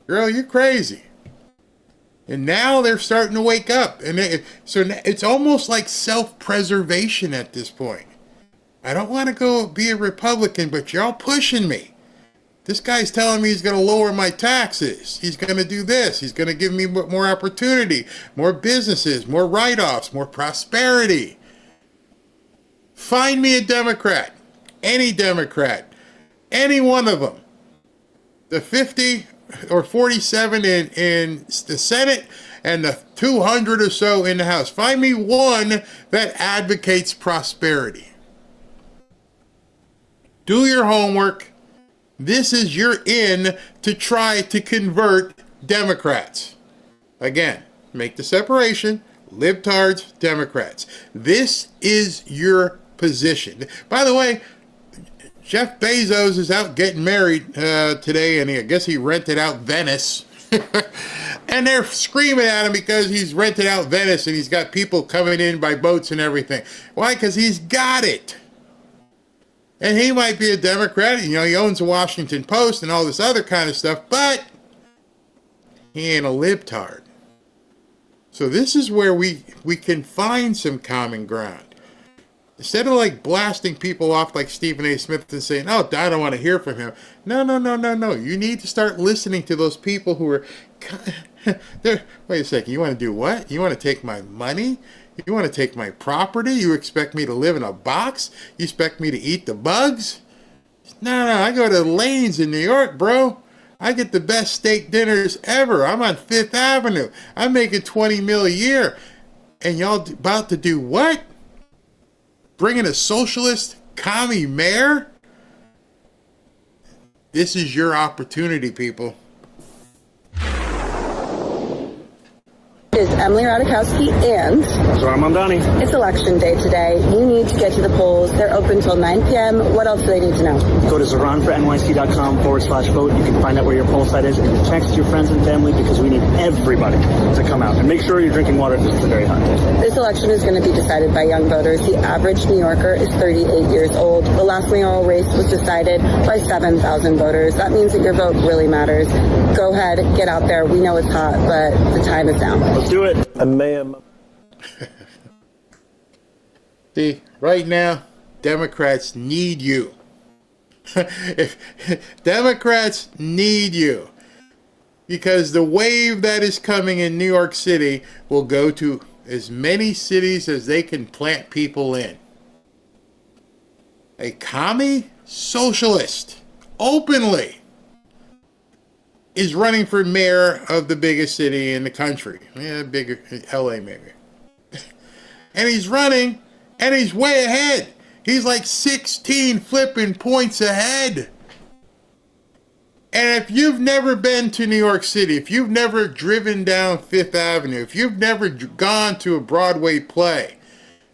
Girl, you're crazy. And now they're starting to wake up. And so it's almost like self-preservation at this point. I don't want to go be a Republican, but you're all pushing me. This guy's telling me he's going to lower my taxes. He's going to do this. He's going to give me more opportunity, more businesses, more write-offs, more prosperity. Find me a Democrat, any one of them. The 50 or 47 in the Senate and the 200 or so in the House. Find me one that advocates prosperity. Do your homework. This is your in to try to convert Democrats. Again, make the separation. Libtards, Democrats. This is your position. By the way, Jeff Bezos is out getting married today, and I guess he rented out Venice. And they're screaming at him because he's rented out Venice and he's got people coming in by boats and everything. Why? Because he's got it. And he might be a Democrat. You know, he owns the Washington Post and all this other kind of stuff, but he ain't a libtard. So this is where we can find some common ground. Instead of like blasting people off like Stephen A. Smith and saying, oh, I don't want to hear from him. No. You need to start listening to those people who are... Wait a second. You want to do what? You want to take my money? You want to take my property? You expect me to live in a box? You expect me to eat the bugs? No. I go to Lane's in New York, bro. I get the best steak dinners ever. I'm on 5th Avenue. I'm making $20 million a year. And y'all about to do what? Bringing a socialist commie mayor? This is your opportunity, people. is Emily Radikowski, and Zoran Mamdani. It's election day today. You need to get to the polls. They're open till 9 p.m. What else do they need to know? Go to zoranfornyc.com/vote. You can find out where your poll site is, and text your friends and family because we need everybody to come out. And make sure you're drinking water because it's a very hot day. This election is going to be decided by young voters. The average New Yorker is 38 years old. The last mayoral race was decided by 7,000 voters. That means that your vote really matters. Go ahead, get out there. We know it's hot, but the time is now. Let's do it. And Mayor. See, right now, Democrats need you. If Democrats need you. Because the wave that is coming in New York City will go to as many cities as they can plant people in. A commie socialist, openly, is running for mayor of the biggest city in the country. Yeah, bigger, LA maybe. And he's running, and he's way ahead. He's like 16 flipping points ahead. And if you've never been to New York City, if you've never driven down Fifth Avenue, if you've never gone to a Broadway play,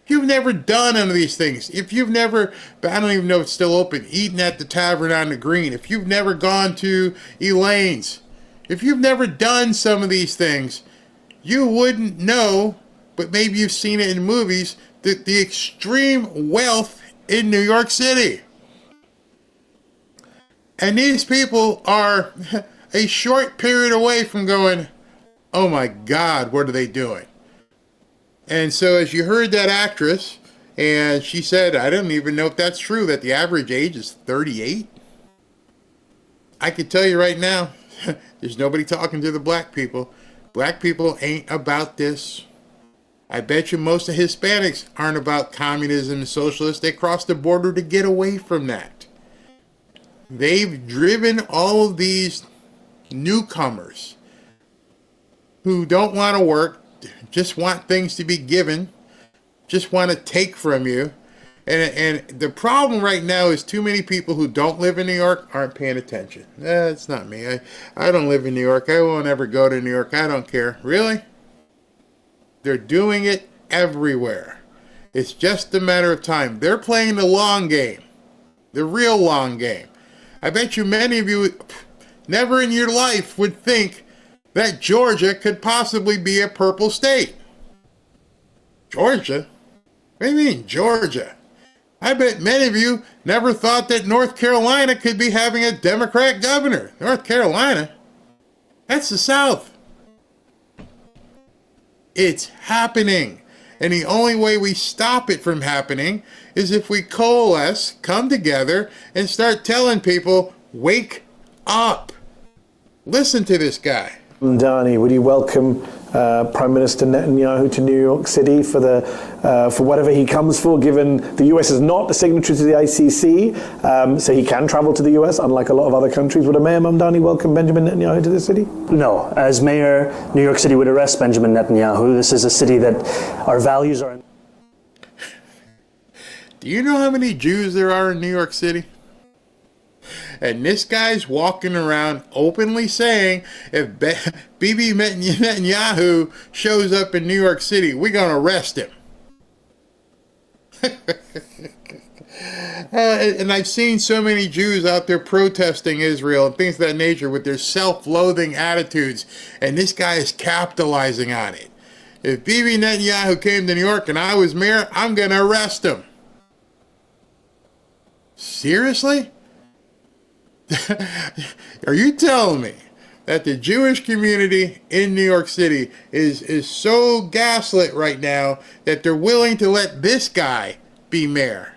if you've never done any of these things, if you've never, I don't even know if it's still open, eaten at the Tavern on the Green, if you've never gone to Elaine's, if you've never done some of these things, you wouldn't know, but maybe you've seen it in movies, the extreme wealth in New York City. And these people are a short period away from going, oh my God, what are they doing? And so as you heard that actress, and she said, I don't even know if that's true, that the average age is 38. I can tell you right now, there's nobody talking to the black people. Black people ain't about this. I bet you most of Hispanics aren't about communism and socialists. They crossed the border to get away from that. They've driven all of these newcomers who don't want to work, just want things to be given, just want to take from you. And the problem right now is too many people who don't live in New York aren't paying attention. It's not me. I don't live in New York. I won't ever go to New York. I don't care. Really? They're doing it everywhere. It's just a matter of time. They're playing the long game, the real long game. I bet you many of you never in your life would think that Georgia could possibly be a purple state. Georgia? What do you mean, Georgia? I bet many of you never thought that North Carolina could be having a Democrat governor. North Carolina? That's the South. It's happening. And the only way we stop it from happening is if we coalesce, come together, and start telling people, wake up. Listen to this guy. Mamdani, would you welcome Prime Minister Netanyahu to New York City for whatever he comes for, given the US is not a signatory to the ICC, so he can travel to the US, unlike a lot of other countries. Would a Mayor Mamdani welcome Benjamin Netanyahu to the city? No. As mayor, New York City would arrest Benjamin Netanyahu. This is a city that our values are in. Do you know how many Jews there are in New York City? And this guy's walking around openly saying, if Bibi Netanyahu shows up in New York City, we're going to arrest him. And I've seen so many Jews out there protesting Israel and things of that nature with their self-loathing attitudes. And this guy is capitalizing on it. If Bibi Netanyahu came to New York and I was mayor, I'm going to arrest him. Seriously? Are you telling me that the Jewish community in New York City is so gaslit right now that they're willing to let this guy be mayor?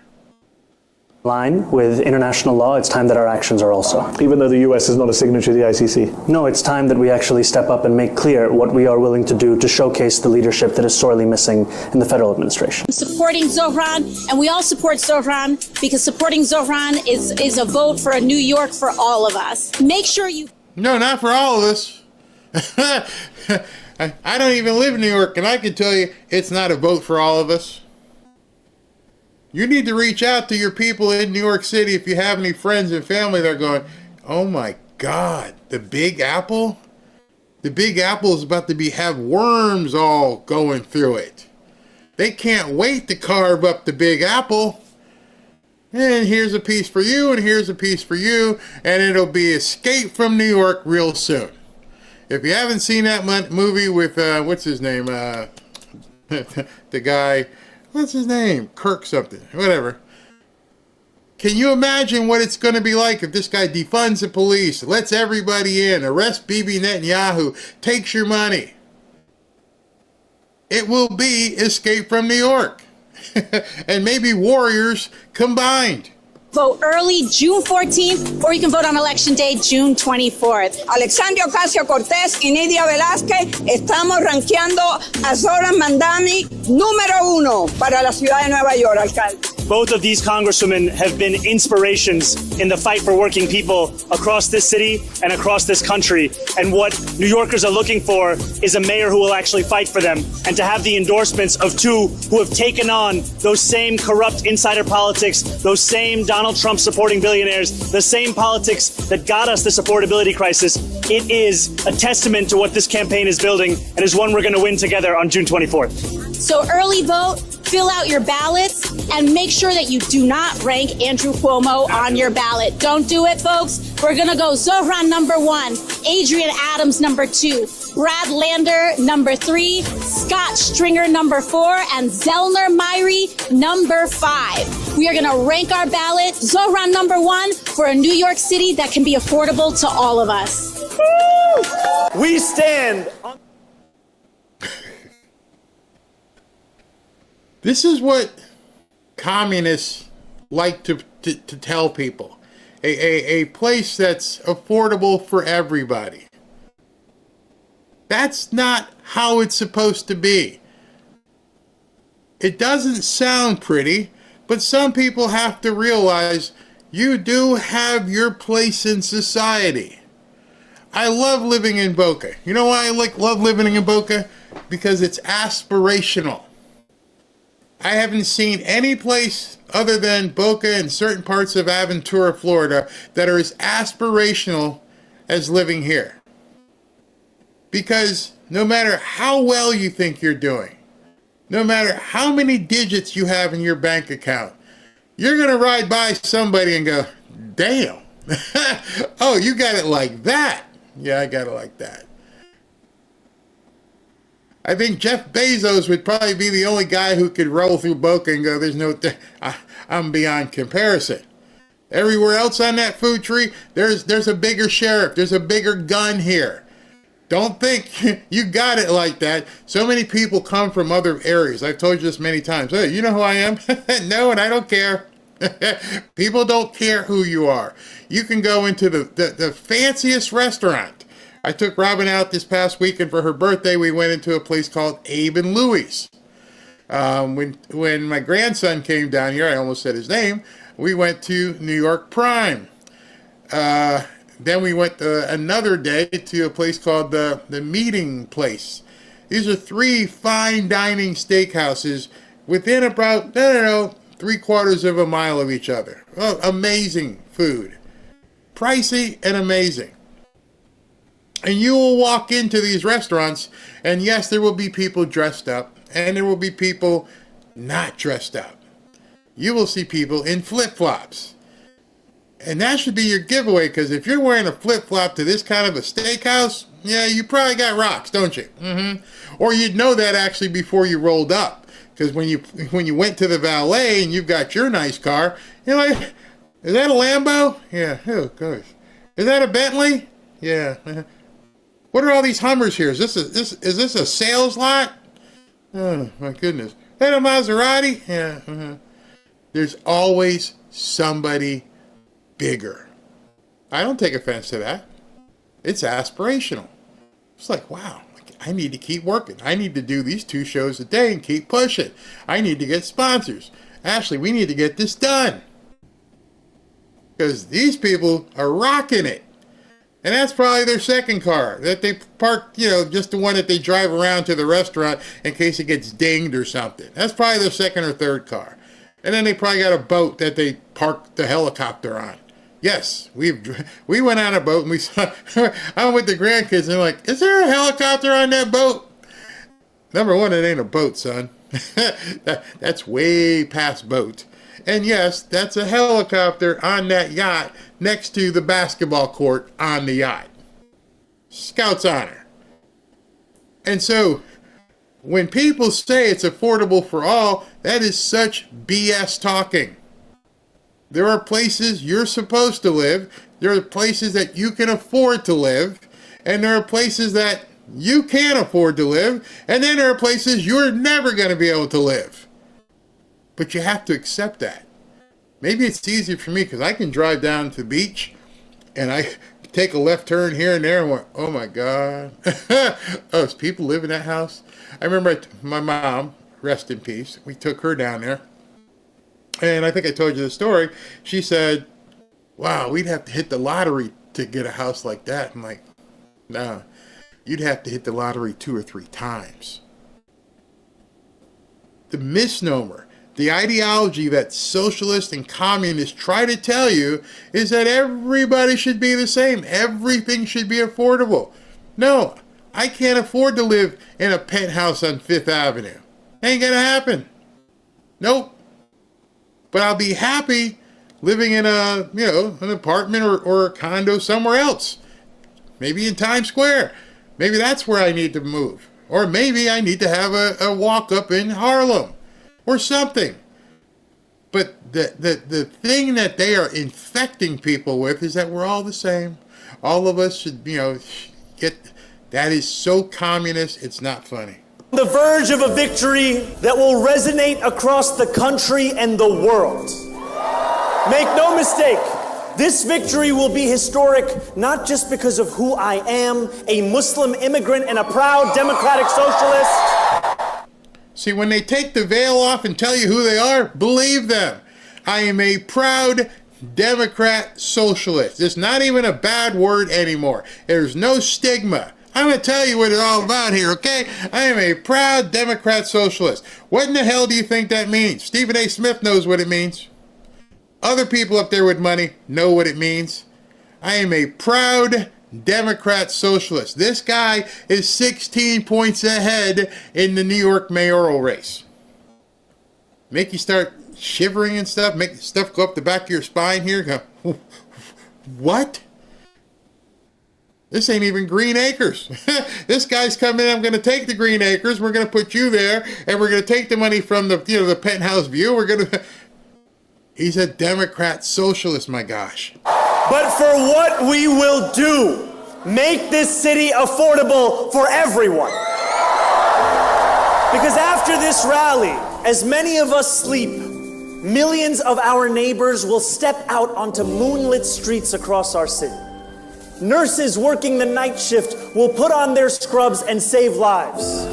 Line with international law, it's time that our actions are also. Even though the US is not a signatory to the ICC? No, it's time that we actually step up and make clear what we are willing to do to showcase the leadership that is sorely missing in the federal administration. Supporting Zohran, and we all support Zohran because supporting Zohran is a vote for a New York for all of us. Make sure you... No, not for all of us. I don't even live in New York, and I can tell you it's not a vote for all of us. You need to reach out to your people in New York City if you have any friends and family that are going, oh my God, the Big Apple? The Big Apple is about to have worms all going through it. They can't wait to carve up the Big Apple. And here's a piece for you, and here's a piece for you, and it'll be Escape from New York real soon. If you haven't seen that movie with, what's his name? The guy, what's his name? Kirk something, whatever. Can you imagine what it's going to be like if this guy defunds the police, lets everybody in, arrests Bibi Netanyahu, takes your money? It will be Escape from New York. And maybe Warriors combined. Vote early June 14th, or you can vote on Election Day, June 24th. Alexandria Ocasio-Cortez y Nidia Velázquez estamos rankeando a Zoran Mandani número 1 para la ciudad de Nueva York, alcalde. Both of these congresswomen have been inspirations in the fight for working people across this city and across this country. And what New Yorkers are looking for is a mayor who will actually fight for them. And to have the endorsements of two who have taken on those same corrupt insider politics, those same Donald Trump supporting billionaires, the same politics that got us this affordability crisis, it is a testament to what this campaign is building and is one we're going to win together on June 24th. So early vote, fill out your ballots, and make sure that you do not rank Andrew Cuomo on your ballot. Don't do it, folks. We're going to go Zohran number 1, Adrian Adams number 2, Brad Lander number 3, Scott Stringer number 4, and Zellner Myrie number 5. We are going to rank our ballot Zohran number 1 for a New York City that can be affordable to all of us. Woo! We stand on. This is what communists like to tell people. A place that's affordable for everybody. That's not how it's supposed to be. It doesn't sound pretty, but some people have to realize you do have your place in society. I love living in Boca. You know why I love living in Boca? Because it's aspirational. I haven't seen any place other than Boca and certain parts of Aventura, Florida, that are as aspirational as living here. Because no matter how well you think you're doing, no matter how many digits you have in your bank account, you're going to ride by somebody and go, damn, oh, you got it like that. Yeah, I got it like that. I think Jeff Bezos would probably be the only guy who could roll through Boca and go, there's no, I'm beyond comparison. Everywhere else on that food tree, there's a bigger sheriff, there's a bigger gun here. Don't think you got it like that. So many people come from other areas. I've told you this many times. Hey, you know who I am? No, and I don't care. People don't care who you are. You can go into the fanciest restaurant. I took Robin out this past weekend for her birthday. We went into a place called Abe and Louie's. When my grandson came down here, I almost said his name, we went to New York Prime. Then we went another day to a place called the Meeting Place. These are 3 fine dining steakhouses within about, 3/4 of a mile of each other. Oh, amazing food. Pricey and amazing. And you will walk into these restaurants, and yes, there will be people dressed up, and there will be people not dressed up. You will see people in flip-flops. And that should be your giveaway, because if you're wearing a flip-flop to this kind of a steakhouse, yeah, you probably got rocks, don't you? Or you'd know that actually before you rolled up. Because when you went to the valet and you've got your nice car, you're like, is that a Lambo? Yeah, oh gosh. Is that a Bentley? Yeah. What are all these Hummers here? Is this a sales lot? Oh my goodness. Is that a Maserati? Yeah. There's always somebody bigger. I don't take offense to that. It's aspirational. It's like, wow, I need to keep working. I need to do these 2 shows a day and keep pushing. I need to get sponsors. Ashley, we need to get this done. Because these people are rocking it. And that's probably their second car that they park, just the one that they drive around to the restaurant in case it gets dinged or something. That's probably their second or third car. And then they probably got a boat that they park the helicopter on. Yes, we went on a boat and we saw, I went with the grandkids and they're like, is there a helicopter on that boat? Number one, it ain't a boat, son. That's way past boat. And yes, that's a helicopter on that yacht next to the basketball court on the yacht. Scout's honor. And so, when people say it's affordable for all, that is such BS talking. There are places you're supposed to live, there are places that you can afford to live, and there are places that you can't afford to live, and then there are places you're never going to be able to live. But you have to accept that. Maybe it's easier for me because I can drive down to the beach and I take a left turn here and there and went, oh my God. Oh, does people live in that house? I remember my mom, rest in peace, we took her down there. And I think I told you the story. She said, wow, we'd have to hit the lottery to get a house like that. I'm like, no, you'd have to hit the lottery 2 or 3 times. The misnomer, the ideology that socialists and communists try to tell you is that everybody should be the same. Everything should be affordable. No, I can't afford to live in a penthouse on 5th Avenue. Ain't gonna happen. Nope. But I'll be happy living in a, an apartment or a condo somewhere else. Maybe in Times Square. Maybe that's where I need to move. Or maybe I need to have a walk up in Harlem or something. But the thing that they are infecting people with is that we're all the same. All of us should, get, that is so communist, it's not funny. On the verge of a victory that will resonate across the country and the world. Make no mistake, this victory will be historic not just because of who I am, a Muslim immigrant and a proud democratic socialist. See, when they take the veil off and tell you who they are, believe them. I am a proud Democrat socialist. It's not even a bad word anymore. There's no stigma. I'm going to tell you what it's all about here, okay? I am a proud Democrat socialist. What in the hell do you think that means? Stephen A. Smith knows what it means. Other people up there with money know what it means. I am a proud Democrat socialist. This guy is 16 points ahead in the New York mayoral race. Make you start shivering and stuff, make stuff go up the back of your spine here. Go, what? This ain't even Green Acres. This guy's coming in, I'm going to take the Green Acres, we're going to put you there, and we're going to take the money from the, the penthouse view. We're going to... He's a Democrat socialist, my gosh. But for what we will do, make this city affordable for everyone. Because after this rally, as many of us sleep, millions of our neighbors will step out onto moonlit streets across our city. Nurses working the night shift will put on their scrubs and save lives.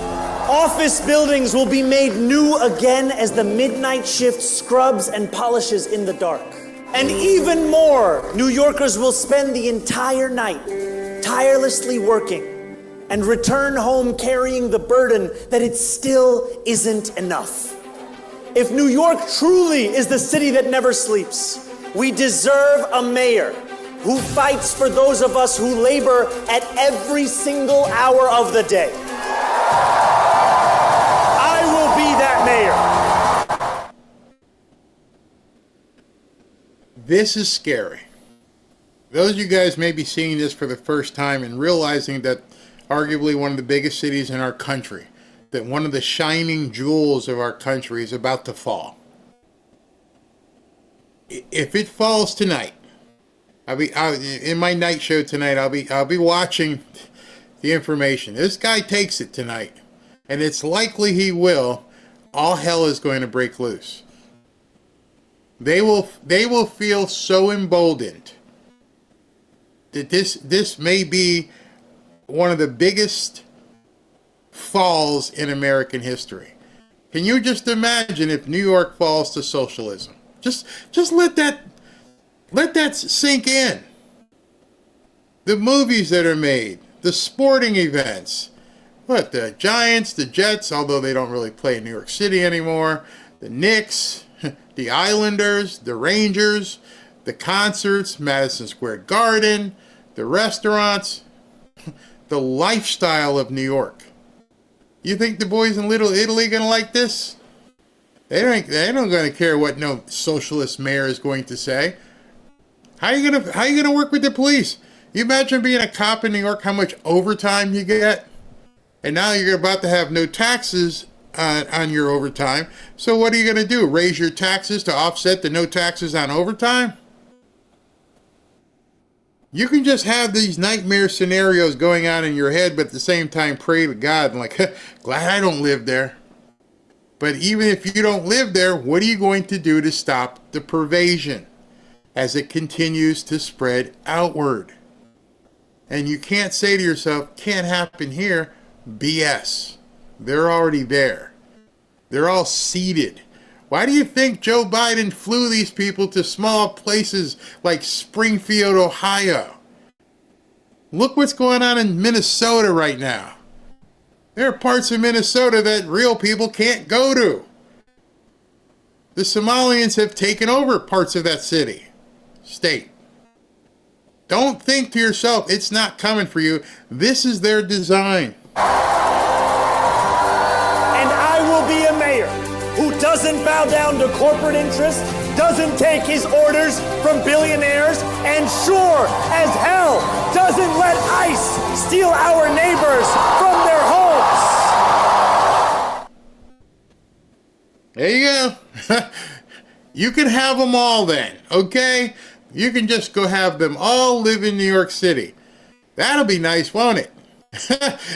Office buildings will be made new again as the midnight shift scrubs and polishes in the dark. And even more, New Yorkers will spend the entire night tirelessly working and return home carrying the burden that it still isn't enough. If New York truly is the city that never sleeps, we deserve a mayor who fights for those of us who labor at every single hour of the day. I will be that mayor. This is scary. Those of you guys may be seeing this for the first time and realizing that arguably one of the biggest cities in our country, that one of the shining jewels of our country is about to fall. If it falls tonight, in my night show tonight, I'll be watching the information. This guy takes it tonight, and it's likely he will. All hell is going to break loose. They will feel so emboldened that this may be one of the biggest falls in American history. Can you just imagine if New York falls to socialism? Just let that sink in. The movies that are made, the sporting events, the Giants, the Jets, although they don't really play in New York City anymore, the Knicks, the Islanders, the Rangers, The concerts, Madison Square Garden, the restaurants, the lifestyle of New York. You think the boys in Little Italy gonna like this? They don't gonna care what no socialist mayor is going to say. How you gonna work with the police? You imagine being a cop in New York, how much overtime you get? And now you're about to have no taxes on your overtime. So what are you gonna do? Raise your taxes to offset the no taxes on overtime? You can just have these nightmare scenarios going on in your head, but at the same time pray to God and like, glad I don't live there. But even if you don't live there, what are you going to do to stop the pervasion as it continues to spread outward? And you can't say to yourself, can't happen here. BS. They're already there. They're all seated. Why do you think Joe Biden flew these people to small places like Springfield, Ohio? Look what's going on in Minnesota right now. There are parts of Minnesota that real people can't go to. The Somalians have taken over parts of that state. Don't think to yourself, it's not coming for you. This is their design. And I will be a mayor who doesn't bow down to corporate interests, doesn't take his orders from billionaires, and sure as hell doesn't let ICE steal our neighbors from their homes. There you go. You can have them all then, okay? You can just go have them all live in New York City. That'll be nice, won't it?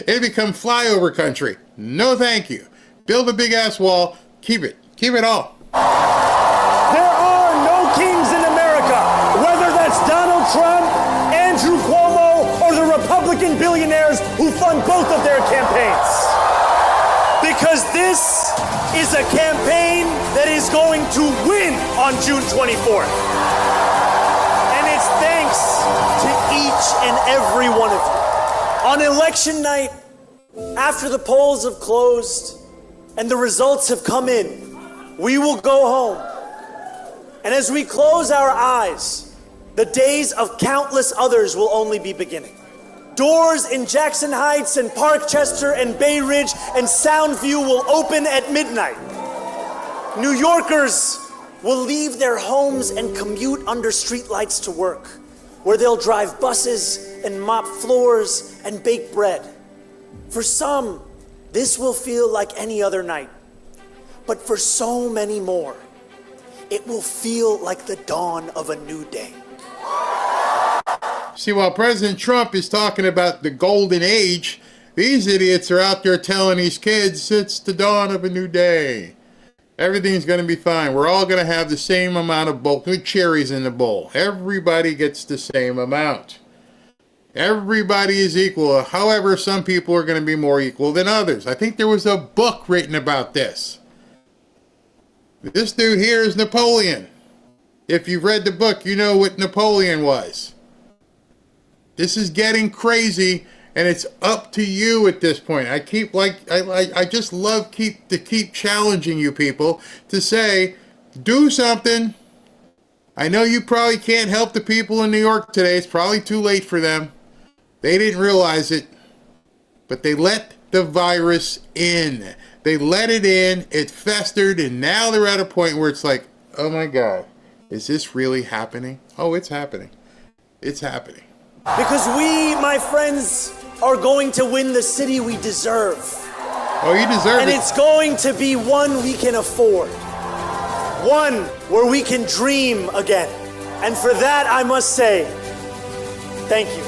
It'll become flyover country. No thank you. Build a big ass wall. Keep it all. There are no kings in America, whether that's Donald Trump, Andrew Cuomo, or the Republican billionaires who fund both of their campaigns. Because this is a campaign that is going to win on June 24th. And it's thanks to each and every one of you. On election night, after the polls have closed and the results have come in, we will go home. And as we close our eyes, the days of countless others will only be beginning. Doors in Jackson Heights and Parkchester and Bay Ridge and Soundview will open at midnight. New Yorkers will leave their homes and commute under streetlights to work, where they'll drive buses and mop floors and bake bread. For some, this will feel like any other night. But for so many more, it will feel like the dawn of a new day. See, while President Trump is talking about the golden age, these idiots are out there telling these kids it's the dawn of a new day. Everything's going to be fine. We're all going to have the same amount of cherries in the bowl. Everybody gets the same amount. Everybody is equal. However, some people are going to be more equal than others. I think there was a book written about this. This dude here is Napoleon. If you've read the book, you know what Napoleon was. This is getting crazy, and it's up to you at this point. I just love to keep challenging you people to say, do something. I know you probably can't help the people in New York today. It's probably too late for them. They didn't realize it, but they let the virus in. They let it in, it festered, and now they're at a point where it's like, oh my God, is this really happening? Oh, it's happening. It's happening. Because we, my friends, are going to win the city we deserve. Oh, you deserve it. And it's going to be one we can afford. One where we can dream again. And for that, I must say, thank you.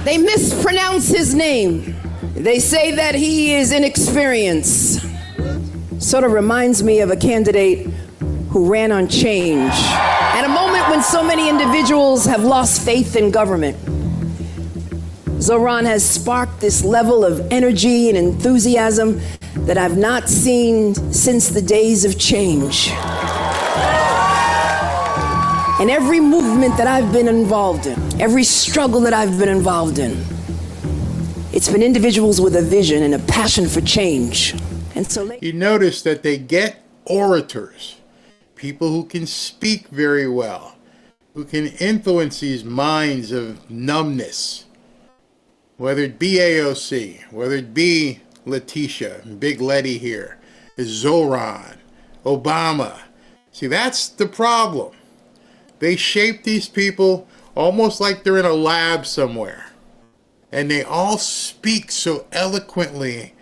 They mispronounce his name. They say that he is inexperienced. Sort of reminds me of a candidate who ran on change. At a moment when so many individuals have lost faith in government, Zoran has sparked this level of energy and enthusiasm that I've not seen since the days of change. And every movement that I've been involved in, every struggle that I've been involved in, it's been individuals with a vision and a passion for change And so you notice that they get orators, people who can speak very well, who can influence these minds of numbness, whether it be AOC, whether it be Letitia, Big Letty here, Zoran, Obama. See, that's the problem. They shape these people almost like they're in a lab somewhere. And they all speak so eloquently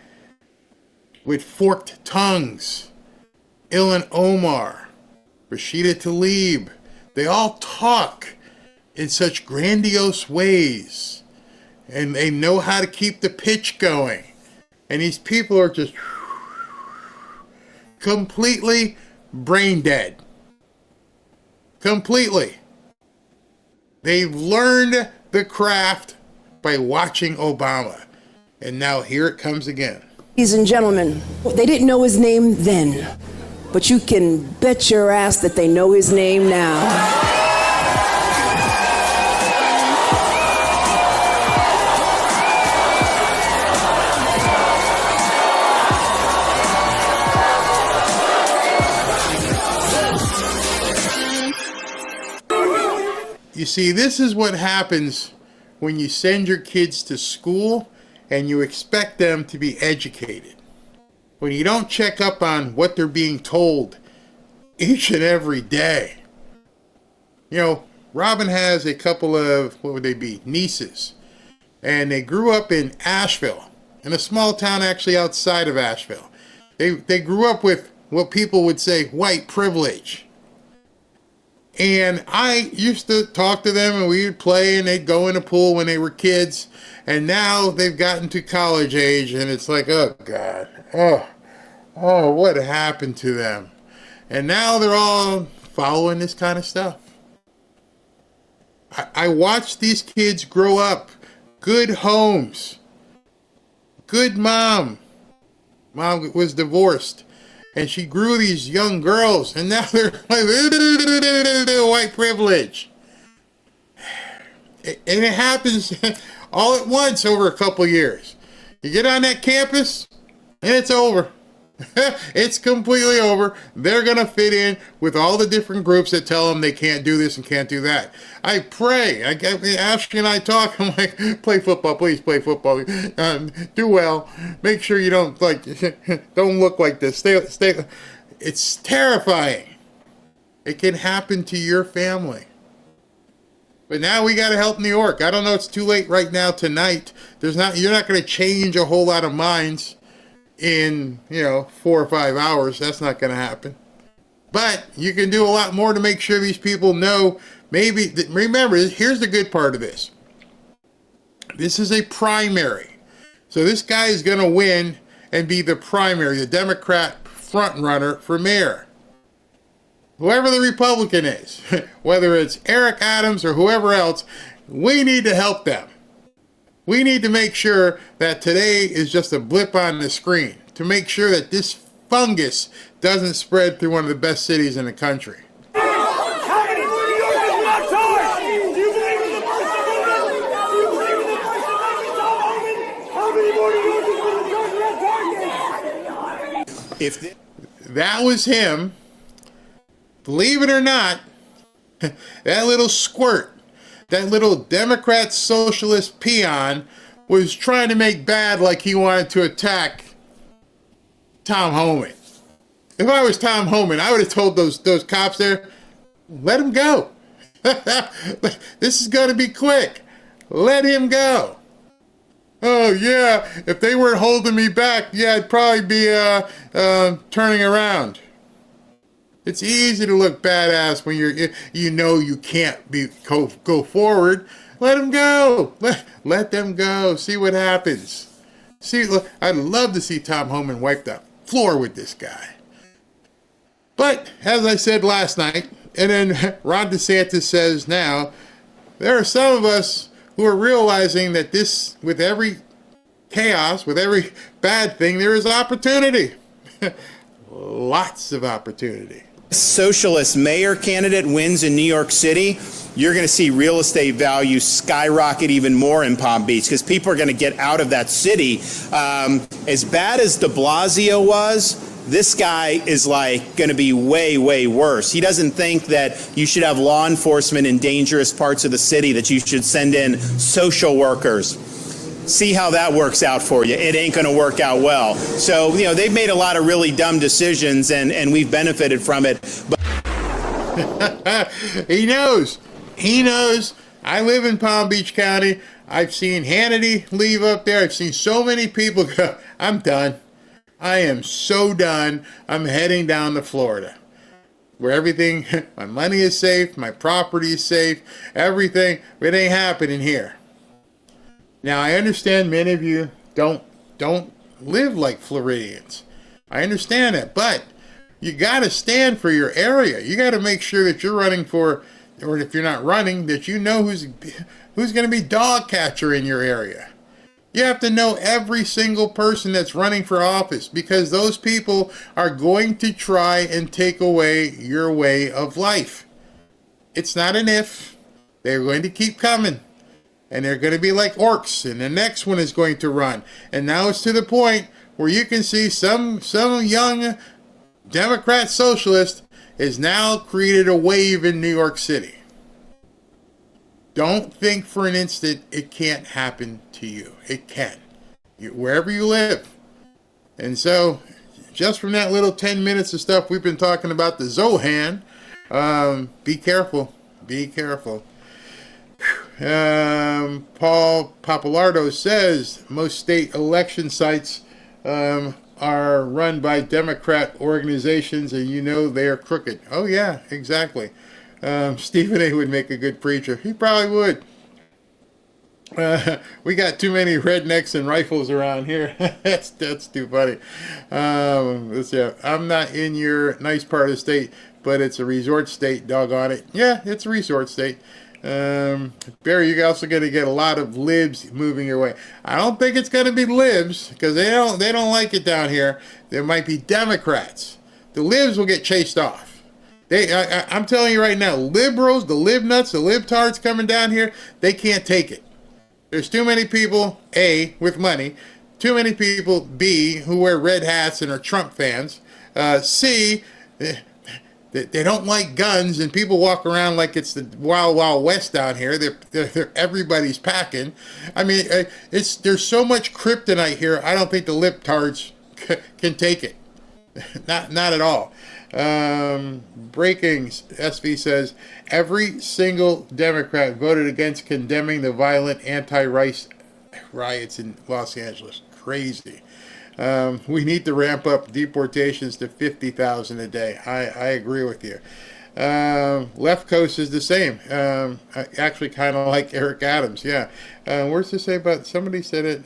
with forked tongues. Ilhan Omar, Rashida Tlaib, they all talk in such grandiose ways. And they know how to keep the pitch going. And these people are just completely brain dead. Completely. They've learned the craft by watching Obama. And now here it comes again. Ladies and gentlemen, they didn't know his name then, but you can bet your ass that they know his name now. You see, this is what happens when you send your kids to school and you expect them to be educated. When you don't check up on what they're being told each and every day. You know, Robin has a couple of, what would they be, nieces. And they grew up in Asheville, in a small town actually outside of Asheville. They grew up with what people would say white privilege. And I used to talk to them and we would play and they'd go in the pool when they were kids. And now they've gotten to college age and it's like, oh God, oh, what happened to them? And now they're all following this kind of stuff. I watched these kids grow up, good homes, good mom. Mom was divorced. And she grew these young girls, and now they're like, white privilege. And it happens all at once over a couple years. You get on that campus, and it's over. It's completely over. They're going to fit in with all the different groups that tell them they can't do this and can't do that. I pray. Ashley and I talk. I'm like, play football, please play football. Do well. Make sure you don't don't look like this. Stay. It's terrifying. It can happen to your family. But now we got to help New York. I don't know. It's too late right now tonight. You're not going to change a whole lot of minds in 4 or 5 hours. That's not going to happen. But you can do a lot more to make sure these people know. Maybe, remember, here's the good part of this. This is a primary. So this guy is going to win and be the primary, the Democrat front runner for mayor. Whoever the Republican is, whether it's Eric Adams or whoever else, we need to help them. We need to make sure that today is just a blip on the screen, to make sure that this fungus doesn't spread through one of the best cities in the country. If that was him, believe it or not, that little squirt, that little Democrat socialist peon was trying to make bad like he wanted to attack Tom Homan. If I was Tom Homan, I would have told those cops there, let him go. This is going to be quick. Let him go. Oh, yeah, if they weren't holding me back, yeah, I'd probably be turning around. It's easy to look badass when you can't go forward. Let them go. Let them go. See what happens. I'd love to see Tom Homan wipe the floor with this guy. But as I said last night, and then Ron DeSantis says now, there are some of us who are realizing that this, with every chaos, with every bad thing, there is opportunity. Lots of opportunity. Socialist mayor candidate wins in New York City, you're going to see real estate values skyrocket even more in Palm Beach because people are going to get out of that city. As bad as de Blasio was, this guy is like going to be way, way worse. He doesn't think that you should have law enforcement in dangerous parts of the city, that you should send in social workers. See how that works out for you. It ain't going to work out well. So, you know, they've made a lot of really dumb decisions, and we've benefited from it. But He knows. He knows. I live in Palm Beach County. I've seen Hannity leave up there. I've seen so many people go, I'm done. I am so done. I'm heading down to Florida, where everything, my money is safe, my property is safe, everything. It ain't happening here. Now, I understand many of you don't live like Floridians. I understand that, but you got to stand for your area. You got to make sure that you're running for, or if you're not running, that you know who's going to be dog catcher in your area. You have to know every single person that's running for office, because those people are going to try and take away your way of life. It's not an if. They're going to keep coming. And they're going to be like orcs, and the next one is going to run. And now it's to the point where you can see some young Democrat socialist has now created a wave in New York City. Don't think for an instant it can't happen to you. It can. Wherever you live. And so, just from that little 10 minutes of stuff we've been talking about the Zohan, be careful. Be careful. Paul Papalardo says most state election sites are run by Democrat organizations, and you know they are crooked. Oh yeah, exactly. Stephen A. would make a good preacher. He probably would. We got too many rednecks and rifles around here. that's too funny. Let's see. I'm not in your nice part of the state, but it's a resort state, doggone it. Yeah, it's a resort state. Barry, you're also going to get a lot of libs moving your way. I don't think it's going to be libs, because they don't like it down here. There might be Democrats. The libs will get chased off. I'm telling you right now, liberals, the libnuts, the libtards coming down here, they can't take it. There's too many people, A, with money, too many people, B, who wear red hats and are Trump fans, C, they don't like guns, and people walk around like it's the Wild Wild West down here. They're everybody's packing. I mean, there's so much kryptonite here. I don't think the libtards can take it. Not at all. Breaking, SV says, every single Democrat voted against condemning the violent anti-rice riots in Los Angeles. Crazy. We need to ramp up deportations to 50,000 a day. I agree with you. Left Coast is the same. Actually, kind of like Eric Adams. Yeah. Where's to say about? Somebody said it.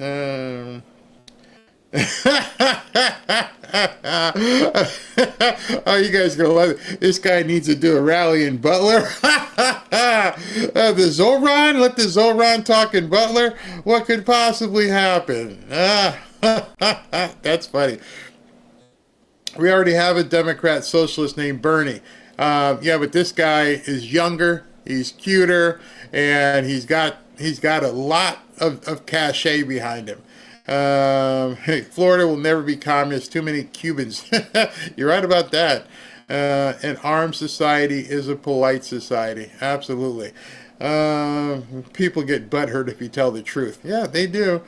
Oh, you guys gonna love it. This guy needs to do a rally in Butler. The Zoran. Let the Zoran talk in Butler. What could possibly happen? That's funny. We already have a Democrat socialist named Bernie. Yeah, but this guy is younger, he's cuter, and he's got a lot of cachet behind him. Florida will never be communist. Too many Cubans. You're right about that. An armed society is a polite society. Absolutely. People get butthurt if you tell the truth. Yeah, they do.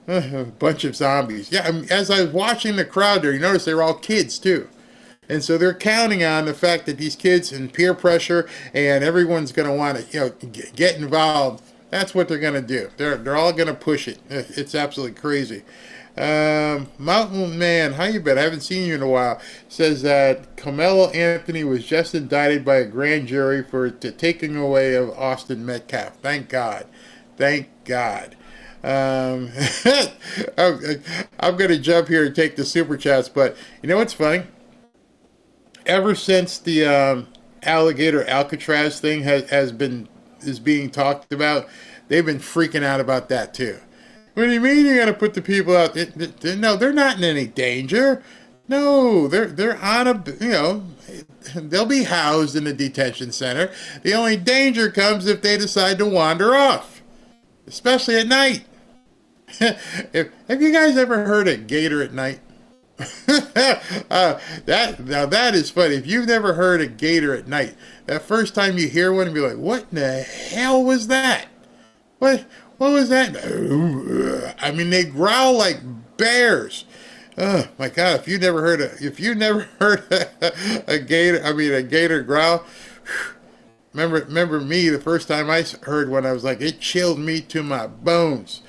A bunch of zombies. Yeah, I mean, as I was watching the crowd there, you notice they were all kids too. And so they're counting on the fact that these kids and peer pressure and everyone's going to want to, get involved. That's what they're going to do. They're all going to push it. It's absolutely crazy. Mountain Man, how you been? I haven't seen you in a while. Says that Carmelo Anthony was just indicted by a grand jury for the taking away of Austin Metcalf. Thank God. Thank God. I'm going to jump here and take the super chats, but you know what's funny? Ever since the alligator Alcatraz thing is being talked about, they've been freaking out about that too. What do you mean you're going to put the people out? No, they're not in any danger. No, they're on a, they'll be housed in a detention center. The only danger comes if they decide to wander off, especially at night. Have you guys ever heard a gator at night? That is funny. If you've never heard a gator at night, that first time you hear one, you'll be like, "What in the hell was that? What was that?" I mean, they growl like bears. Oh my God! If you never heard a gator growl. Remember me the first time I heard one, I was like, it chilled me to my bones.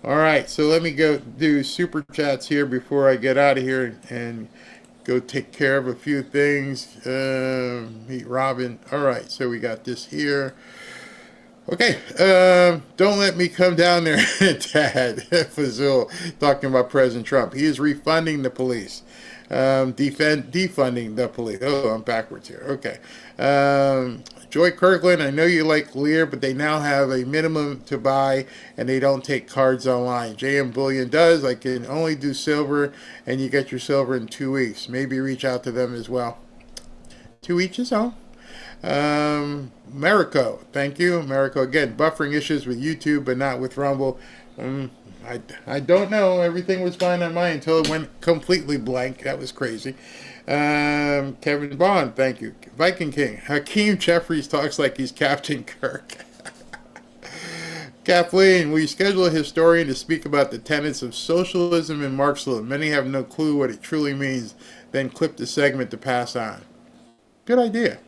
All right, so let me go do super chats here before I get out of here and go take care of a few things. Meet Robin. All right, so we got this here. Okay, don't let me come down there, Dad. Fazul talking about President Trump. He is refunding the police, defunding the police. Oh, I'm backwards here. Okay. Joy Kirkland, I know you like Lear, but they now have a minimum to buy, and they don't take cards online. JM Bullion does. I can only do silver, and you get your silver in 2 weeks. Maybe reach out to them as well. 2 each is all. Marico, thank you. Marico, again, buffering issues with YouTube, but not with Rumble. I don't know. Everything was fine on mine until it went completely blank. That was crazy. Kevin Bond, thank you. Viking King. Hakeem Jeffries talks like he's Captain Kirk. Kathleen, will you schedule a historian to speak about the tenets of socialism and Marxism? Many have no clue what it truly means. Then clip the segment to pass on. Good idea.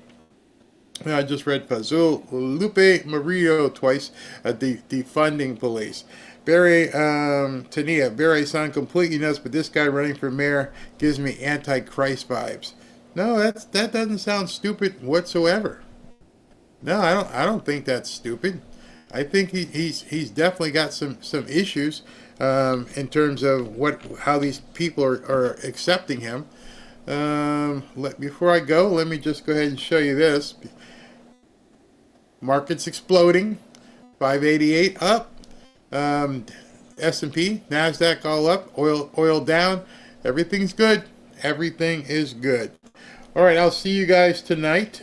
I just read Fazul Lupe Murillo twice, defunding police. Barry Tania, Barry, I sound completely nuts, but this guy running for mayor gives me Antichrist vibes. No, that doesn't sound stupid whatsoever. No, I don't think that's stupid. I think he's definitely got some issues in terms of how these people are accepting him. Before I go, let me just go ahead and show you this. Markets exploding, 588 up. S&P, NASDAQ all up, oil down. Everything's good. Everything is good. All right, I'll see you guys tonight.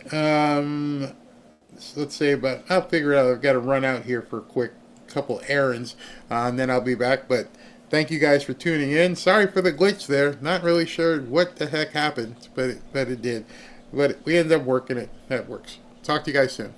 Let's say I'll figure it out. I've got to run out here for a quick couple errands, and then I'll be back. But thank you guys for tuning in. Sorry for the glitch there. Not really sure what the heck happened, but it did. But we ended up working it. That works. Talk to you guys soon.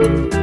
you.